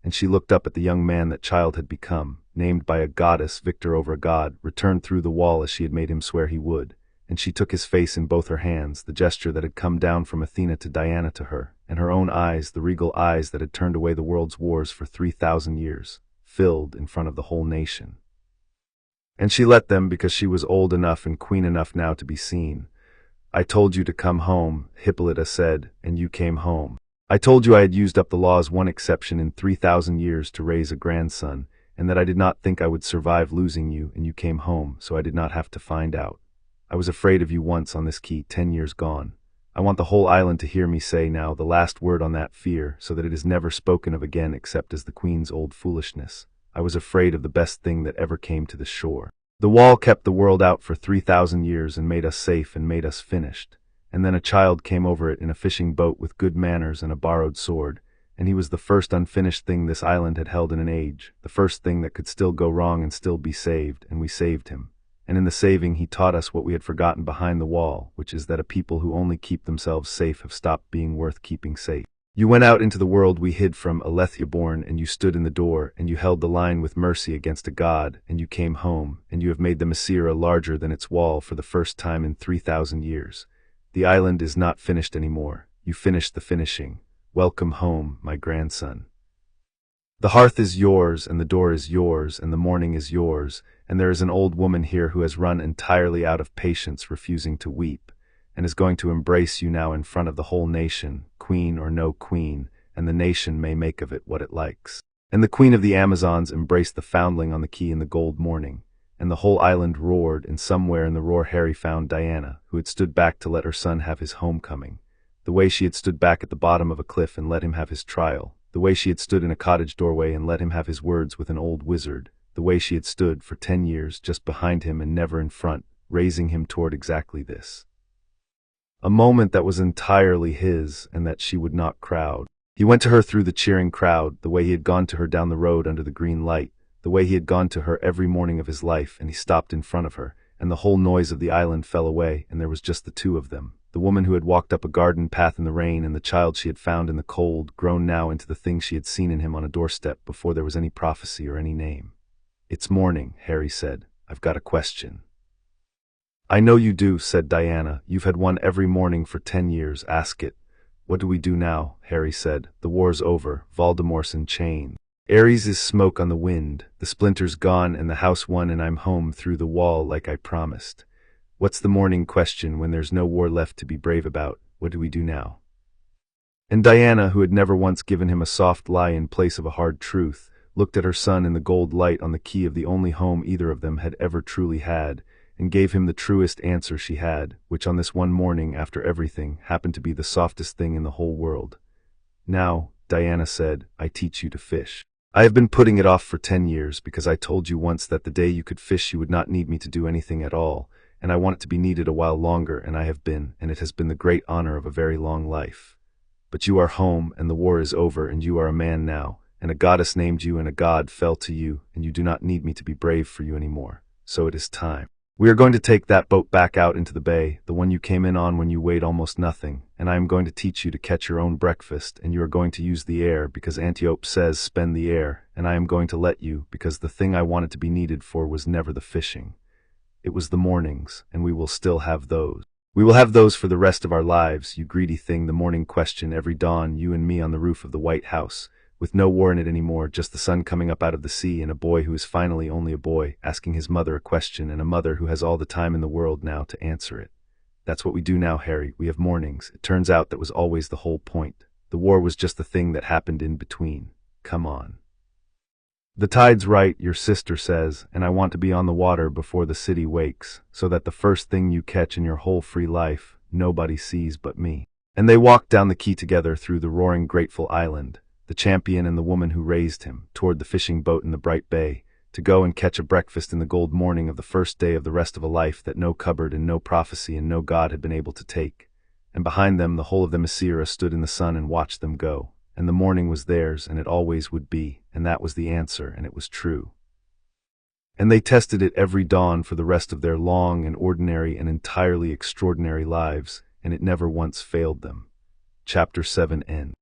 And she looked up at the young man that child had become, named by a goddess, victor over a god, returned through the wall as she had made him swear he would. And she took his face in both her hands, the gesture that had come down from Athena to Diana to her, and her own eyes, the regal eyes that had turned away the world's wars for 3,000 years, filled in front of the whole nation. And she let them because she was old enough and queen enough now to be seen. "I told you to come home," Hippolyta said, "and you came home. I told you I had used up the law's one exception in 3,000 years to raise a grandson, and that I did not think I would survive losing you, and you came home, so I did not have to find out. I was afraid of you once on this quay, 10 years gone. I want the whole island to hear me say now the last word on that fear, so that it is never spoken of again except as the queen's old foolishness. I was afraid of the best thing that ever came to the shore. The wall kept the world out for 3,000 years and made us safe and made us finished. And then a child came over it in a fishing boat with good manners and a borrowed sword, and he was the first unfinished thing this island had held in an age, the first thing that could still go wrong and still be saved, and we saved him. And in the saving he taught us what we had forgotten behind the wall, which is that a people who only keep themselves safe have stopped being worth keeping safe. You went out into the world we hid from, Alethea born, and you stood in the door, and you held the line with mercy against a god, and you came home, and you have made Themyscira larger than its wall for the first time in 3,000 years. The island is not finished anymore. You finished the finishing. Welcome home, my grandson. The hearth is yours, and the door is yours, and the morning is yours, and there is an old woman here who has run entirely out of patience, refusing to weep, and is going to embrace you now in front of the whole nation, queen or no queen, and the nation may make of it what it likes." And the queen of the Amazons embraced the foundling on the quay in the gold morning, and the whole island roared, and somewhere in the roar Harry found Diana, who had stood back to let her son have his homecoming. The way she had stood back at the bottom of a cliff and let him have his trial, the way she had stood in a cottage doorway and let him have his words with an old wizard, the way she had stood for 10 years just behind him and never in front, raising him toward exactly this. A moment that was entirely his and that she would not crowd. He went to her through the cheering crowd, the way he had gone to her down the road under the green light, the way he had gone to her every morning of his life, and he stopped in front of her, and the whole noise of the island fell away, and there was just the two of them. The woman who had walked up a garden path in the rain, and the child she had found in the cold, grown now into the thing she had seen in him on a doorstep before there was any prophecy or any name. "It's morning," Harry said. "I've got a question." "I know you do," said Diana. "You've had one every morning for 10 years. Ask it." "What do we do now?" Harry said. "The war's over. Voldemort's in chains. Ares is smoke on the wind. The splinter's gone and the house won, and I'm home through the wall like I promised. What's the morning question when there's no war left to be brave about? What do we do now?" And Diana, who had never once given him a soft lie in place of a hard truth, looked at her son in the gold light on the key of the only home either of them had ever truly had, and gave him the truest answer she had, which on this one morning, after everything, happened to be the softest thing in the whole world. "Now," Diana said, "I teach you to fish. I have been putting it off for 10 years, because I told you once that the day you could fish you would not need me to do anything at all, and I want it to be needed a while longer, and I have been, and it has been the great honor of a very long life. But you are home, and the war is over, and you are a man now, and a goddess named you, and a god fell to you, and you do not need me to be brave for you any more. So it is time. We are going to take that boat back out into the bay, the one you came in on when you weighed almost nothing, and I am going to teach you to catch your own breakfast, and you are going to use the air, because Antiope says spend the air, and I am going to let you, because the thing I wanted to be needed for was never the fishing. It was the mornings, and we will still have those. We will have those for the rest of our lives, you greedy thing, the morning question every dawn, you and me on the roof of the White House, with no war in it anymore, just the sun coming up out of the sea, and a boy who is finally only a boy, asking his mother a question, and a mother who has all the time in the world now to answer it. That's what we do now, Harry. We have mornings. It turns out that was always the whole point. The war was just the thing that happened in between. Come on. The tide's right, your sister says, and I want to be on the water before the city wakes, so that the first thing you catch in your whole free life, nobody sees but me." And they walked down the quay together through the roaring grateful island, the champion and the woman who raised him, toward the fishing boat in the bright bay, to go and catch a breakfast in the gold morning of the first day of the rest of a life that no cupboard and no prophecy and no god had been able to take. And behind them the whole of Themyscira stood in the sun and watched them go, and the morning was theirs, and it always would be, and that was the answer, and it was true. And they tested it every dawn for the rest of their long and ordinary and entirely extraordinary lives, and it never once failed them. Chapter 7 ends.